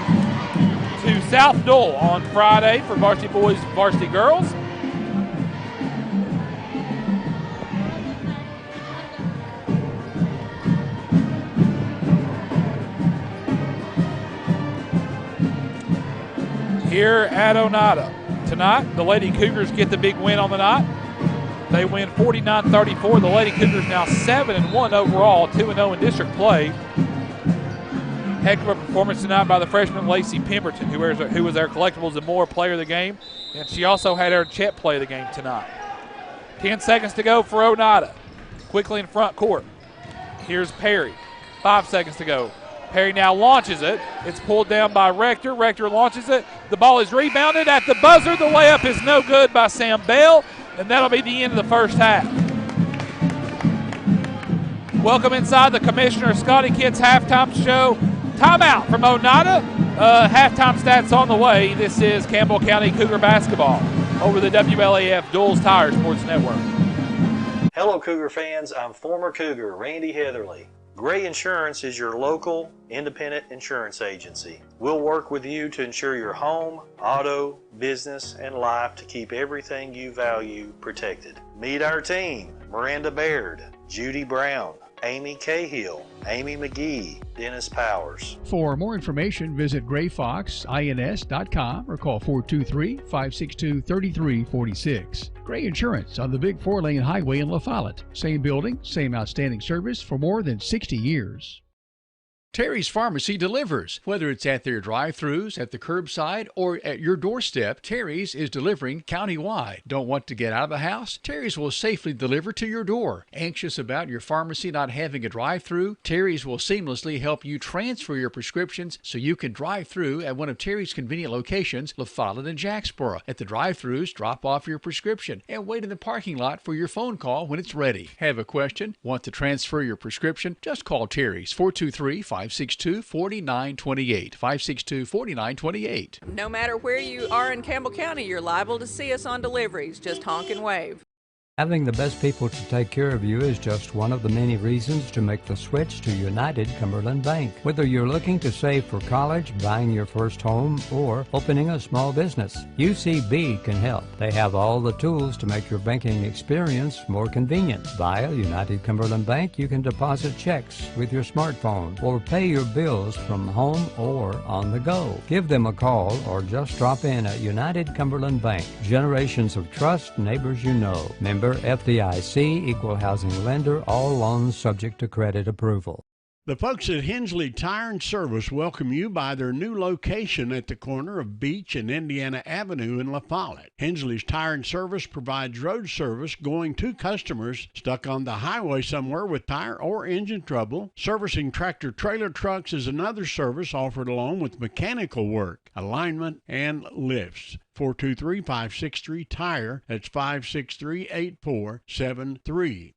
to South Dole on Friday for varsity boys, varsity girls. Here at Oneida. Tonight, the Lady Cougars get the big win on the night. They win 49-34. The Lady Cougars now 7-1 overall, 2-0 in district play. Heck of a performance tonight by the freshman Lacey Pemberton, who was our Collectibles and More player of the game. And she also had our Chet play of the game tonight. 10 seconds to go for Oneida. Quickly in front court. Here's Perry. 5 seconds to go. Perry now launches it. It's pulled down by Rector. Rector launches it. The ball is rebounded at the buzzer. The layup is no good by Sam Bell, and that'll be the end of the first half. Welcome inside the Commissioner Scotty Kids halftime show. Timeout from Oneida. Halftime stats on the way. This is Campbell County Cougar basketball over the WLAF Duels Tire Sports Network. Hello, Cougar fans. I'm former Cougar Randy Heatherly. Gray Insurance is your local independent insurance agency. We'll work with you to insure your home, auto, business, and life to keep everything you value protected. Meet our team: Miranda Baird, Judy Brown, Amy Cahill, Amy McGee, Dennis Powers. For more information, visit grayfoxins.com or call 423-562-3346. Gray Insurance on the big 4-lane highway in La Follette. Same building, same outstanding service for more than 60 years. Terry's Pharmacy delivers. Whether it's at their drive-thrus, at the curbside, or at your doorstep, Terry's is delivering countywide. Don't want to get out of the house? Terry's will safely deliver to your door. Anxious about your pharmacy not having a drive-thru? Terry's will seamlessly help you transfer your prescriptions so you can drive through at one of Terry's convenient locations, La Follette and Jacksboro. At the drive-thrus, drop off your prescription and wait in the parking lot for your phone call when it's ready. Have a question? Want to transfer your prescription? Just call Terry's 423-562-4928. 562-4928. No matter where you are in Campbell County, you're liable to see us on deliveries. Just honk and wave. Having the best people to take care of you is just one of the many reasons to make the switch to United Cumberland Bank. Whether you're looking to save for college, buying your first home, or opening a small business, UCB can help. They have all the tools to make your banking experience more convenient. Via United Cumberland Bank, you can deposit checks with your smartphone or pay your bills from home or on the go. Give them a call or just drop in at United Cumberland Bank. Generations of trust, neighbors you know. Member FDIC, equal housing lender, all loans subject to credit approval. The folks at Hensley Tire and Service welcome you by their new location at the corner of Beach and Indiana Avenue in La Follette. Hensley's Tire and Service provides road service going to customers stuck on the highway somewhere with tire or engine trouble. Servicing tractor-trailer trucks is another service offered along with mechanical work, alignment, and lifts. 423-563-TIRE. That's 563-8473.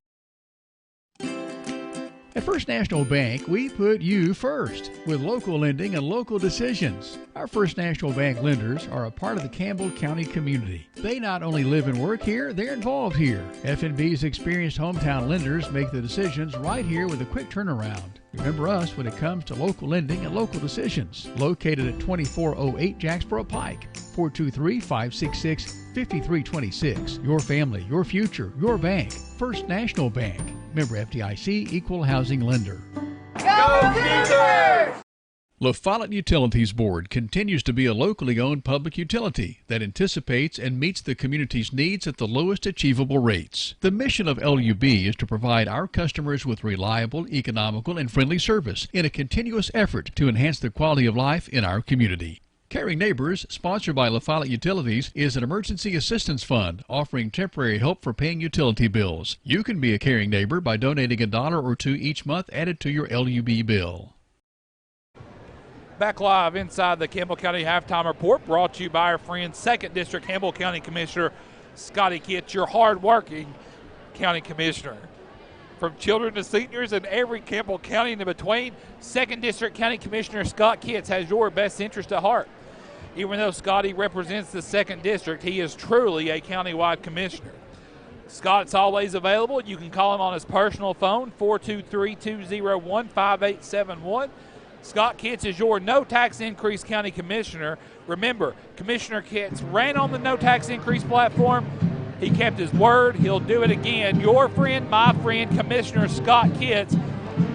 At First National Bank, we put you first with local lending and local decisions. Our First National Bank lenders are a part of the Campbell County community. They not only live and work here, they're involved here. F&B's experienced hometown lenders make the decisions right here with a quick turnaround. Remember us when it comes to local lending and local decisions. Located at 2408 Jacksboro Pike, 423-566-5326. Your family, your future, your bank. First National Bank. Member FDIC, equal housing lender. Go Cougars! La Follette Utilities Board continues to be a locally owned public utility that anticipates and meets the community's needs at the lowest achievable rates. The mission of LUB is to provide our customers with reliable, economical, and friendly service in a continuous effort to enhance the quality of life in our community. Caring Neighbors, sponsored by La Follette Utilities, is an emergency assistance fund offering temporary help for paying utility bills. You can be a caring neighbor by donating $1 or $2 each month added to your LUB bill. Back live inside the Campbell County Halftime Report, brought to you by our friend 2nd District Campbell County Commissioner Scotty Kitts, your hard-working county commissioner. From children to seniors and every Campbell County and in between, 2nd District County Commissioner Scott Kitts has your best interest at heart. Even though Scotty represents the 2nd District, he is truly a countywide commissioner. Scott's always available. You can call him on his personal phone, 423-201-5871. Scott Kitts is your no tax increase county commissioner. Remember, Commissioner Kitts ran on the no tax increase platform. He kept his word. He'll do it again. Your friend, my friend, Commissioner Scott Kitts,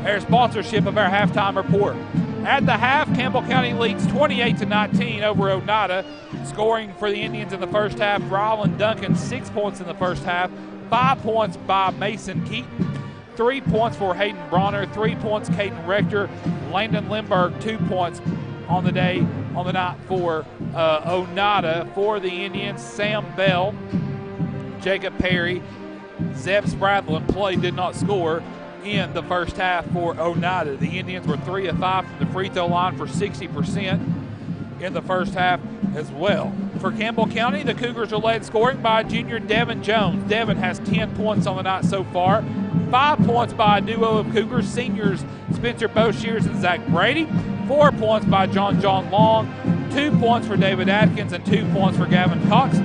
our sponsorship of our halftime report. At the half, Campbell County leads 28-19 over Oneida. Scoring for the Indians in the first half, Ryland Duncan, 6 points in the first half, 5 points by Mason Keaton, 3 points for Hayden Bronner, 3 points Caden Rector, Landon Lindbergh, 2 points on the night for Oneida. For the Indians, Sam Bell, Jacob Perry, Zeb Sprathland did not score in the first half for Oneida. The Indians were 3 of 5 from the free throw line for 60% in the first half as well. For Campbell County, the Cougars are led scoring by junior Devin Jones. Devin has 10 points on the night so far. 5 points by a duo of Cougars seniors Spencer Boshears and Zach Brady. 4 points by John Long. 2 points for David Atkins and 2 points for Gavin Cox.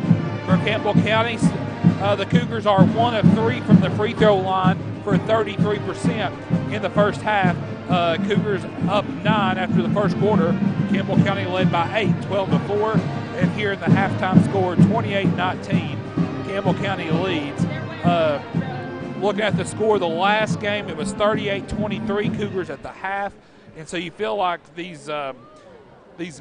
For Campbell County, the Cougars are 1 of 3 from the free throw line for 33% in the first half. Cougars up 9 after the first quarter. Campbell County led by 8, 12-4. And here in the halftime score, 28-19. Campbell County leads. looking at the score of the last game, it was 38-23 Cougars at the half. And so you feel like these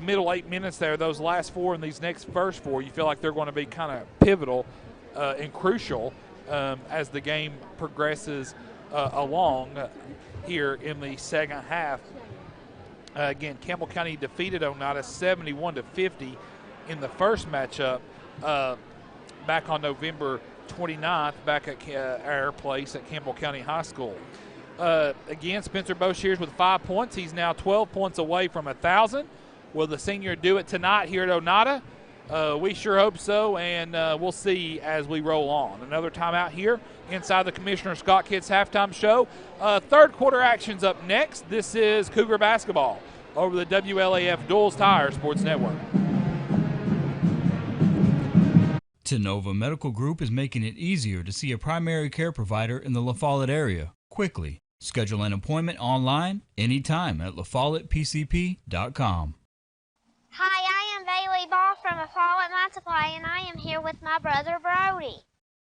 middle 8 minutes there, those last 4 and these next first 4, you feel like they're going to be kind of pivotal and crucial as the game progresses along here in the second half. Again, Campbell County defeated Oneida 71-50 in the first matchup back on November 29th back at our place at Campbell County High School. Again, Spencer Boshears with 5 points. He's now 12 points away from 1,000. Will the senior do it tonight here at Oneida? We sure hope so, and we'll see as we roll on. Another timeout here inside the Commissioner Scott Kids halftime show. Third quarter action's up next. This is Cougar basketball over the WLAF Duals Tire Sports Network. Tenova Medical Group is making it easier to see a primary care provider in the La Follette area quickly. Schedule an appointment online anytime at LaFollettePCP.com. Hi, I am Bailey Ball from La Follette Mine Supply, and I am here with my brother Brody.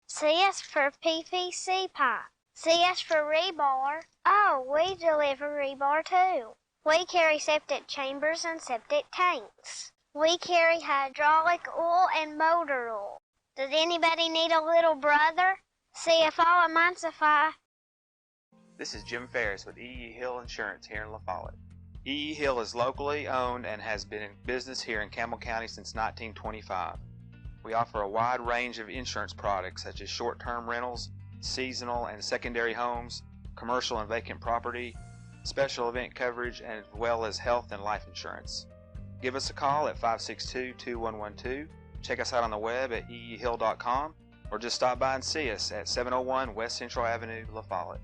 CS for PVC pipe. CS for rebar. Oh, we deliver rebar too. We carry septic chambers and septic tanks. We carry hydraulic oil and motor oil. Does anybody need a little brother? See if all of mine supply. This is Jim Ferris with E.E. Hill Insurance here in La Follette. E.E. Hill is locally owned and has been in business here in Campbell County since 1925. We offer a wide range of insurance products such as short-term rentals, seasonal and secondary homes, commercial and vacant property, special event coverage, as well as health and life insurance. Give us a call at 562-2112. Check us out on the web at eehill.com or just stop by and see us at 701 West Central Avenue, La Follette.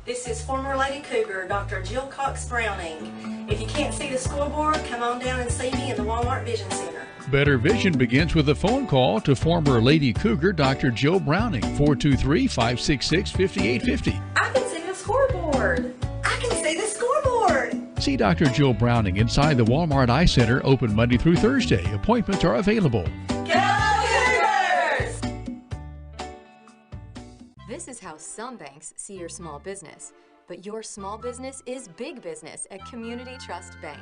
This is former Lady Cougar, Dr. Jill Cox Browning. If you can't see the scoreboard, come on down and see me in the Walmart Vision Center. Better vision begins with a phone call to former Lady Cougar Dr. Jill Browning, 423-566-5850. I can see the scoreboard. I can see the scoreboard. See Dr. Jill Browning inside the Walmart Eye Center, open Monday through Thursday. Appointments are available. This is how some banks see your small business, but your small business is big business at Community Trust Bank.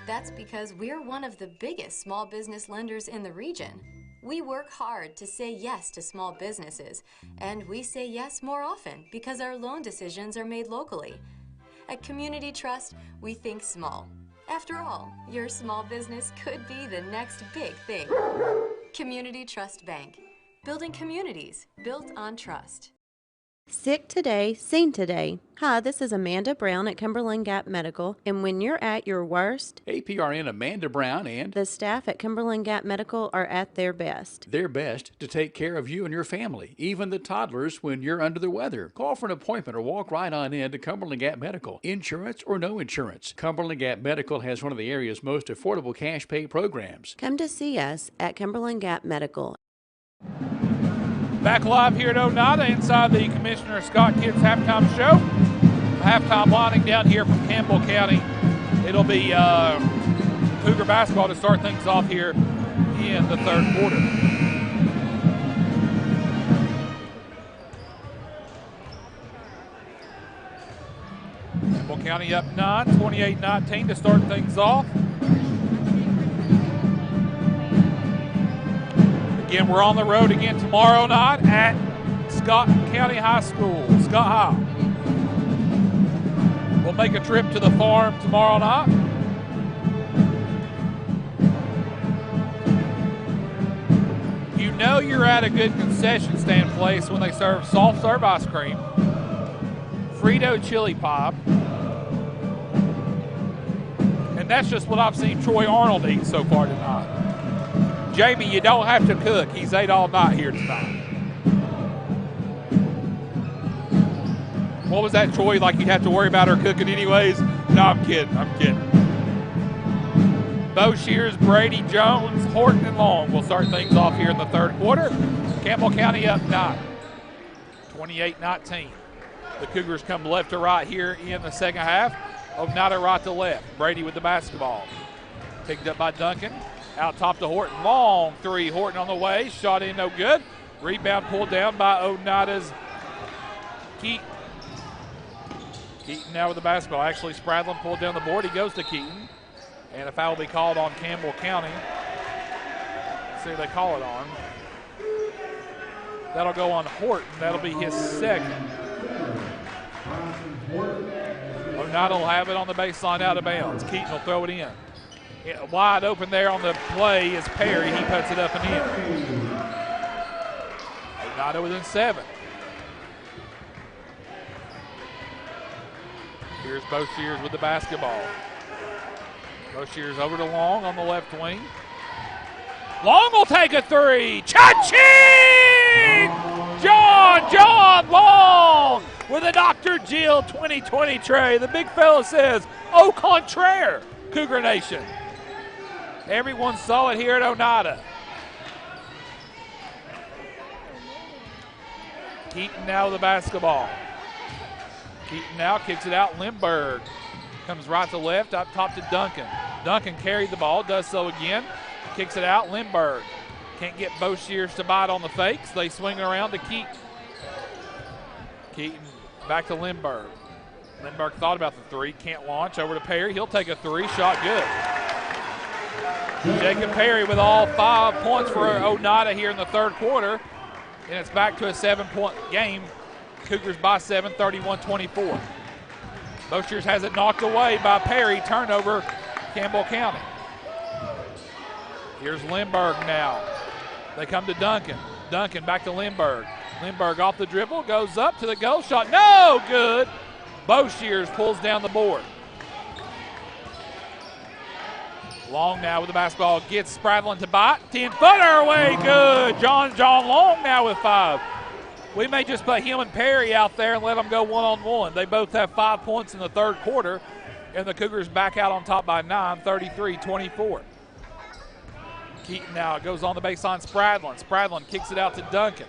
That's because we're one of the biggest small business lenders in the region. We work hard to say yes to small businesses, and we say yes more often because our loan decisions are made locally. At Community Trust, we think small. After all, your small business could be the next big thing. Community Trust Bank. Building communities built on trust. Sick today, seen today. Hi, this is Amanda Brown at Cumberland Gap Medical, and when you're at your worst, APRN Amanda Brown and the staff at Cumberland Gap Medical are at their best. Their best to take care of you and your family, even the toddlers when you're under the weather. Call for an appointment or walk right on in to Cumberland Gap Medical. Insurance or no insurance, Cumberland Gap Medical has one of the area's most affordable cash pay programs. Come to see us at Cumberland Gap Medical. Back live here at Oneida inside the Commissioner Scott Kids halftime show. Halftime lining down here from Campbell County. It'll be Cougar basketball to start things off here in the third quarter. Campbell County up 9, 28-19 to start things off. Again, we're on the road again tomorrow night at Scott County High School, Scott High. We'll make a trip to the farm tomorrow night. You know you're at a good concession stand place when they serve soft serve ice cream, Frito chili pop, and that's just what I've seen Troy Arnold eat so far tonight. Jamie, you don't have to cook. He's ate all night here tonight. What was that, Troy? Like you'd have to worry about her cooking anyways? No, I'm kidding. Boshears, Brady, Jones, Horton, and Long will start things off here in the third quarter. Campbell County up 9, 28-19. The Cougars come left to right here in the second half. Oneida right to left. Brady with the basketball. Picked up by Duncan. Out top to Horton. Long three. Horton on the way. Shot in, no good. Rebound pulled down by Oneida's Keaton. Keaton now with the basketball. Actually, Spradlin pulled down the board. He goes to Keaton. And a foul will be called on Campbell County. Let's see what they call it on. That'll go on Horton. That'll be his second. Oneida will have it on the baseline out of bounds. Keaton will throw it in. Wide open there on the play is Perry. He puts it up and in. Oneida within 7. Here's Boshiers with the basketball. Boshiers over to Long on the left wing. Long will take a three. Cha-ching! John Long with a Dr. Jill 2020 tray. The big fella says, au contraire, Cougar Nation. Everyone saw it here at Oneida. Keaton now with the basketball. Keaton now kicks it out. Lindbergh comes right to left, up top to Duncan. Duncan carried the ball, does so again. Kicks it out. Lindbergh can't get Boshiers to bite on the fakes. They swing it around to Keaton. Keaton back to Lindbergh. Lindbergh thought about the three, can't launch. Over to Perry. He'll take a three. Shot good. Jacob Perry with all 5 points for Oneida here in the third quarter. And it's back to a 7-point game. Cougars by 7, 31-24. Boshiers has it knocked away by Perry. Turnover, Campbell County. Here's Lindbergh now. They come to Duncan. Duncan back to Lindbergh. Lindbergh off the dribble, goes up to the goal shot. No good. Boshiers pulls down the board. Long now with the basketball, gets Spradlin to bite. 10-footer away, good. John Long now with 5. We may just put him and Perry out there and let them go one-on-one. They both have 5 points in the third quarter, and the Cougars back out on top by 9, 33-24. Keaton now goes on the baseline, Spradlin. Spradlin kicks it out to Duncan.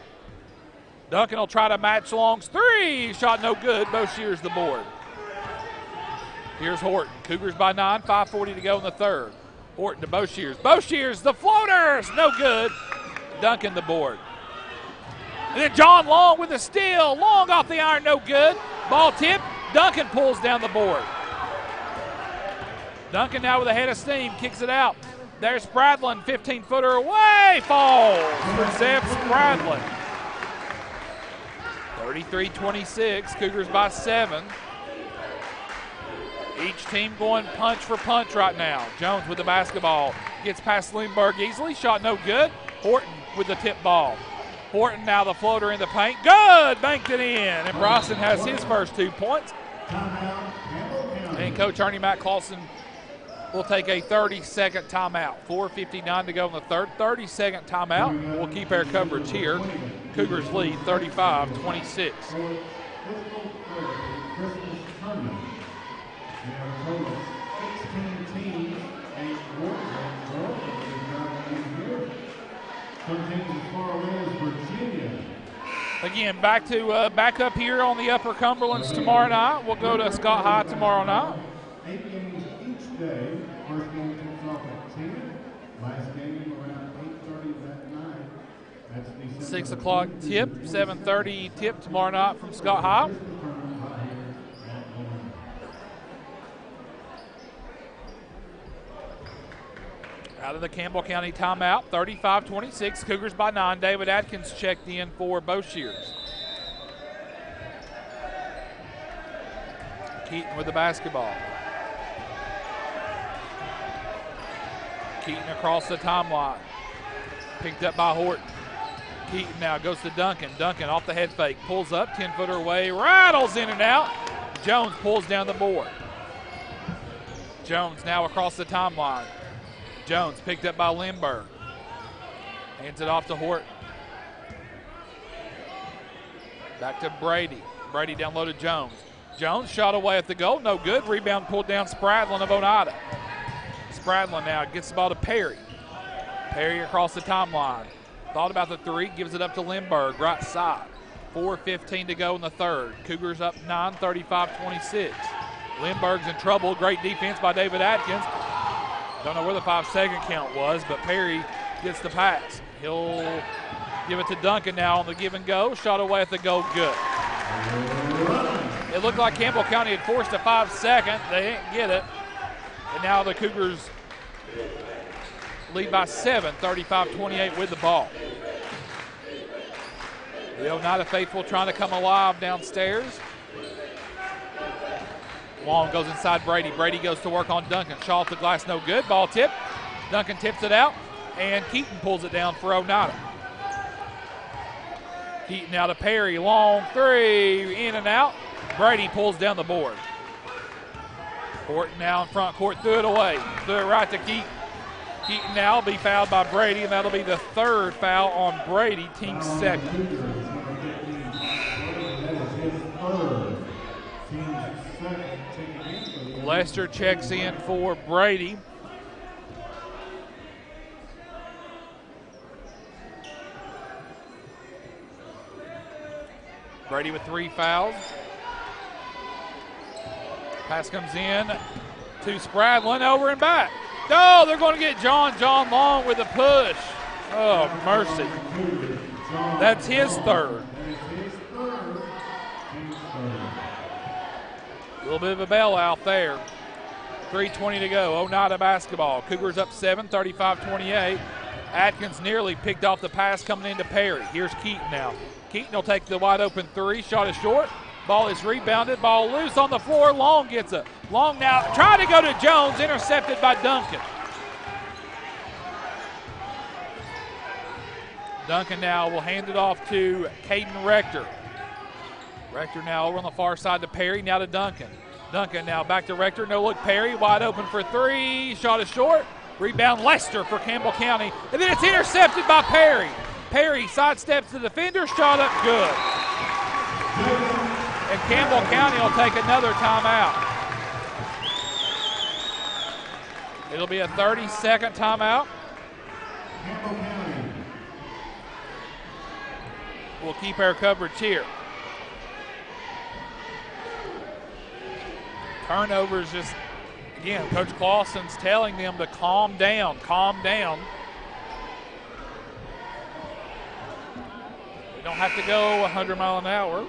Duncan will try to match Long's three. Shot no good. Boshiers the board. Here's Horton. Cougars by 9, 5:40 to go in the third. Horton to Boshiers. Boshiers, the floaters, no good. Duncan the board. And then John Long with the steal. Long off the iron, no good. Ball tip. Duncan pulls down the board. Duncan now with a head of steam, kicks it out. There's Spradlin, 15-footer away, falls for Zeb Spradlin. 33-26, Cougars by 7. Each team going punch for punch right now. Jones with the basketball, gets past Lindbergh easily, shot no good. Horton with the tip ball. Horton now the floater in the paint, good, banked it in. And Bryson has his first 2 points. And Coach Ernie Matt Clausen will take a 30-second timeout. 4:59 to go in the third. 30-second timeout. We'll keep our coverage here. Cougars lead 35-26. Again, back up here on the Upper Cumberlands tomorrow night. We'll go to Scott High tomorrow night. 8 games each day. First game kicks off at 10. Last game around 8:30 that night. That's December 6 o'clock tip, 7:30 tip tomorrow night from Scott High. Out of the Campbell County timeout, 35-26, Cougars by 9. David Atkins checked in for Boshiers. Keaton with the basketball. Keaton across the timeline. Picked up by Horton. Keaton now goes to Duncan. Duncan off the head fake. Pulls up, 10-footer away, rattles in and out. Jones pulls down the board. Jones now across the timeline. Jones picked up by Lindbergh. Hands it off to Horton. Back to Brady. Brady down low to Jones. Jones shot away at the goal. No good. Rebound pulled down Spradlin of Oneida. Spradlin now gets the ball to Perry. Perry across the timeline. Thought about the three. Gives it up to Lindbergh. Right side. 4:15 to go in the third. Cougars up 9, 35-26. Lindbergh's in trouble. Great defense by David Atkins. Don't know where the 5-second count was, but Perry gets the pass. He'll give it to Duncan now on the give and go. Shot away at the goal, good. It looked like Campbell County had forced a 5-second. They didn't get it. And now the Cougars lead by 7, 35-28 with the ball. The Oneida faithful trying to come alive downstairs. Long goes inside Brady. Brady goes to work on Duncan. Shaw at the glass, no good. Ball tipped. Duncan tips it out, and Keaton pulls it down for Oneida. Keaton now to Perry. Long three, in and out. Brady pulls down the board. Horton now in front court, threw it away. Threw it right to Keaton. Keaton now will be fouled by Brady, and that'll be the third foul on Brady, team second. Lester checks in for Brady. Brady with 3 fouls. Pass comes in to Spradlin, over and back. No, they're going to get John Long with a push. Oh, mercy. That's his third. A little bit of a bailout there. 3:20 to go. Oneida basketball. Cougars up 7, 35-28. Atkins nearly picked off the pass coming into Perry. Here's Keaton now. Keaton will take the wide open three. Shot is short. Ball is rebounded. Ball loose on the floor. Long gets it. Long now trying to go to Jones. Intercepted by Duncan. Duncan now will hand it off to Caden Rector. Rector now over on the far side to Perry. Now to Duncan. Duncan now back to Rector. No look Perry. Wide open for three. Shot is short. Rebound Lester for Campbell County. And then it's intercepted by Perry. Perry sidesteps the defender. Shot up good. And Campbell County will take another timeout. It'll be a 30-second timeout. We'll keep our coverage here. Turnovers just, again, Coach Clausen's telling them to calm down, calm down. We don't have to go 100 miles an hour.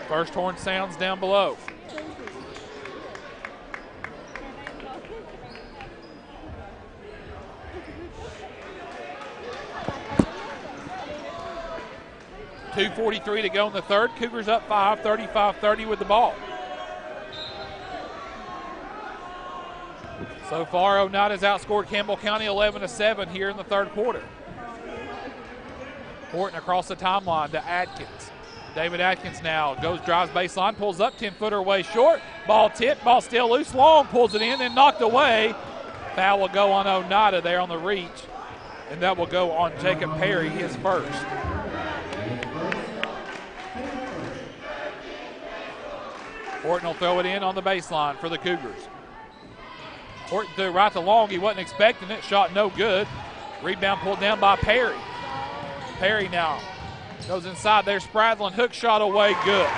First horn sounds down below. .243 to go in the third. Cougars up 5, 35-30 with the ball. So far, Oneida's outscored Campbell County 11-7 here in the third quarter. Horton across the timeline to Atkins. David Atkins now goes, drives baseline, pulls up, 10-footer away short. Ball tipped, ball still loose. Long pulls it in and knocked away. Foul will go on Oneida there on the reach, and that will go on Jacob Perry, his first. Horton will throw it in on the baseline for the Cougars. Horton threw right to Long. He wasn't expecting it. Shot no good. Rebound pulled down by Perry. Perry now goes inside there. Spradlin hook shot away good.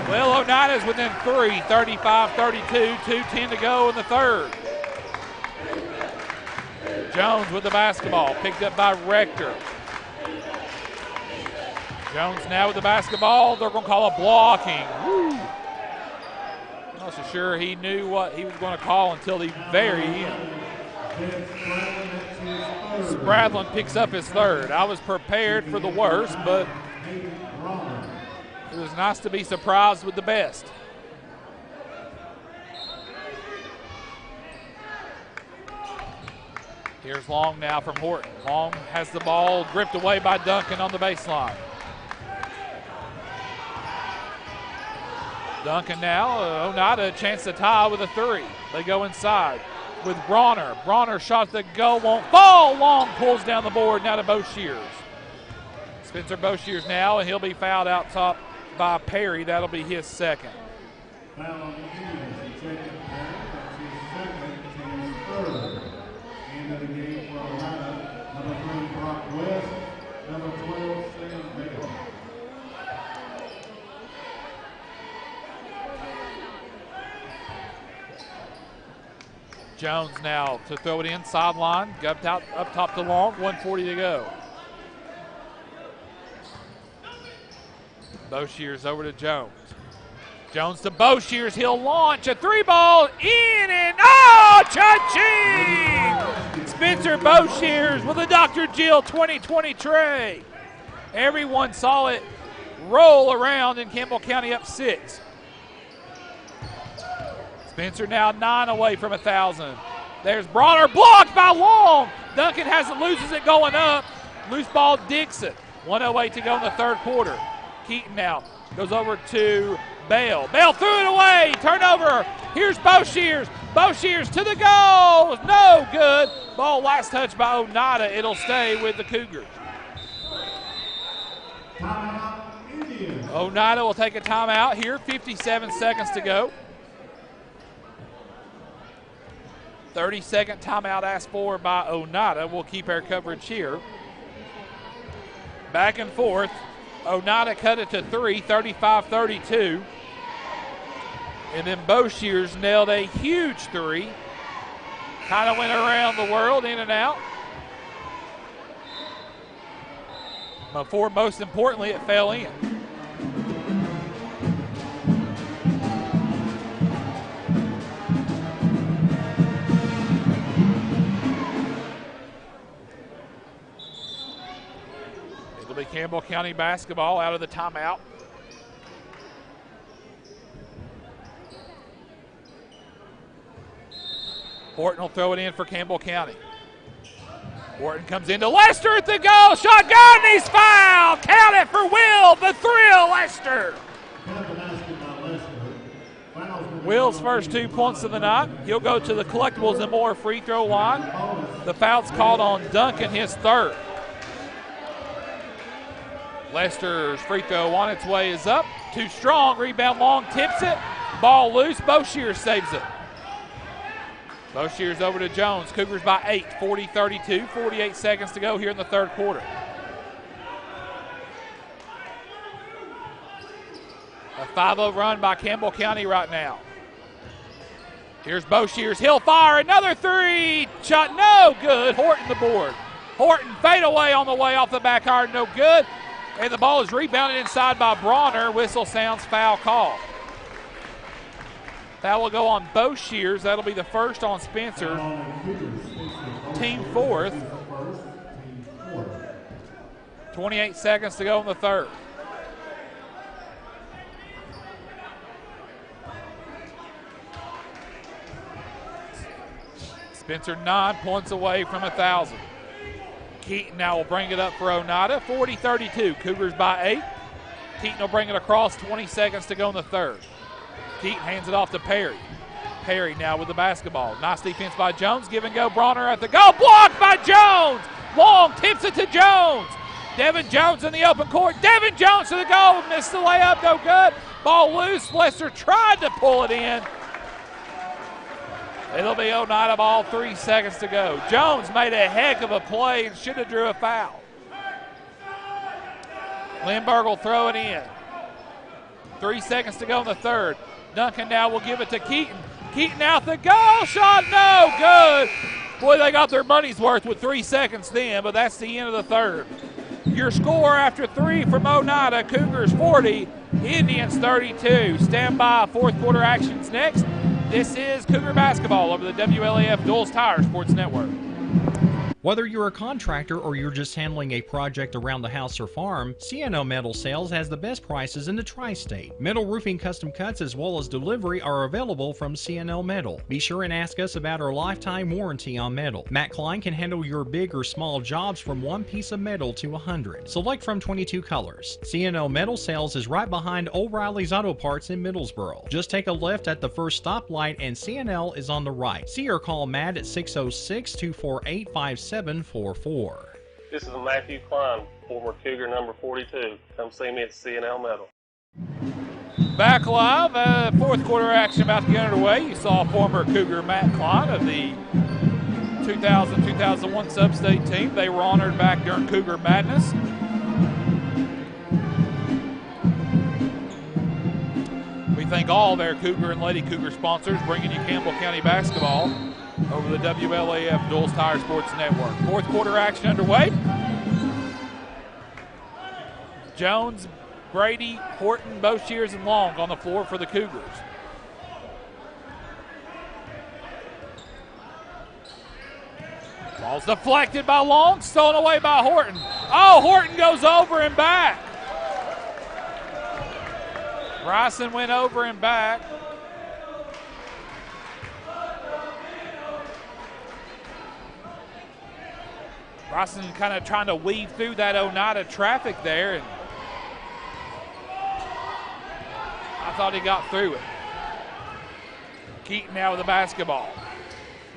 Well, Oneida's within 3, 35-32, 2:10 to go in the third. Jones with the basketball, picked up by Rector. Jones now with the basketball. They're going to call a blocking. Woo. Not so sure he knew what he was going to call until the very end. Spradlin picks up his third. I was prepared for the worst, but it was nice to be surprised with the best. Here's Long now from Horton. Long has the ball gripped away by Duncan on the baseline. Duncan now, Oneida a chance to tie with a three. They go inside with Bronner. Bronner shot the go, won't fall. Long pulls down the board now to Boshears. Spencer Boshears now, and he'll be fouled out top by Perry. That'll be his second. Foul on the Cougars, Jacob Perry. That's his second, team's third. End of the game for Oneida. Number 3, Brock West. Number 12, Sam Bale. Jones now to throw it in, sideline, up top to long, 1:40 to go. Boshears over to Jones. Jones to Boshears, he'll launch a 3-ball in and cha-ching! Spencer Boshears with a Dr. Jill 2020 tray. Everyone saw it roll around and Campbell County up 6. Spencer now 9 away from 1,000. There's Bronner, blocked by Long. Duncan loses it going up. Loose ball Dixon. 1:08 to go in the third quarter. Keaton now goes over to Bale. Bale threw it away. Turnover. Here's Boshears. Boshears to the goal. No good. Ball last touch by Oneida. It'll stay with the Cougars. Oneida will take a timeout here. 57 seconds to go. 30-second timeout asked for by Oneida. We'll keep our coverage here. Back and forth. Oneida cut it to 3, 35-32. And then Boshears nailed a huge 3. Kind of went around the world, in and out. Before, most importantly, it fell in. It'll be Campbell County basketball out of the timeout. Horton will throw it in for Campbell County. Horton comes into Lester at the goal. Shot good, and he's fouled. Count it for Will, the thrill, Lester. Will's first 2 points of the night. He'll go to the Collectibles and More free throw line. The foul's called on Duncan, his third. Lester's free throw on its way is up. Too strong, rebound Long, tips it. Ball loose, Boshears saves it. Boshears over to Jones. Cougars by 8, 40-32, 48 seconds to go here in the third quarter. A 5-0 run by Campbell County right now. Here's Boshears. He'll fire another 3. Shot no good. Horton the board. Horton fade away on the way off the back iron, no good. And the ball is rebounded inside by Bronner. Whistle sounds, foul call. That will go on Boshears. That'll be the first on Spencer. Team fourth. 28 seconds to go in the third. Spencer 9 points away from 1,000. Keaton now will bring it up for Oneida. 40-32. Cougars by 8. Keaton will bring it across. 20 seconds to go in the third. Keaton hands it off to Perry. Perry now with the basketball. Nice defense by Jones. Give and go. Bronner at the goal. Blocked by Jones. Long tips it to Jones. Devin Jones in the open court. Devin Jones to the goal. Missed the layup. No good. Ball loose. Lester tried to pull it in. It'll be Oneida ball. 3 seconds to go. Jones made a heck of a play and should have drew a foul. Lindbergh will throw it in. 3 seconds to go in the third. Duncan now will give it to Keaton. Keaton out the goal. Shot no good. Boy, they got their money's worth with 3 seconds then, but that's the end of the third. Your score after 3 from Oneida, Cougars 40, Indians 32. Stand by, fourth quarter actions next. This is Cougar basketball over the WLAF Doles Tire Sports Network. Whether you're a contractor or you're just handling a project around the house or farm, CNO Metal Sales has the best prices in the tri-state. Metal roofing custom cuts as well as delivery are available from CNO Metal. Be sure and ask us about our lifetime warranty on metal. Matt Klein can handle your big or small jobs from 1 piece of metal to 100. Select from 22 colors. CNO Metal Sales is right behind O'Reilly's Auto Parts in Middlesboro. Just take a left at the first stoplight and CNL is on the right. See or call Matt at 606-248-5744. This is Matthew Klein, former Cougar number 42. Come see me at CNL Metal. Back live, fourth quarter action about to get underway. You saw former Cougar Matt Klein of the 2000-2001 sub-state team. They were honored back during Cougar Madness. We thank all of our Cougar and Lady Cougar sponsors bringing you Campbell County basketball. over the WLAF Duals Tire Sports Network. Fourth quarter action underway. Jones, Brady, Horton, Boshears, and Long on the floor for the Cougars. Ball's deflected by Long, stolen away by Horton. Oh, Horton goes over and back. Bryson went over and back. Bryson kind of trying to weave through that Oneida traffic there, and I thought he got through it. Keaton now with the basketball.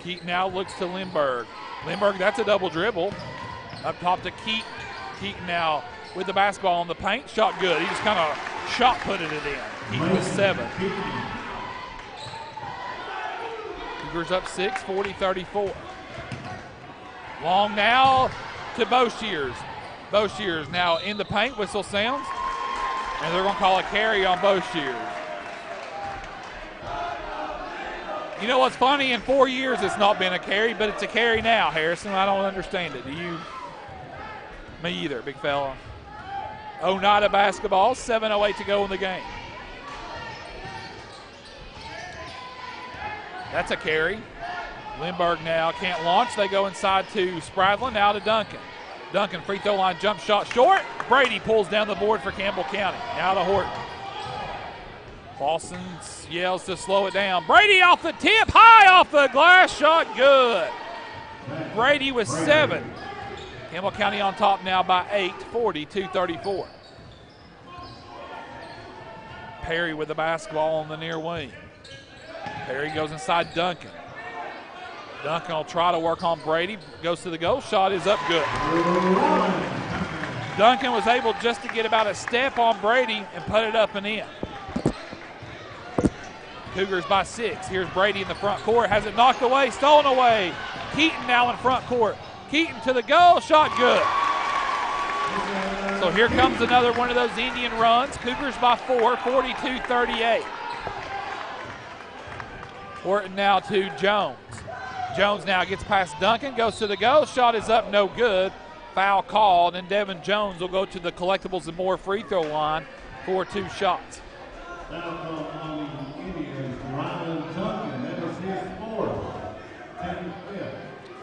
Keaton now looks to Lindbergh. Lindbergh, that's a double dribble. Up top to Keaton. Keaton now with the basketball in the paint. Shot good. He just kind of shot putted it in. Keaton with 7. Cougars up 6, 40-34. Long now to Boshears. Boshears now in the paint. Whistle sounds. And they're going to call a carry on Boshears. You know what's funny? In 4 years, it's not been a carry, but it's a carry now, Harrison. I don't understand it. Do you? Me either, big fella. Oneida basketball, 7:08 to go in the game. That's a carry. Lindbergh now can't launch. They go inside to Spradlin, now to Duncan. Duncan, free throw line jump shot short. Brady pulls down the board for Campbell County. Now to Horton. Clausen yells to slow it down. Brady off the tip, high off the glass, shot good. Brady with 7. Campbell County on top now by 8, 42-34. Perry with the basketball on the near wing. Perry goes inside Duncan. Duncan will try to work on Brady. Goes to the goal. Shot is up good. Duncan was able just to get about a step on Brady and put it up and in. Cougars by 6. Here's Brady in the front court. Has it knocked away, stolen away. Keaton now in front court. Keaton to the goal. Shot good. So here comes another one of those Indian runs. Cougars by 4, 42-38. Horton now to Jones. Jones now gets past Duncan, goes to the goal. Shot is up, no good. Foul called, and Devin Jones will go to the Collectibles and More free throw line for 2 shots.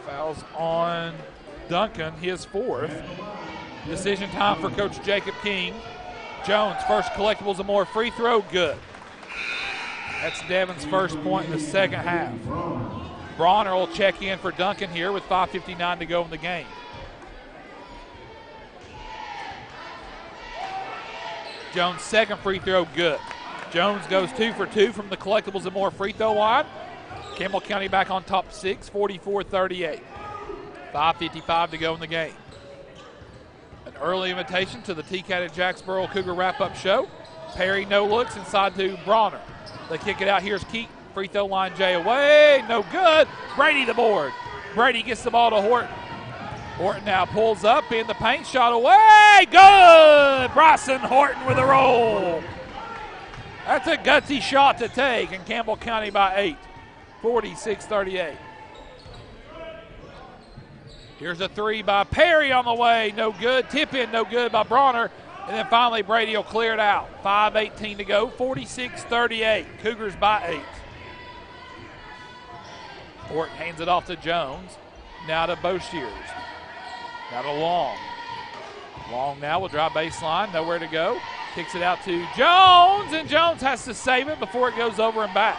Fouls on Duncan, his 4th. Decision time for Coach Jacob King. Jones, first Collectibles and More free throw, good. That's Devin's first point in the second half. Bronner will check in for Duncan here with 5:59 to go in the game. Jones' second free throw, good. Jones goes 2 for 2 from the Collectibles and More free throw line. Campbell County back on top 6, 44-38. 5:55 to go in the game. An early invitation to the TCAT at Jacksboro Cougar wrap-up show. Perry no looks inside to Bronner. They kick it out. Here's Keaton. Free throw line Jay away. No good. Brady the board. Brady gets the ball to Horton. Horton now pulls up in the paint. Shot away. Good. Bryson Horton with a roll. That's a gutsy shot to take, and Campbell County by 8. 46-38. Here's a 3 by Perry on the way. No good. Tip in, no good by Bronner. And then finally Brady will clear it out. 5:18 to go. 46-38. Cougars by 8. Horton hands it off to Jones. Now to Boshears. Now to Long. Long now will drive baseline. Nowhere to go. Kicks it out to Jones, and Jones has to save it before it goes over and back.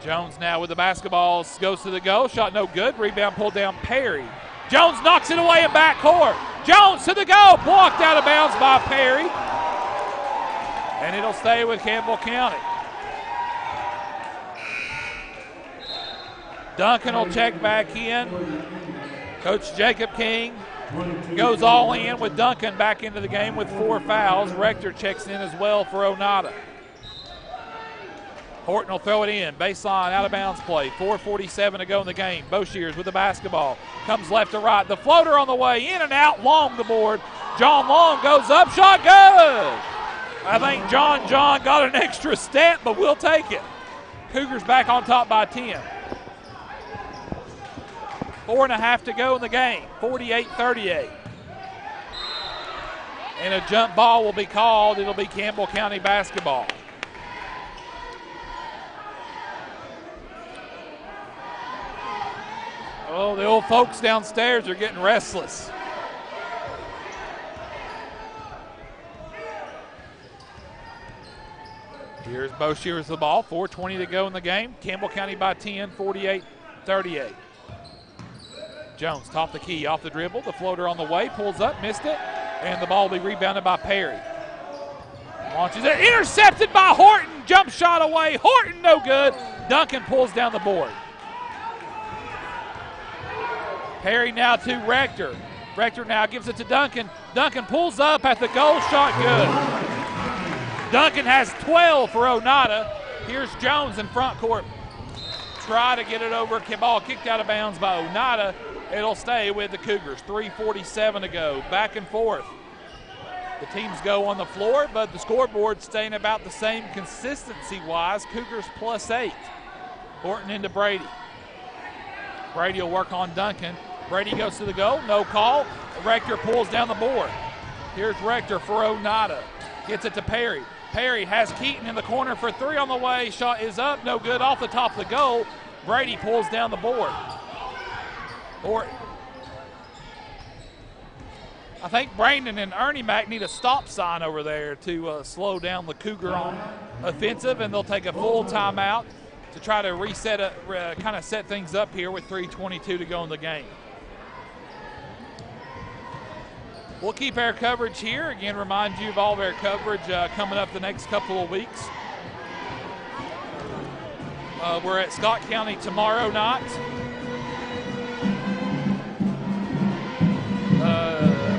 Jones now with the basketball, goes to the goal. Shot no good. Rebound pulled down Perry. Jones knocks it away in backcourt. Jones to the goal. Blocked out of bounds by Perry. And it'll stay with Campbell County. Duncan will check back in. Coach Jacob King goes all in with Duncan back into the game with 4 fouls. Rector checks in as well for Oneida. Horton will throw it in. Baseline, out of bounds play. 4:47 to go in the game. Boshears with the basketball. Comes left to right. The floater on the way. In and out. Long the board. John Long goes up. Shot good. I think John got an extra step, but we'll take it. Cougars back on top by 10. 4.5 to go in the game, 48-38. And a jump ball will be called. It'll be Campbell County basketball. Oh, the old folks downstairs are getting restless. Here's Boshier with the ball, 4:20 to go in the game. Campbell County by 10, 48-38. Jones, top the key, off the dribble. The floater on the way, pulls up, missed it, and the ball will be rebounded by Perry. Launches it, intercepted by Horton. Jump shot away, Horton no good. Duncan pulls down the board. Perry now to Rector. Rector now gives it to Duncan. Duncan pulls up at the goal, shot good. Duncan has 12 for Oneida. Here's Jones in front court. Try to get it over. Ball kicked out of bounds by Oneida. It'll stay with the Cougars. 3:47 to go. Back and forth. The teams go on the floor, but the scoreboard's staying about the same consistency-wise. Cougars +8. Horton into Brady. Brady will work on Duncan. Brady goes to the goal. No call. Rector pulls down the board. Here's Rector for Oneida. Gets it to Perry. Perry has Keaton in the corner for three on the way. Shot is up, no good, off the top of the goal. Brady pulls down the board. I think Brandon and Ernie Mack need a stop sign over there to slow down the Cougar on offensive, and they'll take a full timeout to try to reset, kind of set things up here with 3:22 to go in the game. We'll keep our coverage here. Again, remind you of all of our coverage coming up the next couple of weeks. We're at Scott County tomorrow night.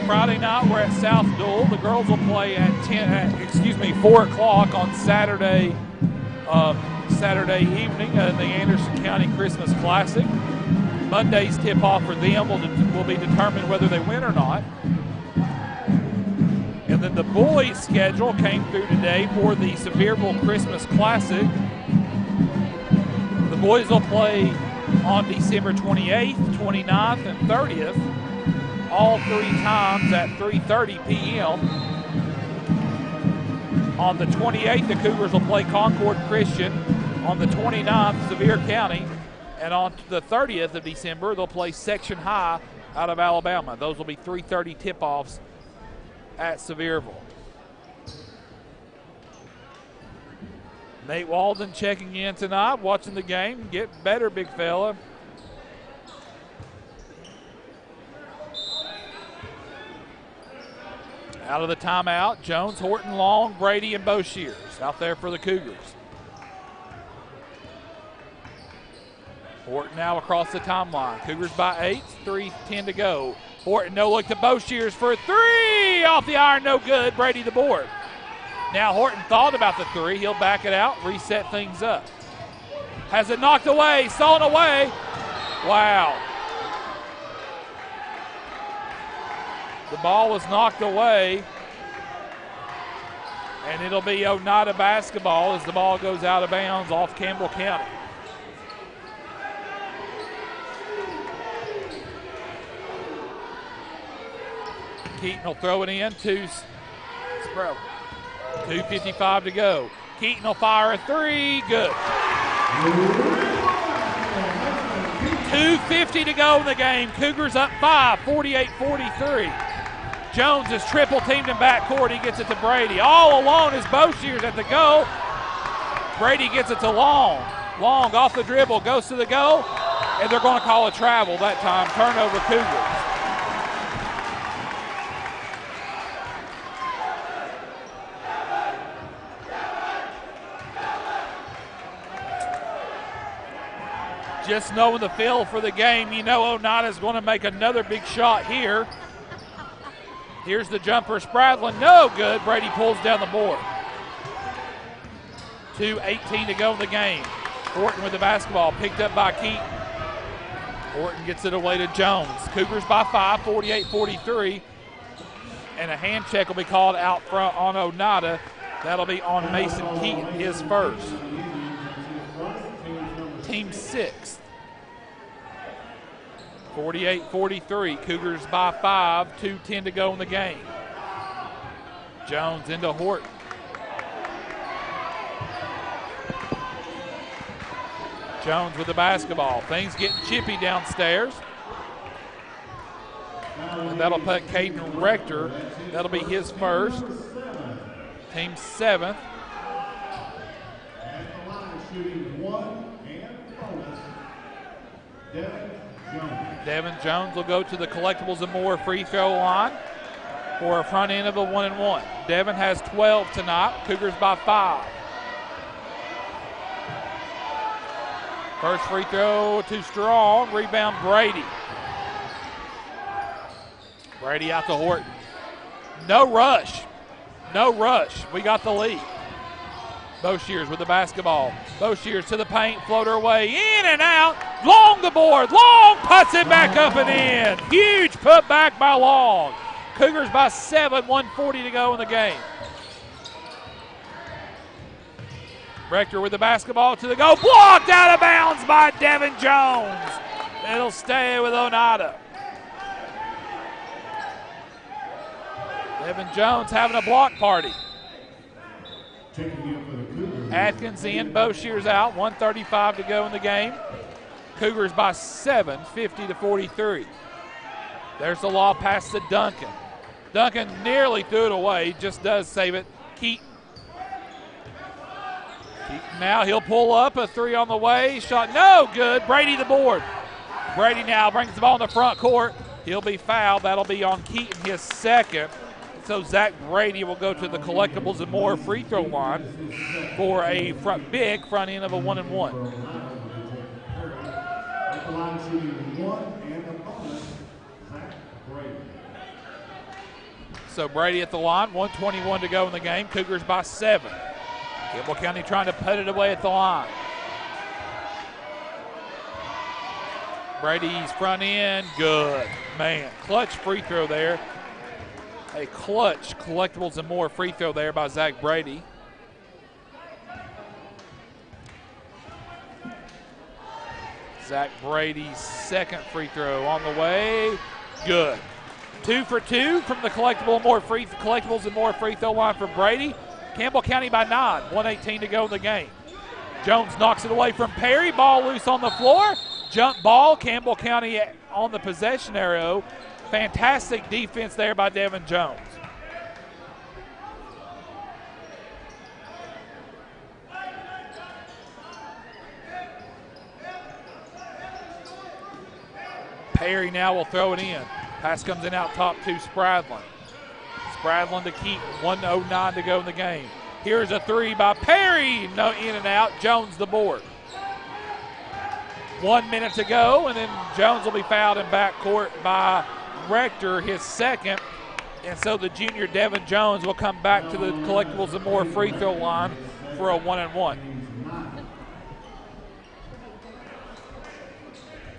Friday night, we're at South Dual. The girls will play at 4 o'clock on Saturday evening in the Anderson County Christmas Classic. Monday's tip-off for them will be determined whether they win or not. And then the boys' schedule came through today for the Sevierville Christmas Classic. The boys will play on December 28th, 29th, and 30th, all three times at 3:30 p.m. On the 28th, the Cougars will play Concord Christian. On the 29th, Sevier County. And on the 30th of December, they'll play Section High out of Alabama. Those will be 3:30 tip-offs at Sevierville. Nate Walden checking in tonight, watching the game. Get better, big fella. Out of the timeout, Jones, Horton, Long, Brady, and Boshiers out there for the Cougars. Horton now across the timeline. Cougars by 8, 3:10 to go. Horton no look to Boshiers for a three. Off the iron, no good. Brady the board. Now Horton thought about the three. He'll back it out, reset things up. Has it knocked away, stolen away. Wow. The ball was knocked away, and it'll be Oneida basketball as the ball goes out of bounds off Campbell County. Keaton will throw it in to Sprout. 2:55 to go. Keaton will fire a three. Good. 2:50 to go in the game. Cougars up 5, 48-43. Jones is triple teamed in backcourt. He gets it to Brady. All alone is Boshiers at the goal. Brady gets it to Long. Long off the dribble, goes to the goal, and they're going to call a travel that time. Turnover Cougars. Just knowing the feel for the game, you know Oneida's going to make another big shot here. Here's the jumper, Spradlin, no good. Brady pulls down the board. 2:18 to go in the game. Horton with the basketball, picked up by Keaton. Horton gets it away to Jones. Cougars by 5, 48-43. And a hand check will be called out front on Oneida. That'll be on Mason Keaton, his first. team sixth. 48-43, Cougars by 5, 2:10 to go in the game. Jones into Horton. Jones with the basketball. Things getting chippy downstairs. And that'll put Caden Rector. That'll be his first. Team seventh. Devin Jones will go to the Collectibles and More free throw line for a front end of a 1-and-1. Devin has 12 tonight. Cougars by 5. First free throw too strong. Rebound Brady. Brady out to Horton. No rush. No rush. We got the lead. Boshears with the basketball. Boshears to the paint. Floater away. In and out. Long the board. Long puts it back up and in. Huge put back by Long. Cougars by 7. 1:40 to go in the game. Rector with the basketball to the go. Blocked out of bounds by Devin Jones. It'll stay with Oneida. Devin Jones having a block party. Atkins in, Boshears out. 1:35 to go in the game. Cougars by 7, 50-43. There's the law pass to Duncan. Duncan nearly threw it away, just does save it. Keaton. Now he'll pull up, a three on the way. Shot no good. Brady the board. Brady now brings the ball in the front court. He'll be fouled. That'll be on Keaton, his second. So Zach Brady will go to the Collectibles and More free throw line for a big front end of a 1-and-1. So Brady at the line, 1:21 to go in the game. Cougars by 7. Campbell County trying to put it away at the line. Brady's front end, good. Man, clutch free throw there. A clutch Collectibles and More free throw there by Zach Brady. Zach Brady's second free throw on the way, good. 2 for 2 from the Collectibles and More free throw line for Brady. Campbell County by 9, 1:18 to go in the game. Jones knocks it away from Perry. Ball loose on the floor. Jump ball. Campbell County on the possession arrow. Fantastic defense there by Devin Jones. Perry now will throw it in. Pass comes in out top to Spradlin. Spradlin to Keaton. 1:09 to go in the game. Here's a three by Perry. No, in and out. Jones the board. 1 minute to go, and then Jones will be fouled in backcourt by Rector, his second. And so the junior Devin Jones will come back to the Collectibles and More free throw line for a 1-and-1.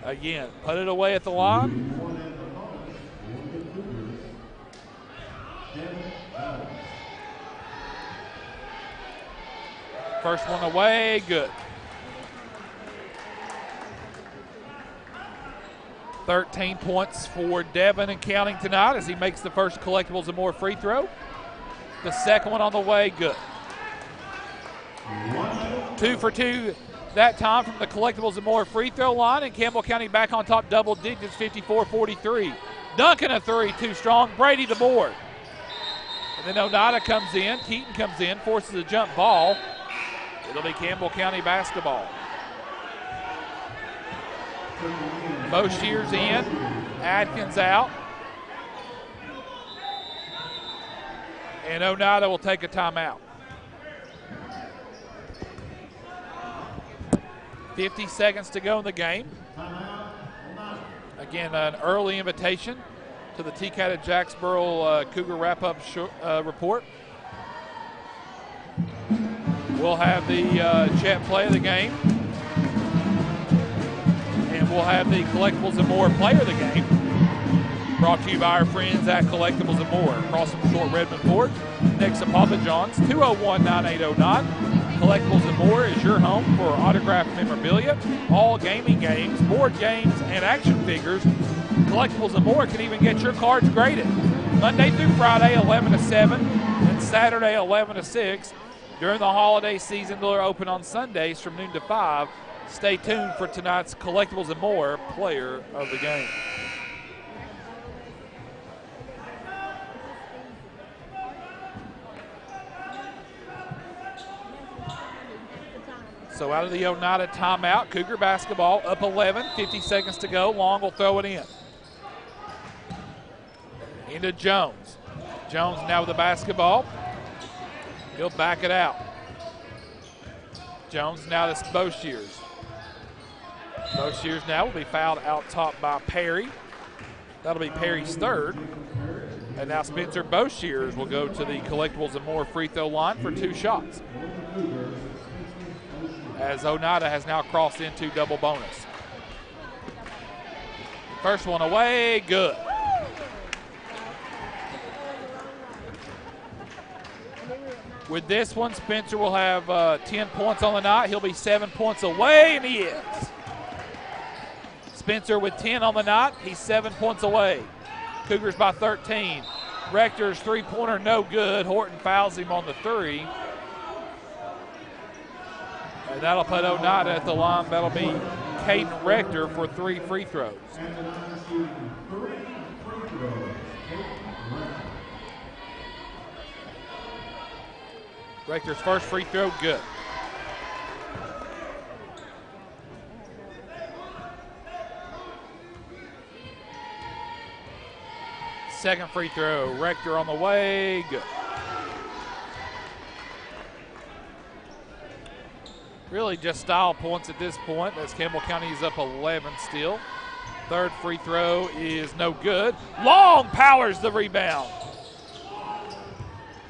Again, put it away at the line. First one away, good. 13 points for Devin and counting tonight as he makes the first Collectibles and More free throw. The second one on the way, good. 2 for 2 that time from the Collectibles and More free throw line, and Campbell County back on top double digits, 54-43. Duncan a three, too strong. Brady the board. And then Oneida comes in, Keaton comes in, forces a jump ball. It'll be Campbell County basketball. Boshears in, Atkins out. And Oneida will take a timeout. 50 seconds to go in the game. Again, an early invitation to the TCAT at Jacksboro Cougar wrap-up report. We'll have the chat play of the game. And we'll have the Collectibles and More player of the game. Brought to you by our friends at Collectibles and More. Across from Short Redmond Ford, next to Papa John's, 201-9809. Collectibles and More is your home for autographed memorabilia, all gaming games, board games, and action figures. Collectibles and More can even get your cards graded. Monday through Friday, 11 to 7, and Saturday, 11 to 6. During the holiday season, they're open on Sundays from noon to 5. Stay tuned for tonight's Collectibles and More player of the game. So out of the Oneida timeout, Cougar basketball up 11, 50 seconds to go. Long will throw it in. Into Jones. Jones now with the basketball. He'll back it out. Jones now to Boshears. Boshears now will be fouled out top by Perry. That'll be Perry's third. And now Spencer Boshears will go to the Collectibles and More free throw line for 2 shots, as Oneida has now crossed into double bonus. First one away, good. With this one, Spencer will have 10 points on the night. He'll be 7 points away, and he is. Spencer with 10 on the night. He's 7 points away. Cougars by 13. Rector's three-pointer no good. Horton fouls him on the 3. And that'll put Oneida at the line. That'll be Caden Rector for 3 free throws. Rector's first free throw, good. Second free throw, Rector on the way, good. Really just style points at this point, as Campbell County is up 11 still. Third free throw is no good. Long powers the rebound.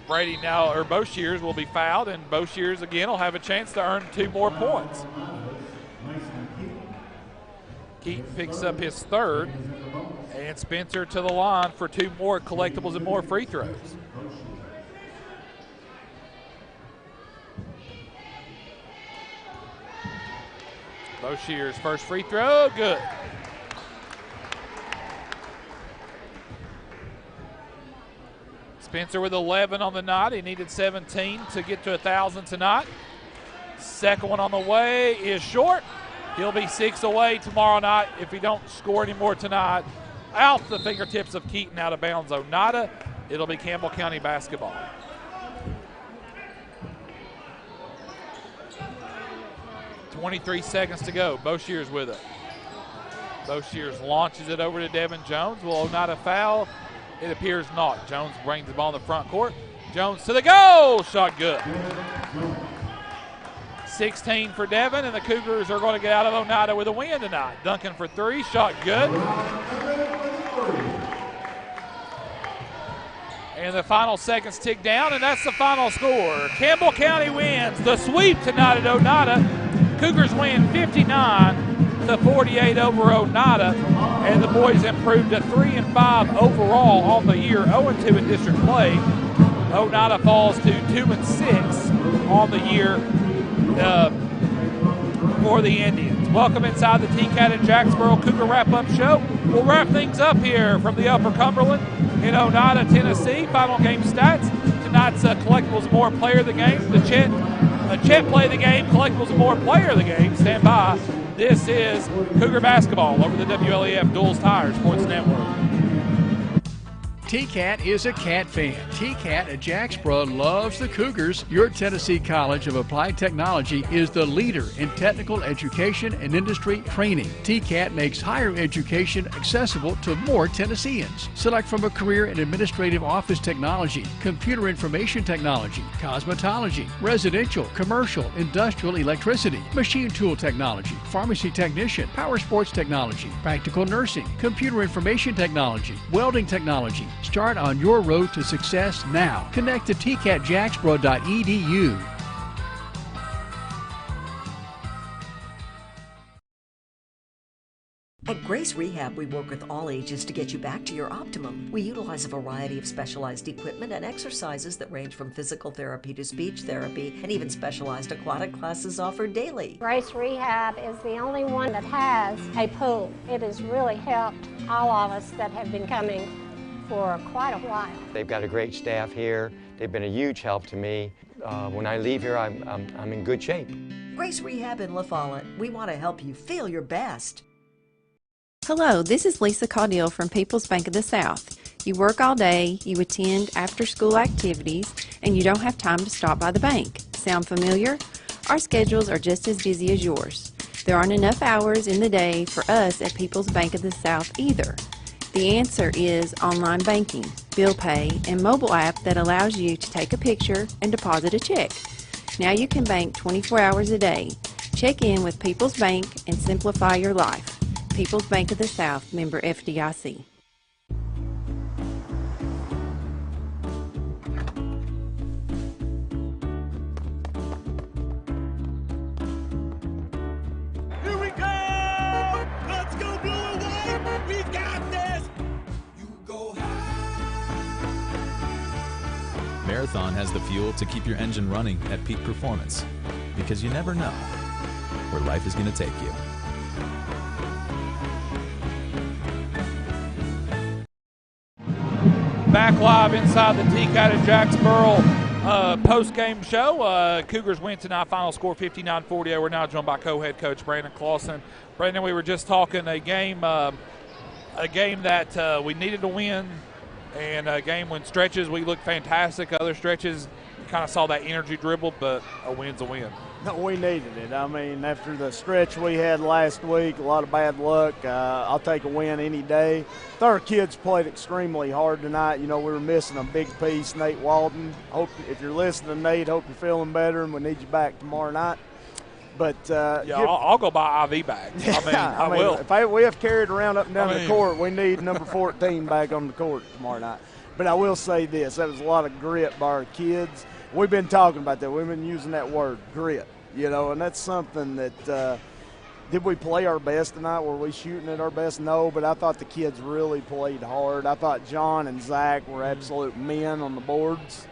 Brady now, or Boshears will be fouled, and Boshears again will have a chance to earn 2 more points. Keaton picks up his third, and Spencer to the line for 2 more Collectibles and More free throws. Boshears first free throw, good. Spencer with 11 on the night. He needed 17 to get to 1,000 tonight. Second one on the way is short. He'll be 6 away tomorrow night if he don't score any more tonight. Out the fingertips of Keaton, out of bounds Oneida. It'll be Campbell County basketball. .23 seconds to go. Boshears with it. Boshears launches it over to Devin Jones. Will Oneida foul? It appears not. Jones brings the ball in the front court. Jones to the goal. Shot good. 16 for Devin, and the Cougars are going to get out of Oneida with a win tonight. Duncan for 3. Shot good. And the final seconds tick down, and that's the final score. Campbell County wins the sweep tonight at Oneida. Cougars win 59-48 over Oneida, and the boys improved to 3-5 overall on the year, 0-2 in district play. Oneida falls to 2-6 on the year for the Indians. Welcome inside the TCAT and Jacksboro Cougar Wrap-Up Show. We'll wrap things up here from the Upper Cumberland in Oneida, Tennessee. Final game stats. Tonight's Collectibles More player of the game. The Chet play of the game, Collectibles More player of the game. Stand by. This is Cougar basketball over the WLEF Duals Tire Sports Network. TCAT is a Cat fan. TCAT at Jacksboro loves the Cougars. Your Tennessee College of Applied Technology is the leader in technical education and industry training. TCAT makes higher education accessible to more Tennesseans. Select from a career in administrative office technology, computer information technology, cosmetology, residential, commercial, industrial electricity, machine tool technology, pharmacy technician, power sports technology, practical nursing, computer information technology, welding technology. Start on your road to success now. Connect to tcatjacksboro.edu. At Grace Rehab, we work with all ages to get you back to your optimum. We utilize a variety of specialized equipment and exercises that range from physical therapy to speech therapy, and even specialized aquatic classes offered daily. Grace Rehab is the only one that has a pool. It has really helped all of us that have been coming for quite a while. They've got a great staff here. They've been a huge help to me. When I leave here, I'm in good shape. Grace Rehab in La Follette. We want to help you feel your best. Hello, this is Lisa Caudill from People's Bank of the South. You work all day, you attend after-school activities, and you don't have time to stop by the bank. Sound familiar? Our schedules are just as busy as yours. There aren't enough hours in the day for us at People's Bank of the South either. The answer is online banking, bill pay, and mobile app that allows you to take a picture and deposit a check. Now you can bank 24 hours a day. Check in with People's Bank and simplify your life. People's Bank of the South, member FDIC. Here we go! Let's go blue and white! We got this! You go Marathon has the fuel to keep your engine running at peak performance, because you never know where life is going to take you. Back live inside the T-Cat at Jacksboro post-game show. Cougars win tonight, final score 59-40. We're now joined by co-head coach Brandon Clausen. Brandon, we were just talking a game that we needed to win, and a game when stretches we looked fantastic. Other stretches, you kind of saw that energy dribble, but a win's a win. No, we needed it. I mean, after the stretch we had last week, a lot of bad luck, I'll take a win any day. I thought our kids played extremely hard tonight. You know, we were missing a big piece, Nate Walton. Hope if you're listening, Nate, hope you're feeling better, and we need you back tomorrow night. But I'll go buy IV bags. I will. If we have carried around up and down the court, we need number 14 back on the court tomorrow night. But I will say this: that was a lot of grit by our kids. We've been talking about that. We've been using that word, grit. You know, and that's something that did we play our best tonight? Were we shooting at our best? No, but I thought the kids really played hard. I thought John and Zach were absolute men on the boards.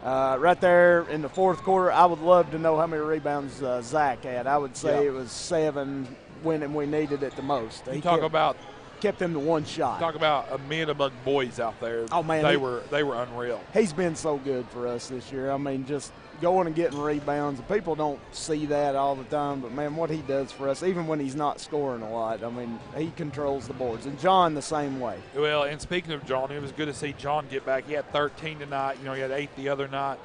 Right there in the fourth quarter, I would love to know how many rebounds Zach had. I would say it was 7 when we needed it the most. You talk about kept them to one shot. Talk about a men among boys out there. Oh man, they were unreal. He's been so good for us this year. I mean, just going and getting rebounds. People don't see that all the time, but man, what he does for us, even when he's not scoring a lot, I mean, he controls the boards. And John the same way. Well, and speaking of John, it was good to see John get back. He had 13 tonight. You know, he had 8 the other night.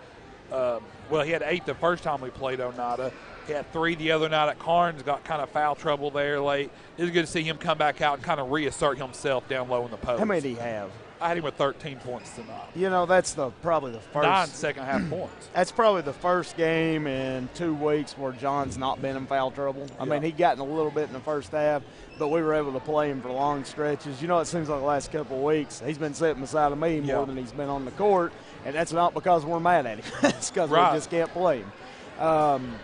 He had 8 the first time we played Oneida. He had 3 the other night at Carnes, got kind of foul trouble there late. It was good to see him come back out and kind of reassert himself down low in the post. How many did he have? I had him with 13 points tonight. You know, that's probably the first. 9 second-half points. That's probably the first game in 2 weeks where John's not been in foul trouble. I mean, he got in a little bit in the first half, but we were able to play him for long stretches. You know, it seems like the last couple of weeks he's been sitting beside of me more than he's been on the court, and that's not because we're mad at him. It's because we just can't play him.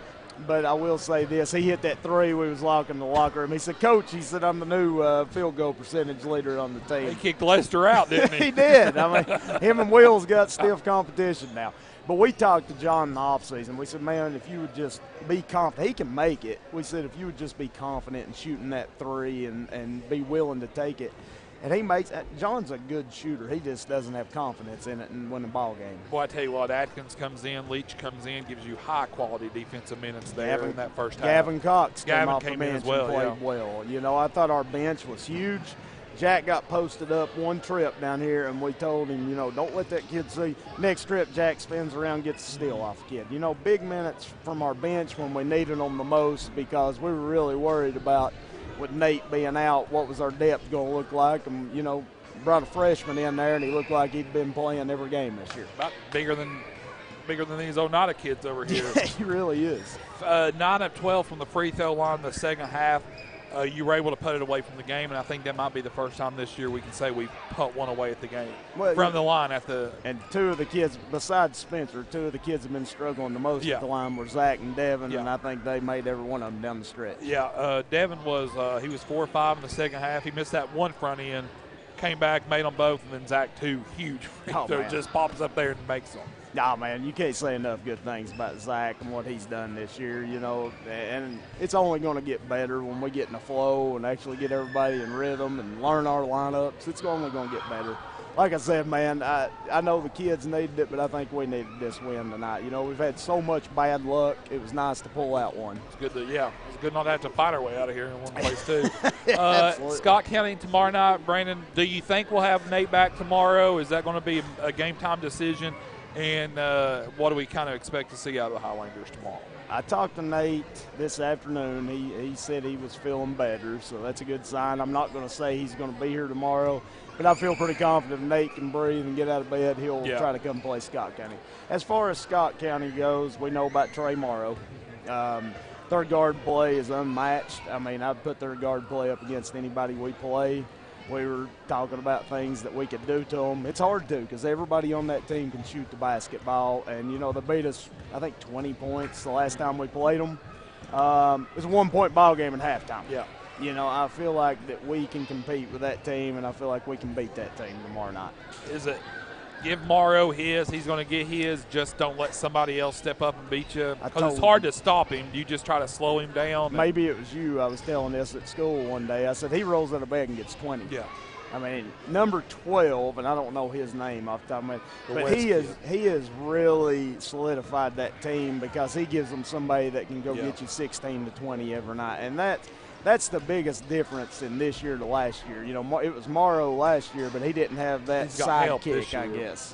But I will say this. He hit that 3. We was locking the locker room. He said, Coach, he said, I'm the new field goal percentage leader on the team. He kicked Lester out, didn't he? He did. I mean, him and Will's got stiff competition now. But we talked to John in the offseason. We said, man, if you would just be confident. He can make it. We said, if you would just be confident in shooting that 3 and be willing to take it. And he makes – John's a good shooter. He just doesn't have confidence in it and win the ball game. Boy, I tell you what, Atkins comes in, Leach comes in, gives you high-quality defensive minutes there in that first half. Gavin Cox came off the in bench as well, and played well. You know, I thought our bench was huge. Jack got posted up one trip down here, and we told him, you know, don't let that kid see. Next trip, Jack spins around, gets a steal off the kid. You know, big minutes from our bench when we needed them the most because we were really worried about – with Nate being out, what was our depth going to look like? And, you know, brought a freshman in there, and he looked like he'd been playing every game this year. About bigger than these Oneida kids over here. Yeah, he really is. 9 of 12 from the free throw line in the second half. you were able to put it away from the game, and I think that might be the first time this year we can say we put one away at the game from the line at the. And two of the kids, besides Spencer, two of the kids have been struggling the most at the line were Zach and Devin, and I think they made every one of them down the stretch. Yeah, Devin was he was 4 or 5 in the second half. He missed that one front end, came back, made them both, and then Zach 2 huge free throws just pops up there and makes them. Nah, man, you can't say enough good things about Zach and what he's done this year, and it's only going to get better when we get in the flow and actually get everybody in rhythm and learn our lineups. It's only going to get better. Like I said, man, I know the kids needed it, but I think we needed this win tonight. We've had so much bad luck. It was nice to pull out one. It's good it's good not to have to fight our way out of here in one place, too. Absolutely. Scott County tomorrow night. Brandon, do you think we'll have Nate back tomorrow? Is that going to be a game-time decision? And what do we kind of expect to see out of the Highlanders tomorrow? I talked to Nate this afternoon. He said he was feeling better, so that's a good sign. I'm not going to say he's going to be here tomorrow, but I feel pretty confident if Nate can breathe and get out of bed, he'll try to come play Scott County. As far as Scott County goes, we know about Trey Morrow. Third guard play is unmatched. I mean, I'd put third guard play up against anybody we play. We were talking about things that we could do to them. It's hard to because everybody on that team can shoot the basketball. And, they beat us, I think, 20 points the last time we played them. It was a one-point ball game at halftime. Yeah. I feel like that we can compete with that team, and I feel like we can beat that team tomorrow night. Is it give Morrow his, he's going to get his, just don't let somebody else step up and beat you? Because it's hard to stop him. Do you just try to slow him down? Maybe it was you. I was telling this at school one day. I said, he rolls out of bed and gets 20. Yeah. I mean, number 12, and I don't know his name off the top of my head, but he has really solidified that team because he gives them somebody that can go get you 16 to 20 every night. And that's the biggest difference in this year to last year. It was Morrow last year, but he didn't have that sidekick, I guess.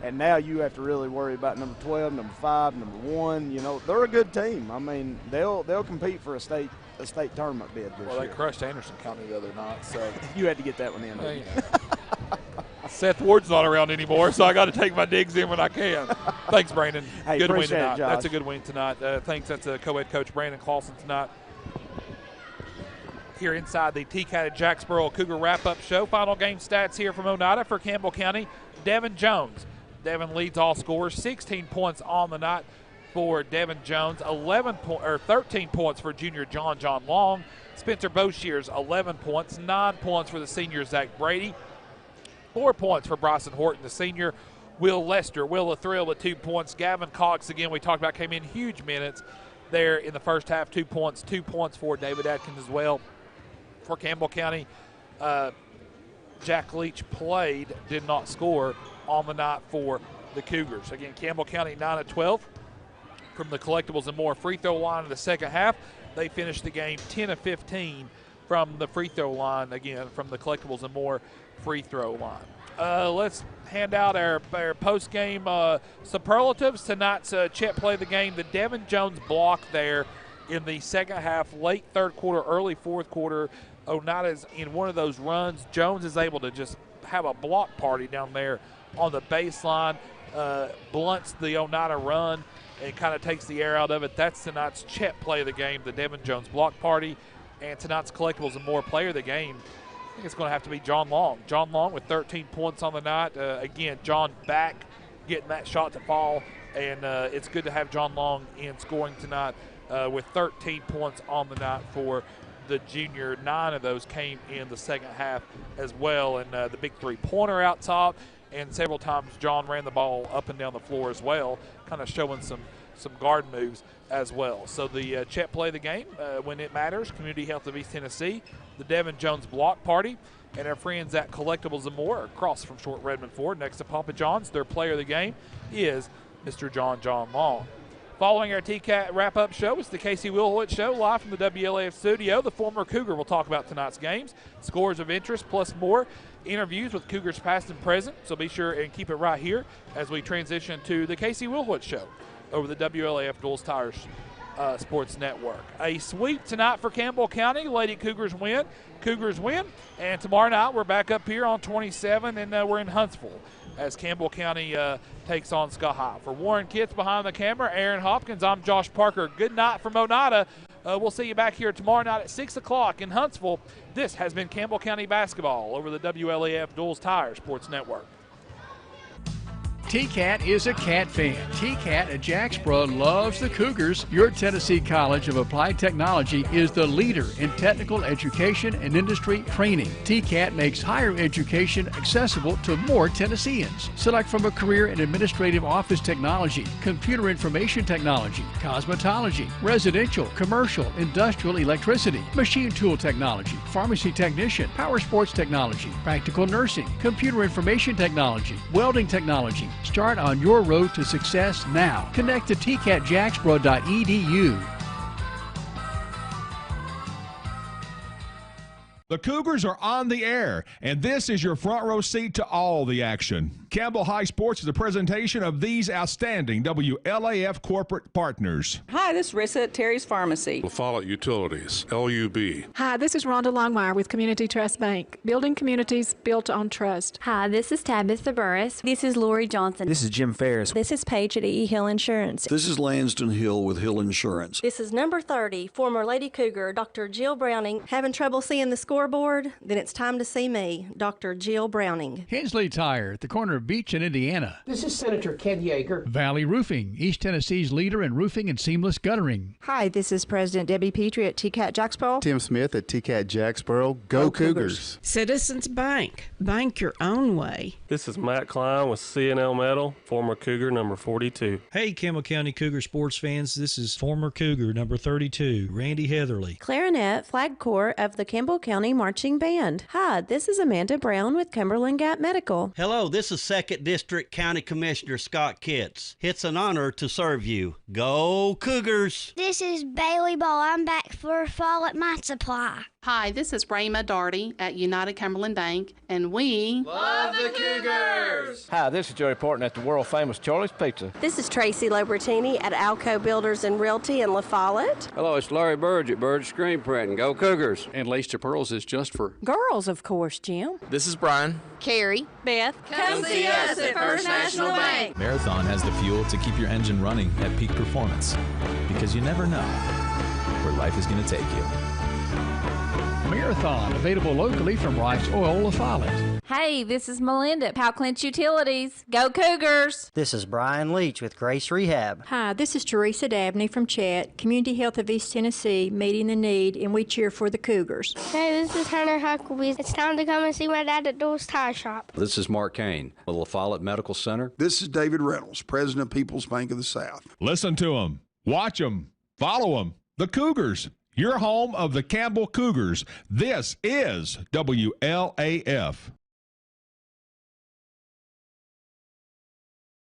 And now you have to really worry about number 12, number 5, number 1. They're a good team. I mean, they'll compete for a state tournament bid this year. Well, they crushed Anderson County the other night, so you had to get that one in. Didn't you? Seth Ward's not around anymore, so I got to take my digs in when I can. Thanks, Brandon. Hey, good win tonight. It, that's a good win tonight. Thanks. That's a co-head coach Brandon Clausen tonight. Here inside the TCAT at Jacksboro Cougar wrap-up show. Final game stats here from Oneida for Campbell County. Devin Jones. Devin leads all scorers, 16 points on the night for Devin Jones, 13 points for junior John Long. Spencer Boshears, 11 points, 9 points for the senior Zach Brady, 4 points for Bryson Horton, the senior. Will Lester, Will the Thrill with 2 points. Gavin Cox, again, we talked about, came in huge minutes there in the first half, 2 points. 2 points for David Atkins as well. For Campbell County, Jack Leach played, did not score on the night for the Cougars. Again, Campbell County 9 of 12 from the Collectibles and More free throw line in the second half. They finished the game 10 of 15 from the free throw line, again, from the Collectibles and More free throw line. Let's hand out our post-game superlatives. Tonight's Chet play the game. The Devin Jones block there in the second half, late third quarter, early fourth quarter. Oneida's in one of those runs. Jones is able to just have a block party down there on the baseline, blunts the Oneida run, and kind of takes the air out of it. That's tonight's Chet play of the game, the Devin Jones block party. And tonight's Collectibles and More player of the game, I think it's going to have to be John Long. John Long with 13 points on the night. Again, John back getting that shot to fall, and it's good to have John Long in scoring tonight with 13 points on the night for the junior. 9 of those came in the second half as well, and the big three-pointer out top, and several times John ran the ball up and down the floor as well, kind of showing some guard moves as well. So the Chet play the game when it matters. Community Health of East Tennessee, the Devin Jones block party, and our friends at Collectibles and More across from Short Redmond Ford next to Papa John's. Their player of the game is Mr. John Long. Following our TCAT wrap-up show, it's the Casey Wilhoit Show live from the WLAF studio. The former Cougar will talk about tonight's games, scores of interest, plus more, interviews with Cougars past and present. So be sure and keep it right here as we transition to the Casey Wilhoit Show over the WLAF Duals Tires Sports Network. A sweep tonight for Campbell County. Lady Cougars win. And tomorrow night we're back up here on 27, and we're in Huntsville as Campbell County takes on Scott High. For Warren Kitts behind the camera, Aaron Hopkins, I'm Josh Parker. Good night from Oneida. We'll see you back here tomorrow night at 6 o'clock in Huntsville. This has been Campbell County Basketball over the WLAF Duals Tire Sports Network. TCAT is a Cat fan. TCAT at Jacksboro loves the Cougars. Your Tennessee College of Applied Technology is the leader in technical education and industry training. TCAT makes higher education accessible to more Tennesseans. Select from a career in administrative office technology, computer information technology, cosmetology, residential, commercial, industrial electricity, machine tool technology, pharmacy technician, power sports technology, practical nursing, computer information technology, welding technology. Start on your road to success now. Connect to tcatjacksboro.edu. The Cougars are on the air, and this is your front row seat to all the action. Campbell High Sports is a presentation of these outstanding WLAF corporate partners. Hi, this is Rissa at Terry's Pharmacy. La Follette Utilities, LUB. Hi, this is Rhonda Longmire with Community Trust Bank, building communities built on trust. Hi, this is Tabitha Burris. This is Lori Johnson. This is Jim Ferris. This is Paige at E. Hill Insurance. This is Lanston Hill with Hill Insurance. This is number 30, former Lady Cougar, Dr. Jill Browning. Having trouble seeing the scoreboard? Then it's time to see me, Dr. Jill Browning. Hensley Tire at the corner of Beach and Indiana. This is Senator Kev Yeager. Valley Roofing, East Tennessee's leader in roofing and seamless guttering. Hi, this is President Debbie Petrie at TCAT Jacksboro. Tim Smith at TCAT Jacksboro. Go Cougars. Citizens Bank. Bank your own way. This is Matt Klein with CNL Metal, former Cougar number 42. Hey, Campbell County Cougar sports fans. This is former Cougar number 32, Randy Heatherly. Clarinet, flag corps of the Campbell County Marching Band. Hi, this is Amanda Brown with Cumberland Gap Medical. Hello, this is 2nd District County Commissioner Scott Kitts. It's an honor to serve you. Go Cougars! This is Bailey Ball. I'm back for fall at my supply. Hi, this is Rayma Darty at United Cumberland Bank, and we love the Cougars! Hi, this is Joey Porton at the world-famous Charlie's Pizza. This is Tracy Lobertini at Alco Builders and Realty in La Follette. Hello, it's Larry Burge at Burge Screen Printing. Go Cougars! And Lace to Pearls is just for girls, of course, Jim. This is Brian. Carrie. Beth. Come see us at First National Bank. Marathon has the fuel to keep your engine running at peak performance, because you never know where life is going to take you. Marathon, available locally from Rice Oil, La Follette. Hey, this is Melinda at Powell Clinch Utilities. Go Cougars! This is Brian Leach with Grace Rehab. Hi, this is Teresa Dabney from Chat, Community Health of East Tennessee, meeting the need, and we cheer for the Cougars. Hey, this is Hunter Huckabee. It's time to come and see my dad at Duals Tire Shop. This is Mark Kane with La Follette Medical Center. This is David Reynolds, President of People's Bank of the South. Listen to them, watch them, follow them. The Cougars, your home of the Campbell Cougars. This is WLAF.